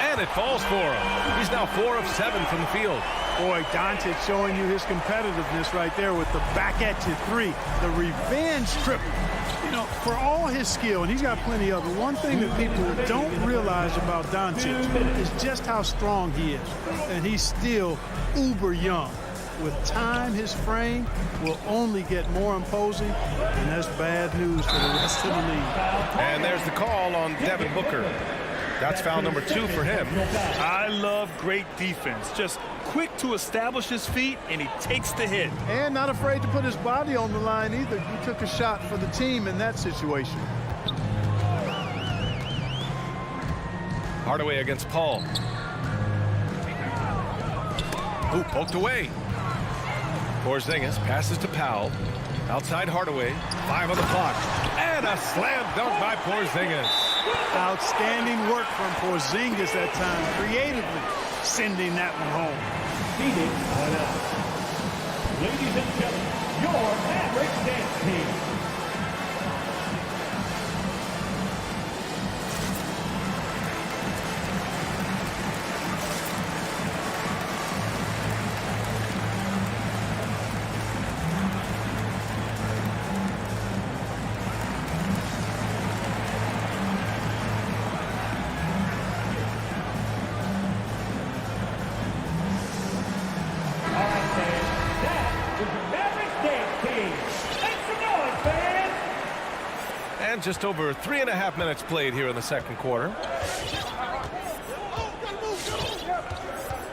And it falls for him. He's now 4 of 7 from the field. Boy, Doncic showing you his competitiveness right there with the back-at-you-3, the revenge triple. You know, for all his skill, and he's got plenty of it, one thing that people don't realize about Doncic is just how strong he is. And he's still uber young. With time, his frame will only get more imposing, and that's bad news for the rest of the league. And there's the call on Devin Booker. That's foul number 2 for him. I love great defense. Just quick to establish his feet, and he takes the hit. And not afraid to put his body on the line either. He took a shot for the team in that situation. Hardaway against Paul. Ooh, poked away. Porzingis passes to Powell. Outside Hardaway. 5 on the clock. And a slam dunk by Porzingis. Outstanding work from Porzingis that time, creatively sending that one home. Phoenix timeout. Ladies and gentlemen, your Mavericks dance team. And just over 3.5 minutes played here in the second quarter.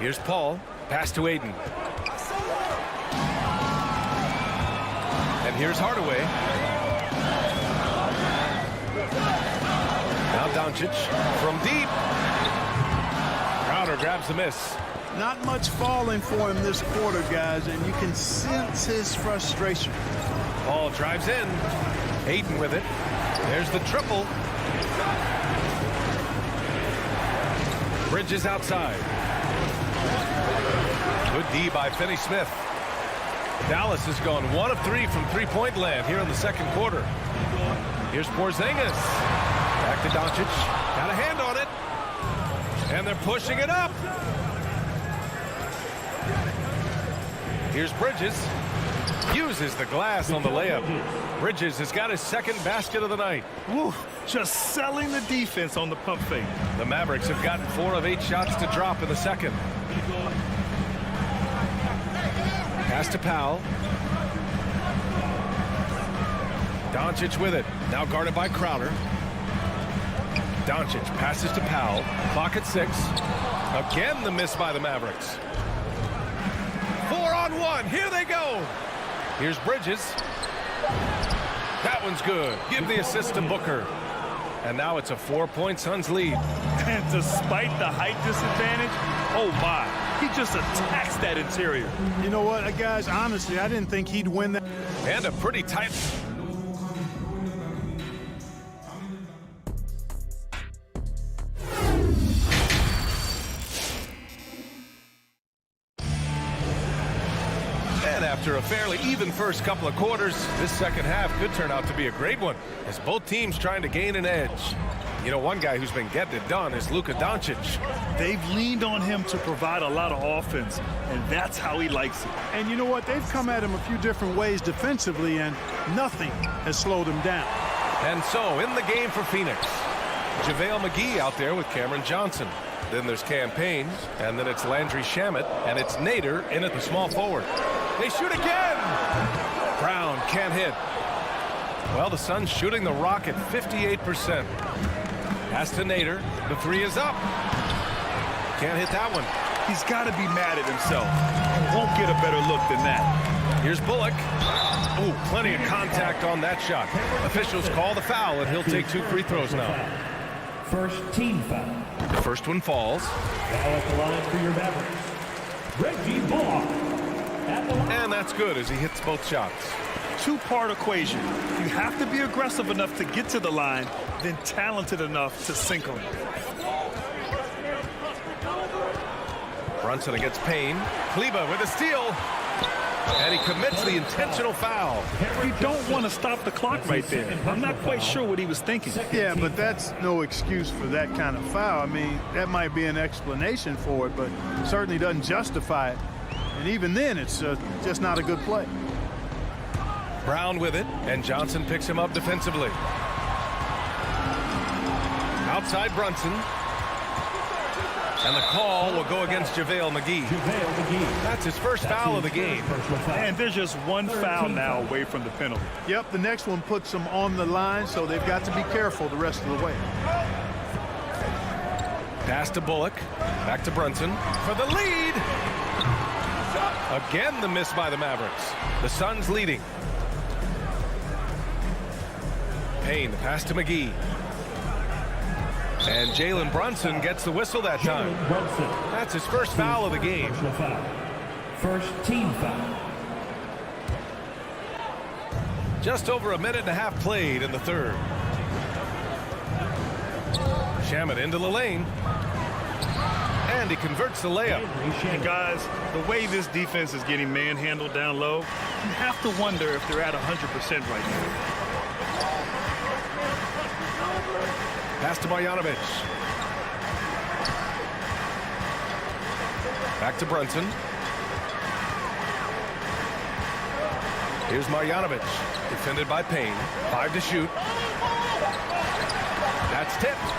Here's Paul. Pass to Ayton. And here's Hardaway. Now Doncic from deep. Crowder grabs the miss. Not much falling for him this quarter, guys, and you can sense his frustration. Paul drives in. Ayton with it. There's the triple. Bridges outside. Good D by Finney-Smith. Dallas has gone 1 of 3 from three-point land here in the second quarter. Here's Porzingis. Back to Doncic. Got a hand on it. And they're pushing it up. Here's Bridges. Uses the glass on the layup. Bridges has got his second basket of the night. Woo, just selling the defense on the pump fake. The Mavericks have gotten 4 of 8 shots to drop in the second. Pass to Powell. Doncic with it. Now guarded by Crowder. Doncic passes to Powell. Clock at 6. Again the miss by the Mavericks. 4-on-1. Here they go. Here's Bridges. That one's good. Give the assist to Booker. And now it's a 4-point Suns lead. And despite the height disadvantage, oh my, he just attacks that interior. You know what, guys, honestly, I didn't think he'd win that. And a pretty tight... After a fairly even first couple of quarters, this second half could turn out to be a great one as both teams trying to gain an edge. You know, one guy who's been getting it done is Luka Doncic. They've leaned on him to provide a lot of offense, and that's how he likes it. And you know what? They've come at him a few different ways defensively, and nothing has slowed him down. And so, in the game for Phoenix, JaVale McGee out there with Cameron Johnson. Then there's Cam Payne, and then it's Landry Shamet, and it's Nader in at the small forward. They shoot again! Brown can't hit. Well, the Suns shooting the rock at 58%. Pass to Nader. The 3 is up. Can't hit that one. He's got to be mad at himself. Won't get a better look than that. Here's Bullock. Ooh, plenty of contact on that shot. Officials call the foul, and he'll take 2 free throws now. First team foul. The first one falls. Now at the line for your Mavericks, Reggie Bullock. And that's good as he hits both shots. 2-part equation. You have to be aggressive enough to get to the line, then talented enough to sink them. Brunson against Payne. Kleba with a steal. And he commits the intentional foul. You don't want to stop the clock right there. I'm not quite sure what he was thinking. Yeah, but that's no excuse for that kind of foul. I mean, that might be an explanation for it, but certainly doesn't justify it. And even then, it's just not a good play. Brown with it, and Johnson picks him up defensively. Outside Brunson. And the call will go against JaVale McGee. That's his first foul of the game. And there's just one foul now away from the penalty. Yep, the next one puts them on the line, so they've got to be careful the rest of the way. Pass to Bullock. Back to Brunson for the lead. Again, the miss by the Mavericks. The Suns leading. Payne, the pass to McGee. And Jalen Brunson gets the whistle that time. That's his first foul of the game. First team foul. Just over a minute and a half played in the third. Shamet into the lane. And he converts the layup. And guys, the way this defense is getting manhandled down low, you have to wonder if they're at 100% right now. Pass to Marjanovic. Back to Brunson. Here's Marjanovic. Defended by Payne. 5 to shoot. That's tipped.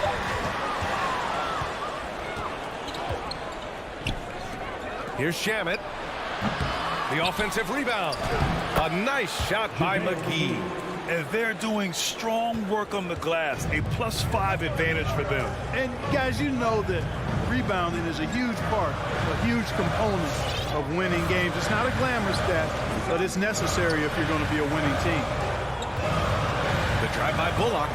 Here's Shamet. The offensive rebound. A nice shot by McGee. And they're doing strong work on the glass, a +5 advantage for them. And guys, you know that rebounding is a huge part, a huge component of winning games. It's not a glamorous stat, but it's necessary if you're going to be a winning team. The drive by Bullock.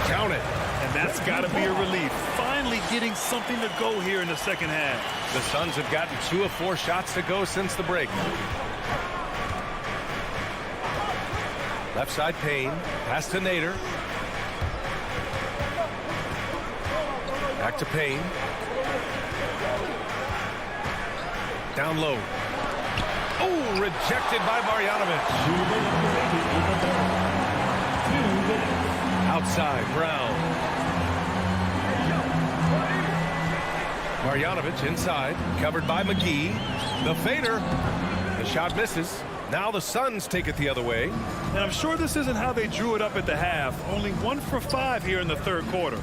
Count it. And that's got to be a relief. Finally getting something to go here in the second half. The Suns have gotten 2 of 4 shots to go since the break. Left side Payne. Pass to Nader. Back to Payne. Down low. Oh, rejected by Marjanovic. Outside, Brown. Marjanovic inside. Covered by McGee. The fader. The shot misses. Now the Suns take it the other way. And I'm sure this isn't how they drew it up at the half. Only 1 for 5 here in the third quarter.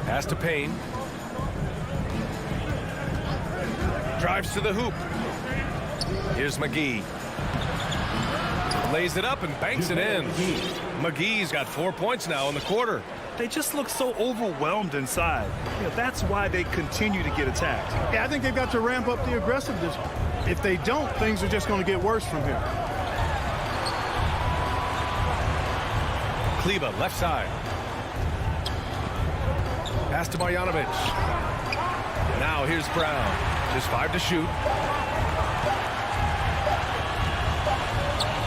Pass to Payne. Drives to the hoop. Here's McGee. Lays it up and banks it in. McGee's got 4 points now in the quarter. They just look so overwhelmed inside. That's why they continue to get attacked. Yeah, I think they've got to ramp up the aggressiveness. If they don't, things are just going to get worse from here. Kleber, left side. Pass to Marjanovic. Now here's Brown. Just 5 to shoot.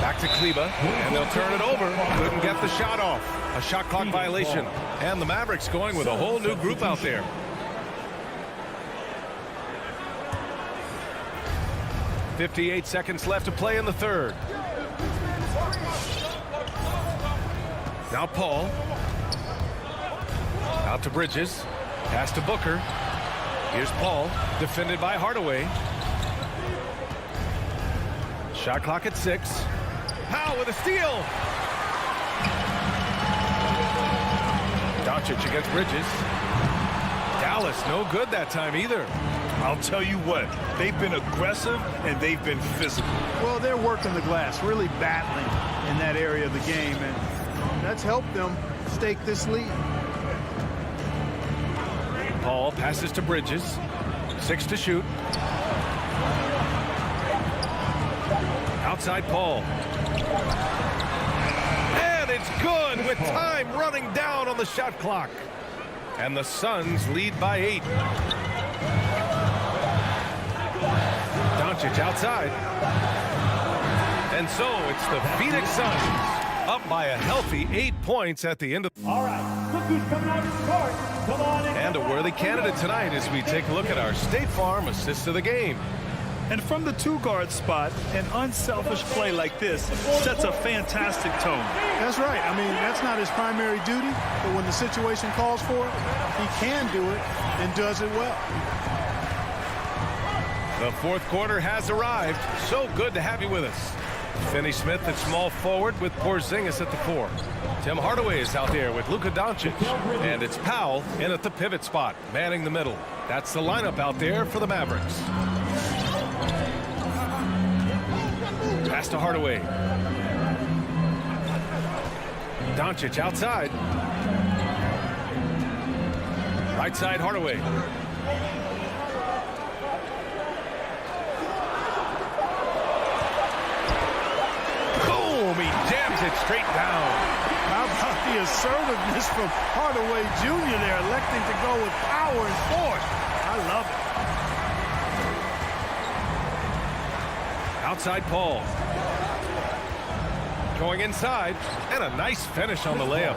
Back to Kleber, and they'll turn it over. Couldn't get the shot off. A shot clock violation. And the Mavericks going with a whole new group out there. .58 seconds left to play in the third. Now Paul. Out to Bridges. Pass to Booker. Here's Paul. Defended by Hardaway. Shot clock at 6. Powell with a steal. Doncic against Bridges. Dallas no good that time either. I'll tell you what, they've been aggressive and they've been physical. Well, they're working the glass, really battling in that area of the game, and that's helped them stake this lead. Paul passes to Bridges. 6 to shoot. Outside Paul. And it's good with time running down on the shot clock. And the Suns lead by 8. Doncic outside. And so it's the Phoenix Suns up by a healthy 8 points at the end of. All right, look who's coming out of the court. Come on in. And a worthy candidate tonight as we take a look at our State Farm assist of the game. And from the 2-guard spot, an unselfish play like this sets a fantastic tone. That's right. I mean, that's not his primary duty, but when the situation calls for it, he can do it and does it well. The fourth quarter has arrived. So good to have you with us. Finney Smith at small forward with Porzingis at the 4. Tim Hardaway is out there with Luka Doncic. And it's Powell in at the pivot spot, manning the middle. That's the lineup out there for the Mavericks. Pass to Hardaway. Doncic outside. Right side Hardaway. Boom! He jams it straight down. How about the assertiveness from Hardaway Jr. there, electing to go with power and force. I love it. Outside Paul. Going inside, and a nice finish on the layup.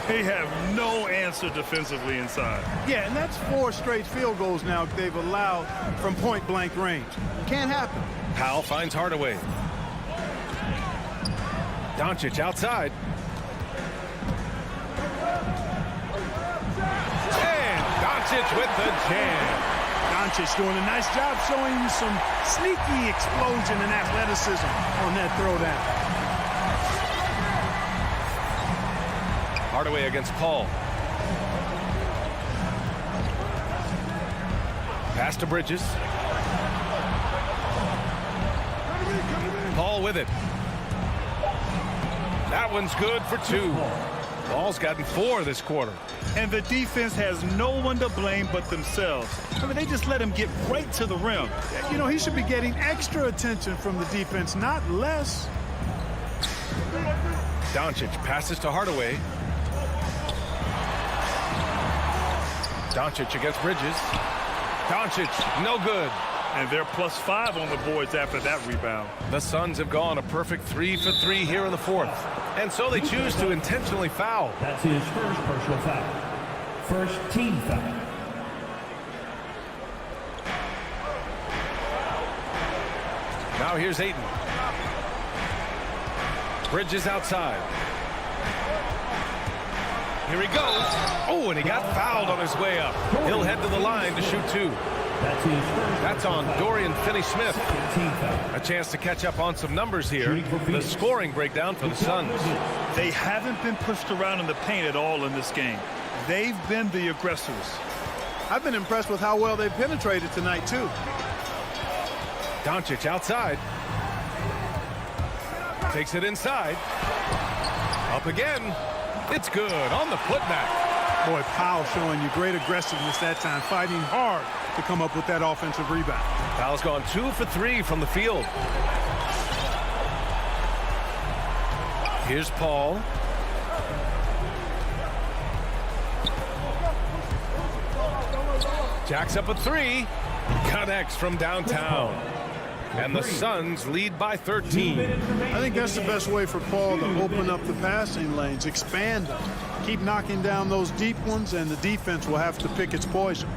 They have no answer defensively inside. Yeah, and that's 4 straight field goals now they've allowed from point-blank range. Can't happen. Powell finds Hardaway. Doncic outside. And Doncic with the jam. Doncic doing a nice job showing you some sneaky explosion and athleticism on that throwdown. Hardaway against Paul. Pass to Bridges. Paul with it. That one's good for 2. Paul's gotten 4 this quarter. And the defense has no one to blame but themselves. I mean, they just let him get right to the rim. You know, he should be getting extra attention from the defense, not less. Doncic passes to Hardaway. Doncic against Bridges. Doncic, no good. And they're +5 on the boards after that rebound. The Suns have gone a perfect 3 for 3 here in the fourth. And so they choose to intentionally foul. That's his first personal foul. First team foul. Now here's Ayton. Bridges outside. Here he goes. Oh, and he got fouled on his way up. He'll head to the line to shoot 2. That's on Dorian Finney-Smith. A chance to catch up on some numbers here. The scoring breakdown for the Suns. They haven't been pushed around in the paint at all in this game. They've been the aggressors. I've been impressed with how well they've penetrated tonight, too. Doncic outside. Takes it inside. Up again. It's good on the putback. Boy, Powell showing you great aggressiveness that time, fighting hard to come up with that offensive rebound. Powell's gone 2 for 3 from the field. Here's Paul. Jacks up a 3. Connects from downtown. And the Suns lead by 13. I think that's the best way for Paul to open up the passing lanes, expand them, keep knocking down those deep ones, and the defense will have to pick its poison.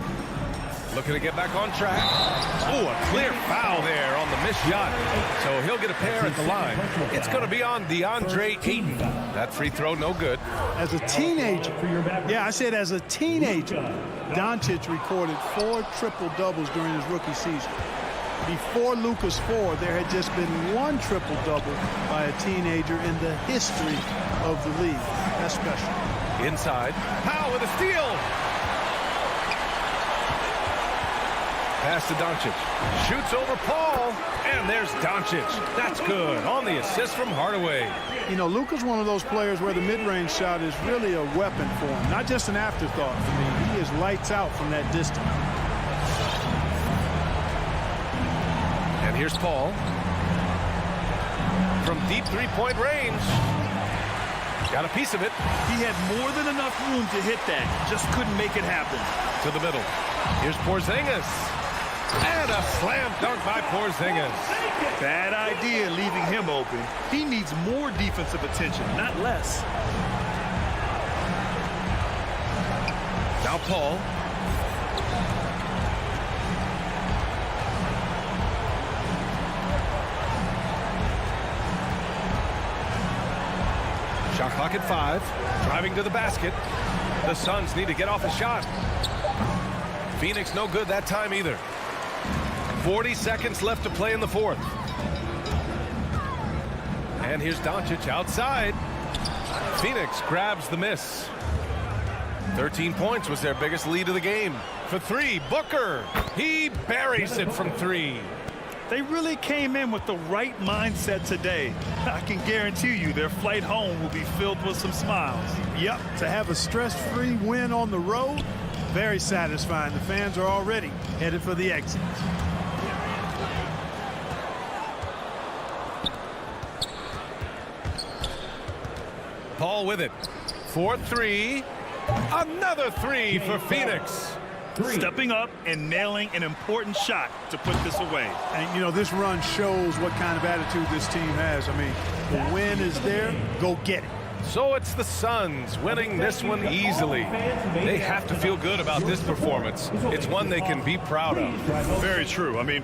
Looking to get back on track. Oh, a clear foul there on the missed shot. So he'll get a pair at the line. It's going to be on DeAndre Ayton. That free throw, no good. As a teenager, yeah, I said as a teenager, Doncic recorded 4 triple-doubles during his rookie season. Before Luka's 4, there had just been 1 triple-double by a teenager in the history of the league. That's special. Inside. Powell with a steal. Pass to Doncic. Shoots over Paul. And there's Doncic. That's good on the assist from Hardaway. You know, Luka's one of those players where the mid-range shot is really a weapon for him. Not just an afterthought for me. He is lights out from that distance. And here's Paul. From deep three-point range. Got a piece of it. He had more than enough room to hit that. Just couldn't make it happen. To the middle. Here's Porzingis. And a slam dunk by Porzingis. Bad idea leaving him open. He needs more defensive attention, not less. Now Paul. Shot clock at 5. Driving to the basket. The Suns need to get off a shot. Phoenix no good that time either. 40 seconds left to play in the fourth. And here's Doncic outside. Phoenix grabs the miss. 13 points was their biggest lead of the game. For three, Booker. He buries it from three. They really came in with the right mindset today. I can guarantee you their flight home will be filled with some smiles. Yep, to have a stress-free win on the road, very satisfying. The fans are already headed for the exit. Paul with it. 4-3. Another three for Phoenix. Stepping up and nailing an important shot to put this away. And, you know, this run shows what kind of attitude this team has. I mean, the win is there. Go get it. So it's the Suns winning this one easily. They have to feel good about this performance. It's one they can be proud of. Very true. I mean,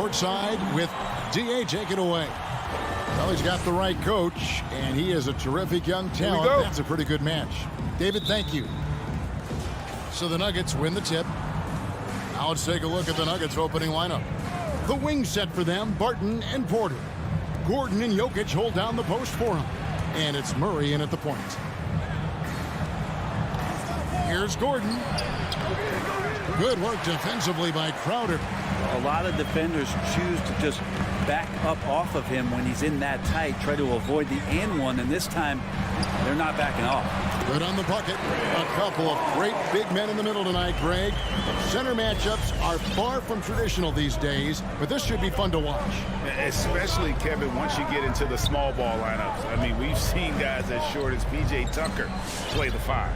court side with D.A. Take it away. Well, he's got the right coach, and he is a terrific young talent. That's a pretty good match. David, thank you. So the Nuggets win the tip. Now let's take a look at the Nuggets opening lineup. The wing set for them, Barton and Porter. Gordon and Jokic hold down the post for him. And it's Murray in at the point. Here's Gordon. Good work defensively by Crowder. A lot of defenders choose to just back up off of him when he's in that tight, try to avoid the and one, and this time they're not backing off. Good on the bucket. A couple of great big men in the middle tonight, Greg. Center matchups are far from traditional these days, but this should be fun to watch. Especially, Kevin, once you get into the small ball lineups. I mean, we've seen guys as short as P.J. Tucker play the 5.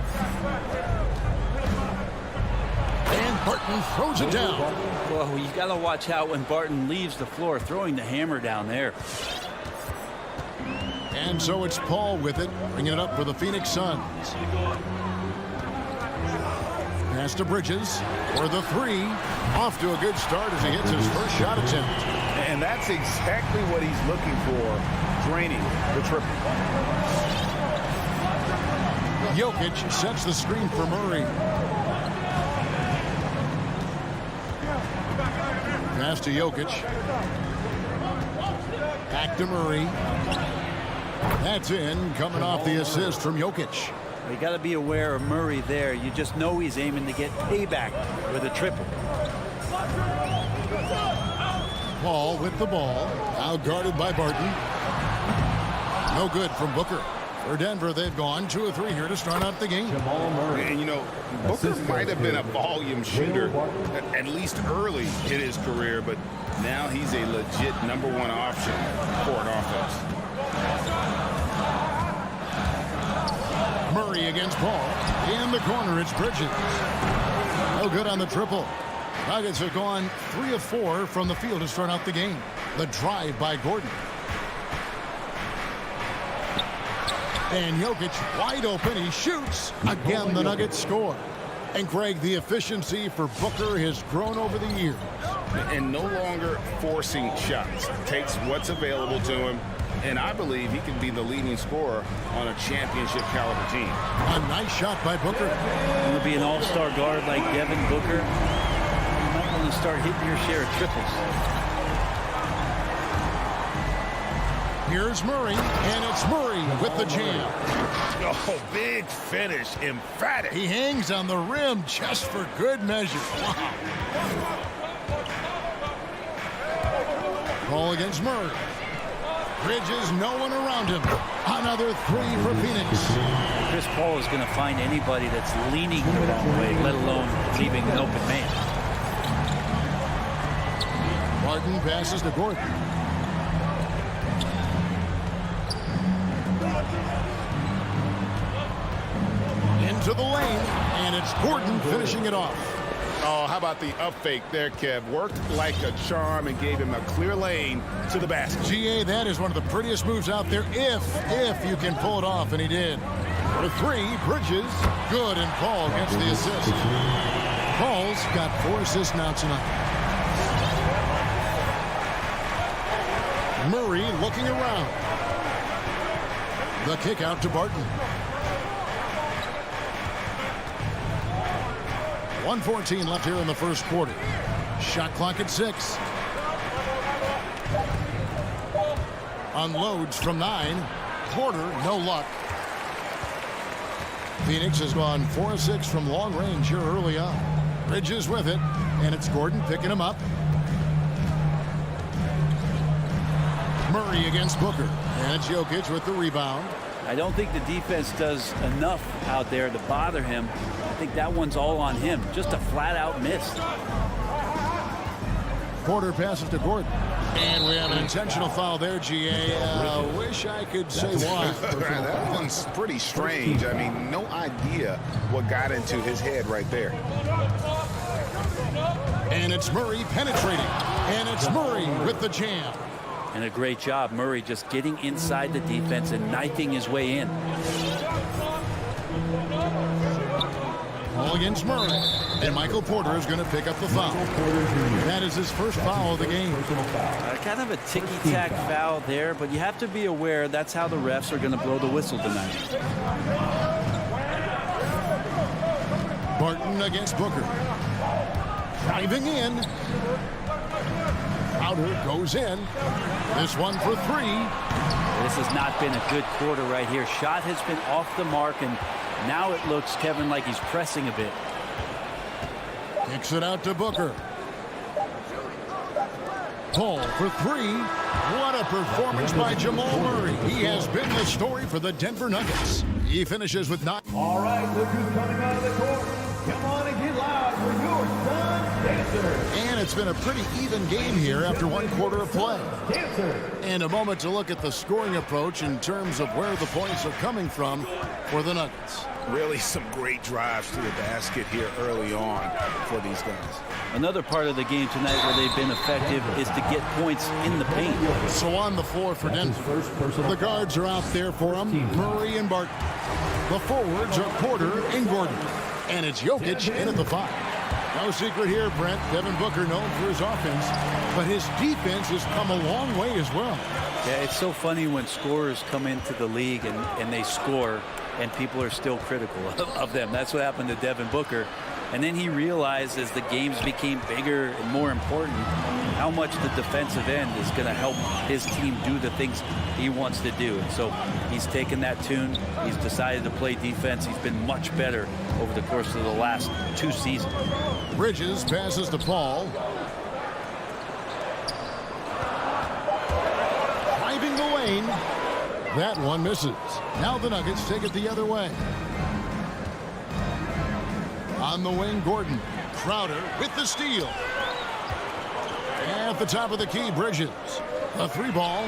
And Barton throws it down. Well, you got to watch out when Barton leaves the floor, throwing the hammer down there. And so it's Paul with it, bringing it up for the Phoenix Suns. Pass to Bridges for the 3. Off to a good start as he hits his first shot attempt. And that's exactly what he's looking for, draining the triple. Jokic sets the screen for Murray. Pass to Jokic. Back to Murray. That's in, coming off the assist from Jokic. You got to be aware of Murray there. You just know he's aiming to get payback with a triple. Paul with the ball. Now guarded by Barton. No good from Booker. For Denver, they've gone 2 of 3 here to start out the game. And, you know, Booker might have been a volume shooter, at least early in his career, but now he's a legit #1 option for an offense. Murray against Paul. In the corner, it's Bridges. No good on the triple. Nuggets have gone 3 of 4 from the field to start out the game. The drive by Gordon. And Jokic wide open. He shoots. Again, the Nuggets score. And Greg, the efficiency for Booker has grown over the years. And no longer forcing shots. Takes what's available to him. And I believe he can be the leading scorer on a championship caliber team. A nice shot by Booker. Going to be an all-star guard like Devin Booker. You might want to start hitting your share of triples. Here's Murray, and it's Murray with the jam. Oh, big finish, emphatic. He hangs on the rim just for good measure. Wow. Ball against Murray. Bridges, no one around him. Another 3 for Phoenix. Chris Paul is going to find anybody that's leaning the wrong way, let alone leaving an open man. Barton passes to Gordon. Into the lane, and it's Gordon finishing it off. Oh, how about the up fake there, Kev? Worked like a charm and gave him a clear lane to the basket. GA, that is one of the prettiest moves out there, if you can pull it off, and he did. For 3, Bridges, good, and Paul gets the assist. Paul's got 4 assists now tonight. Murray looking around. The kick out to Barton. 1:14 left here in the first quarter. Shot clock at 6. Unloads from 9. Porter, no luck. Phoenix has gone 4 of 6 from long range here early on. Bridges with it, and it's Gordon picking him up. Murray against Booker, and it's Jokic with the rebound. I don't think the defense does enough out there to bother him. I think that one's all on him. Just a flat-out miss. Porter passes to Gordon. And we have an intentional foul there, GA. Wish I could say why. That one's pretty strange. I mean, no idea what got into his head right there. And it's Murray penetrating. And it's Murray with the jam. And a great job, Murray just getting inside the defense and knifing his way in. Ball against Murray. And Michael Porter is going to pick up the foul. That is his first foul of the game. Kind of a ticky-tack foul there, but you have to be aware that's how the refs are going to blow the whistle tonight. Barton against Booker. Driving in. Crowder goes in. This one for three. This has not been a good quarter right here. Shot has been off the mark, and now it looks, Kevin, like he's pressing a bit. Kicks it out to Booker. Paul for three. What a performance by Jamal Murray. He has been the story for the Denver Nuggets. He finishes with 9. All right, look who's coming out of the court. Come on and get loud for your Sun Dancers. And it's been a pretty even game here after one quarter of play. And a moment to look at the scoring approach in terms of where the points are coming from for the Nuggets. Really some great drives to the basket here early on for these guys. Another part of the game tonight where they've been effective is to get points in the paint. So on the floor for Denver, the guards are out there for them, Murray and Barton. The forwards are Porter and Gordon. And it's Jokic in at the 5. No secret here, Brent. Devin Booker known for his offense, but his defense has come a long way as well. Yeah, it's so funny when scorers come into the league and they score and people are still critical of them. That's what happened to Devin Booker. And then he realized as the games became bigger and more important how much the defensive end is going to help his team do the things he wants to do. And so he's taken that tune. He's decided to play defense. He's been much better over the course of the last 2 seasons. Bridges passes to Paul. Driving the lane. That one misses. Now the Nuggets take it the other way. On the wing, Gordon. Crowder with the steal. At the top of the key, Bridges. A 3-ball.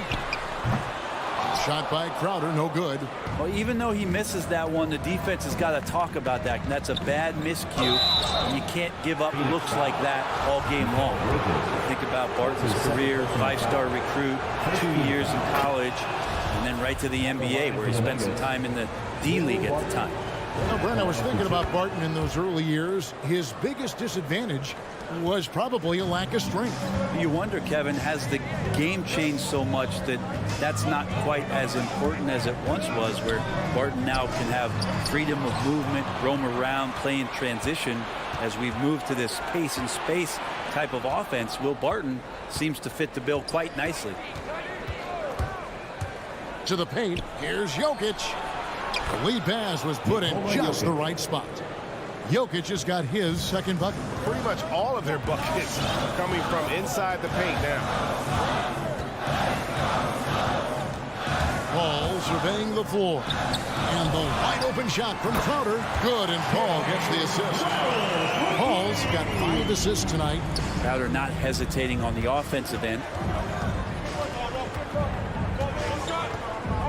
Shot by Crowder, no good. Well, even though he misses that one, the defense has got to talk about that. And that's a bad miscue. And you can't give up looks like that all game long. Think about Barton's career, 5-star recruit, 2 years in college, and then right to the NBA where he spent some time in the D-League at the time. Now, Brent, I was thinking about Barton in those early years. His biggest disadvantage was probably a lack of strength. You wonder, Kevin, has the game changed so much that that's not quite as important as it once was, where Barton now can have freedom of movement, roam around, play in transition. As we've moved to this pace and space type of offense, Will Barton seems to fit the bill quite nicely. To the paint, here's Jokic. The lead pass was put in just the right spot. Jokic has got his second bucket. Pretty much all of their buckets coming from inside the paint now. Paul surveying the floor. And the wide open shot from Crowder. Good, and Paul gets the assist. Paul's got 5 assists tonight. Crowder not hesitating on the offensive end.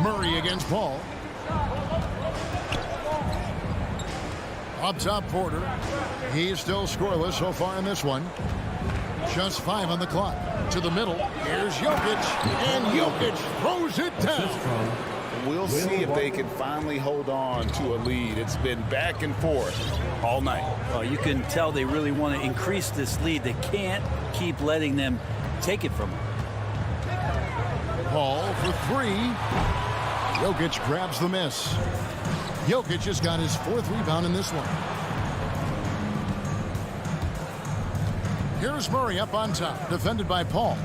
Murray against Paul. Up top, Porter. He's still scoreless so far in this one. Just 5 on the clock. To the middle. Here's Jokic. And Jokic throws it down. We'll see if they can finally hold on to a lead. It's been back and forth all night. Well, you can tell they really want to increase this lead. They can't keep letting them take it from them. Paul for 3. Jokic grabs the miss. Jokic has got his 4th rebound in this one. Here's Murray up on top, defended by Paul.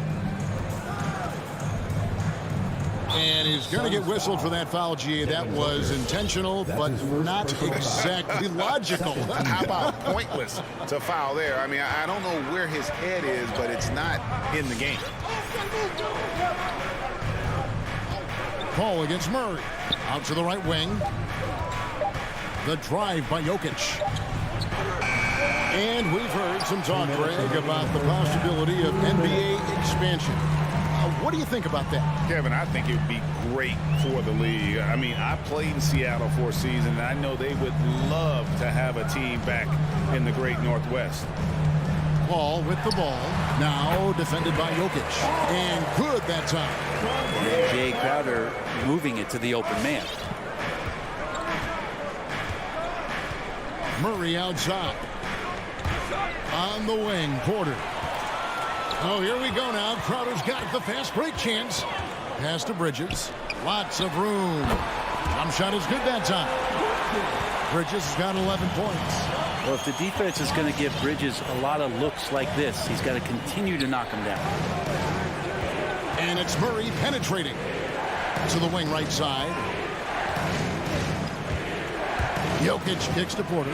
And he's going to get whistled for that foul, G. That was intentional, but not exactly logical. How about pointless to foul there? I mean, I don't know where his head is, but it's not in the game. Paul against Murray. Out to the right wing. The drive by Jokic. And we've heard some talk, Greg, about the possibility of NBA expansion. What do you think about that? Kevin, I think it would be great for the league. I mean, I played in Seattle for a season, and I know they would love to have a team back in the great Northwest. Paul with the ball. Now defended by Jokic. And good that time. Jay Crowder moving it to the open man. Murray outside. On the wing, Porter. Oh, here we go now. Crowder's got the fast break chance. Pass to Bridges. Lots of room. Jump shot is good that time. Bridges has got 11 points. Well, if the defense is going to give Bridges a lot of looks like this, he's got to continue to knock him down. And it's Murray penetrating to the wing right side. Jokic kicks to Porter.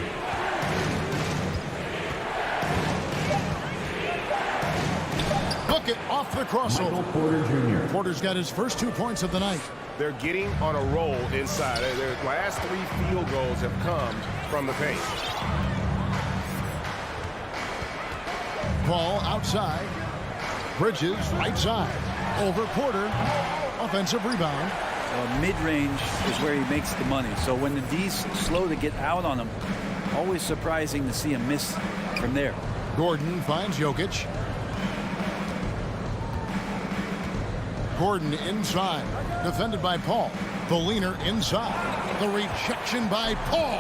Bucket off the crossover. Porter Jr. Porter's got his first 2 points of the night. They're getting on a roll inside. Their last 3 field goals have come from the paint. Ball outside. Bridges right side. Over Porter. Offensive rebound. Mid-range is where he makes the money. So when the D's slow to get out on him, always surprising to see him miss from there. Gordon finds Jokic. Gordon inside. Defended by Paul. The leaner inside. The rejection by Paul.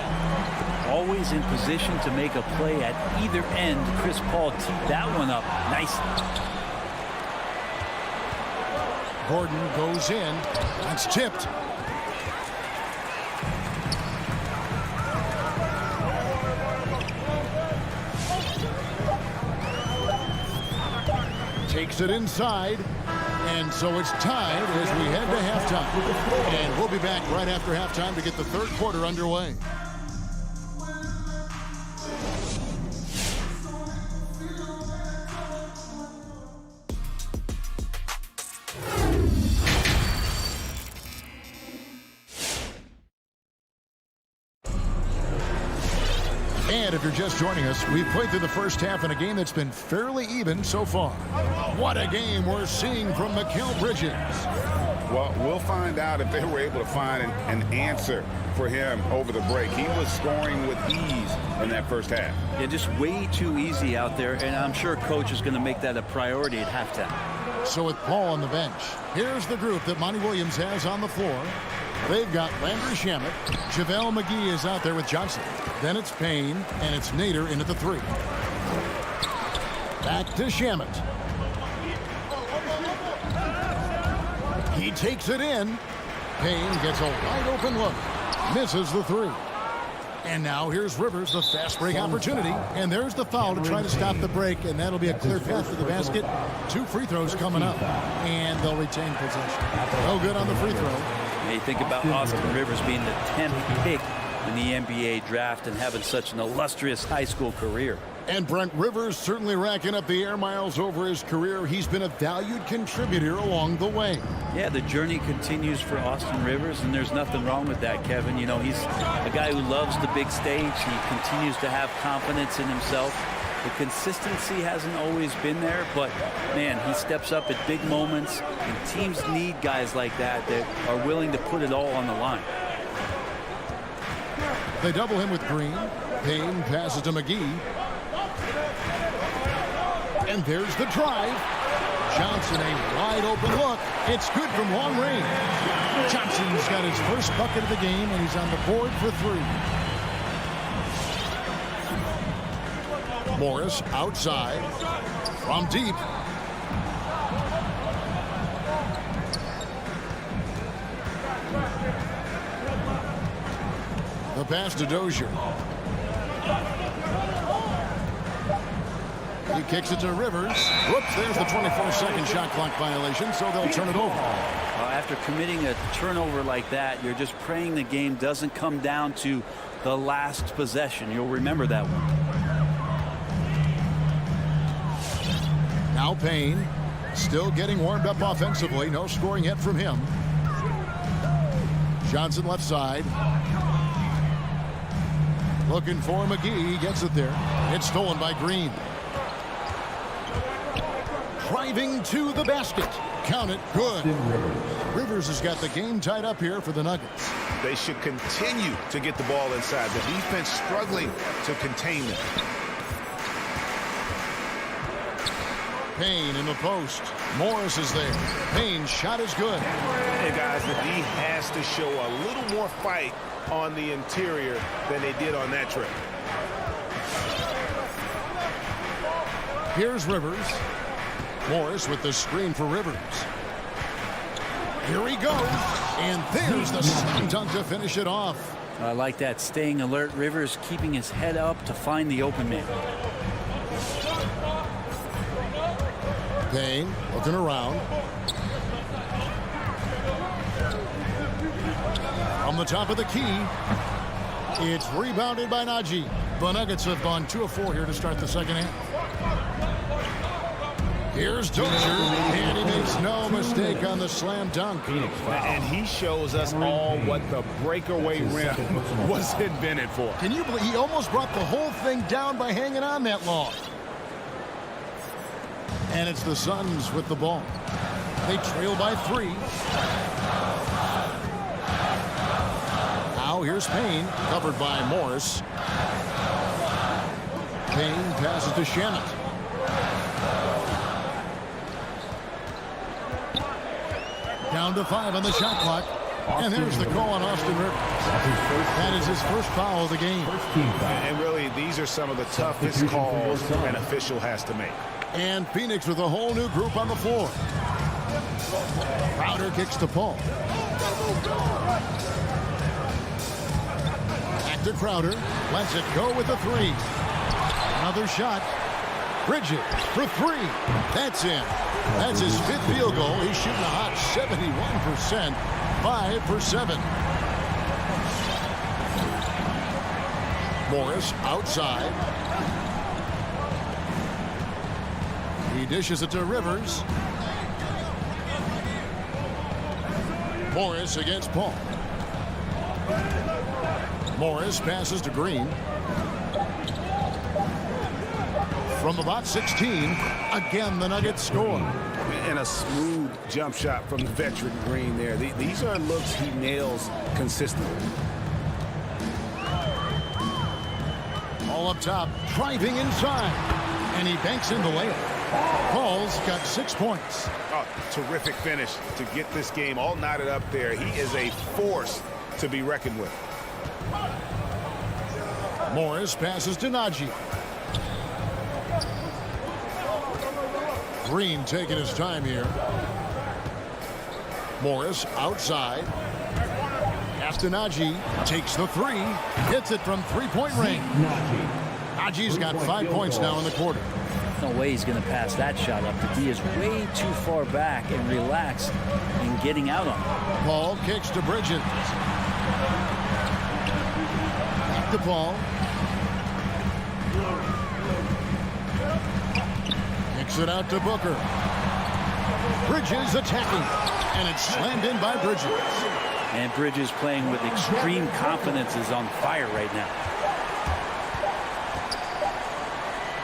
Always in position to make a play at either end. Chris Paul teed that one up nicely. Gordon goes in. That's tipped. Takes it inside. And so it's tied as we head to halftime. And we'll be back right after halftime to get the third quarter underway. And if you're just joining us, we've played through the first half in a game that's been fairly even so far. What a game we're seeing from Mikal Bridges. Well, we'll find out if they were able to find an answer for him over the break. He was scoring with ease in that first half. Yeah, just way too easy out there, and I'm sure coach is going to make that a priority at halftime. So with Paul on the bench, here's the group that Monty Williams has on the floor. They've got Landry Shamet. JaVale McGee is out there with Johnson. Then it's Payne, and it's Nader in at the 3. Back to Shamet. He takes it in. Payne gets a wide open look. Misses the 3. And now here's Rivers, the fast break opportunity. And there's the foul to try to stop the break, and that'll be a clear path to the basket. 2 free throws coming up, and they'll retain possession. No good on the free throw. You think about Austin Rivers being the 10th pick in the NBA draft and having such an illustrious high school career. And Brent Rivers certainly racking up the air miles over his career. He's been a valued contributor along the way. Yeah, the journey continues for Austin Rivers, and there's nothing wrong with that, Kevin. You know, he's a guy who loves the big stage. He continues to have confidence in himself. The consistency hasn't always been there, but, man, he steps up at big moments, and teams need guys like that are willing to put it all on the line. They double him with Green. Payne passes to McGee. And there's the drive. Johnson, a wide open look. It's good from long range. Johnson's got his first bucket of the game, and he's on the board for 3. Morris outside from deep. The pass to Dozier. He kicks it to Rivers. Whoops, there's the 24-second shot clock violation, so they'll turn it over. After committing a turnover like that, you're just praying the game doesn't come down to the last possession. You'll remember that one. Now Payne still getting warmed up offensively. No scoring yet from him. Johnson left side. Looking for McGee. He gets it there. It's stolen by Green. Driving to the basket. Count it. Good. Rivers has got the game tied up here for the Nuggets. They should continue to get the ball inside. The defense struggling to contain them. Payne in the post. Morris is there. Payne's shot is good. Hey, guys, the D has to show a little more fight on the interior than they did on that trip. Here's Rivers. Morris with the screen for Rivers. Here he goes. And there's the slam dunk to finish it off. I like that, staying alert. Rivers keeping his head up to find the open man. Payne looking around. From the top of the key, it's rebounded by Nnaji. The Nuggets have gone 2 of 4 here to start the second half. Here's Dozier, and he makes no mistake on the slam dunk. And he shows us all what the breakaway rim was invented for. Can you believe he almost brought the whole thing down by hanging on that long? And it's the Suns with the ball. They trail by 3. Now here's Payne, covered by Morris. Payne passes to Shamet. Down to 5 on the shot clock. And there's the call on Austin Rivers. That is his first foul of the game. And really, these are some of the toughest calls an official has to make. And Phoenix with a whole new group on the floor. Crowder kicks to Paul. Back to Crowder. Lets it go with the 3. Another shot. Bridges for 3. That's in. That's his 5th field goal. He's shooting a hot 71%. 5 for 7. Morris outside. He dishes it to Rivers. Morris against Paul. Morris passes to Green. From about 16, again the Nuggets score. And a smooth jump shot from the veteran Green there. These are looks he nails consistently. All up top, driving inside. And he banks in the layup. Paul's got 6 points. Oh, terrific finish to get this game all knotted up there. He is a force to be reckoned with. Morris passes to Nnaji. Green taking his time here. Morris outside. Pass to Nnaji. Takes the 3. Hits it from 3-point range. Naji's got 5 points now in the quarter. No way he's going to pass that shot up. The D is way too far back and relaxed in getting out on it. Paul kicks to Bridges. Back to Paul. Kicks it out to Booker. Bridges attacking. And it's slammed in by Bridges. And Bridges playing with extreme confidence is on fire right now.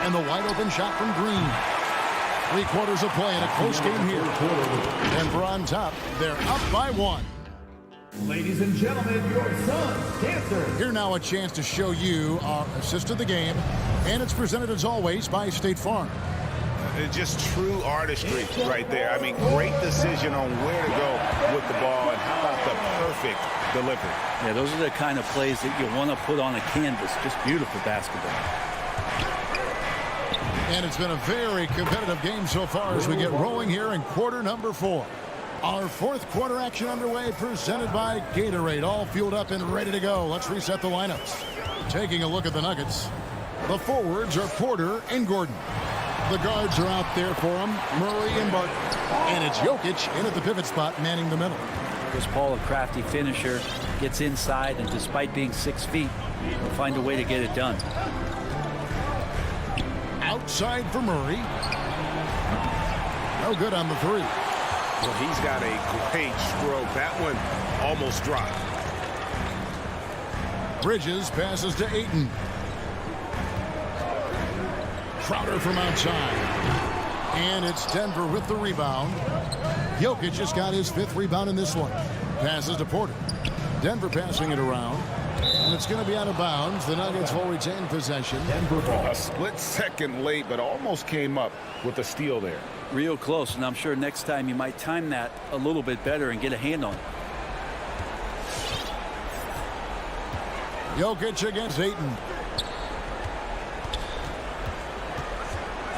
And the wide open shot from Green. 3 quarters of play in a close game here. Denver on top. They're up by 1. Ladies and gentlemen, your Suns dancer. Here now a chance to show you our assist of the game. And it's presented as always by State Farm. Just true artistry right there. I mean, great decision on where to go with the ball. And how about the perfect delivery? Yeah, those are the kind of plays that you want to put on a canvas. Just beautiful basketball. And it's been a very competitive game so far as we get rolling here in quarter number 4. Our 4th quarter action underway, presented by Gatorade. All fueled up and ready to go. Let's reset the lineups. Taking a look at the Nuggets. The forwards are Porter and Gordon. The guards are out there for them, Murray and Barton. And it's Jokic in at the pivot spot, manning the middle. Chris Paul, a crafty finisher, gets inside, and despite being 6 feet, will find a way to get it done. Outside for Murray. No good on the 3. Well, he's got a great stroke. That one almost dropped. Bridges passes to Ayton. Crowder from outside. And it's Denver with the rebound. Jokic just got his 5th rebound in this one. Passes to Porter. Denver passing it around. And it's going to be out of bounds. The Nuggets will retain possession. A split second late, but almost came up with a steal there. Real close, and I'm sure next time you might time that a little bit better and get a hand on it. Jokic against Ayton.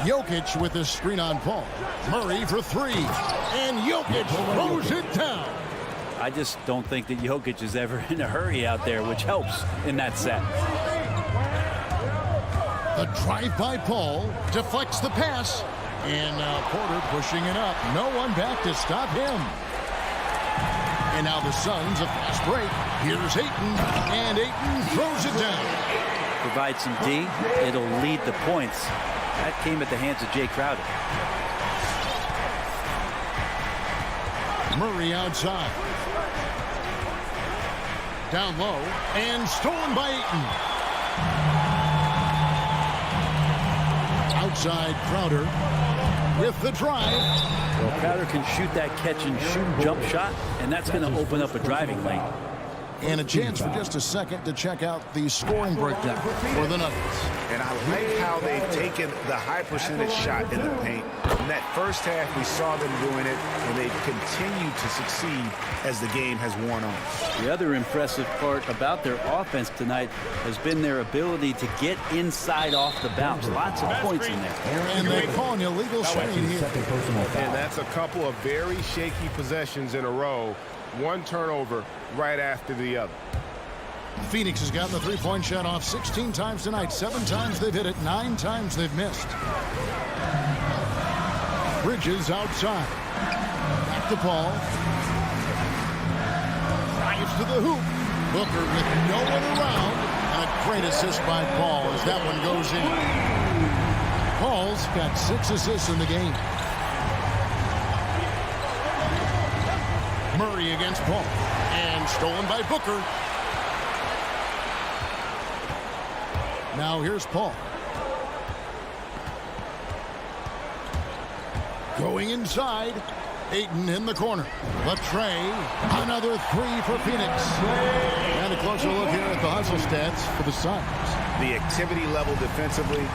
Jokic with the screen on Paul. Murray for three. And Jokic throws it down. I just don't think that Jokic is ever in a hurry out there, which helps in that set. The drive by Paul deflects the pass. And now Porter pushing it up. No one back to stop him. And now the Suns, a fast break. Here's Ayton. And Ayton throws it down. Provide some D, it'll lead the points. That came at the hands of Jay Crowder. Murray outside. Down low. And stolen by Ayton. Outside Crowder with the drive. Well, Crowder can shoot that catch and shoot jump shot, and that's going to open up a driving lane. And a chance for just a second to check out the scoring breakdown for the Nuggets. And I like how they've taken the high percentage shot in the paint. In that first half, we saw them doing it, and they've continued to succeed as the game has worn on. The other impressive part about their offense tonight has been their ability to get inside off the bounce. Lots of points in there. And they call an illegal screen here. And that's a couple of very shaky possessions in a row. One turnover right after the other. Phoenix has gotten the three-point shot off 16 times tonight. 7 times they've hit it. 9 times they've missed. Bridges outside. Back to Paul. Drives to the hoop. Booker with no one around. And a great assist by Paul as that one goes in. Paul's got 6 assists in the game. Murray against Paul. And stolen by Booker. Now here's Paul. Going inside. Ayton in the corner. Latrey. Another 3 for Phoenix. And a closer look here at the hustle stats for the Suns. The activity level defensively,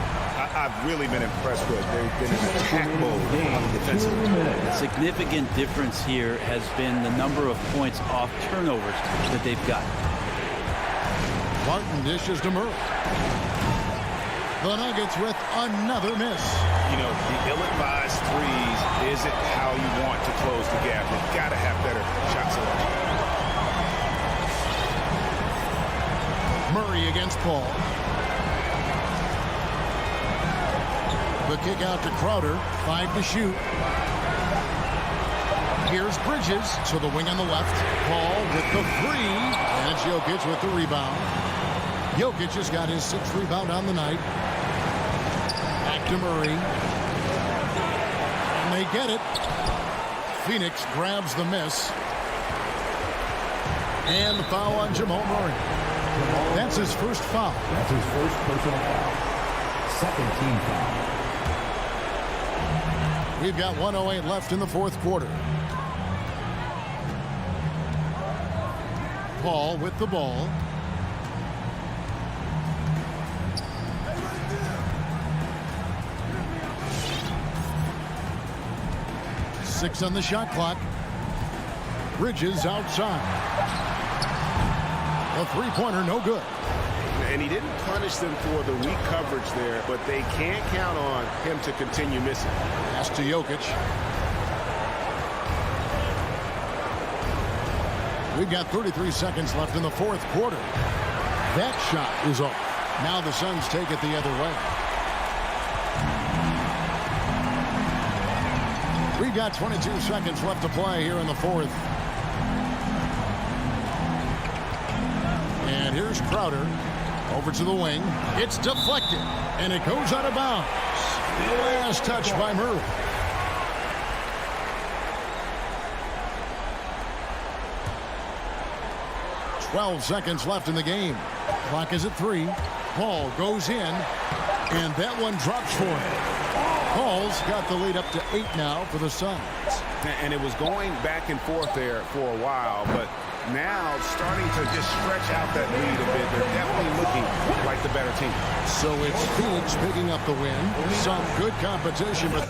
I've really been impressed with. They've been an attack mode defensively. The significant difference here has been the number of points off turnovers that they've got. Martin dishes to Murray. The Nuggets with another miss. You know, the ill-advised threes isn't how you want to close the gap. You've got to have better shot selection. Murray against Paul. The kick out to Crowder. 5 to shoot. Here's Bridges to the wing on the left. Paul with the 3. And it's Jokic with the rebound. Jokic has got his 6th rebound on the night. Back to Murray. And they get it. Phoenix grabs the miss. And the foul on Jamal Murray. That's his first foul. That's his first personal foul. Second team foul. We've got 1:08 left in the fourth quarter. Paul with the ball. Six on the shot clock. Bridges outside. A three-pointer, no good. And he didn't punish them for the weak coverage there, but they can't count on him to continue missing. Pass to Jokic. We've got 33 seconds left in the fourth quarter. That shot is off. Now the Suns take it the other way. We've got 22 seconds left to play here in the fourth. And here's Crowder. Over to the wing. It's deflected. And it goes out of bounds. Last touch by Murray. .12 seconds left in the game. Clock is at 3. Paul goes in. And that one drops for him. Paul's got the lead up to 8 now for the Suns. And it was going back and forth there for a while, but now starting to just stretch out that lead a bit. They're definitely looking like the better team. So it's Phoenix picking up the win. Some good competition, but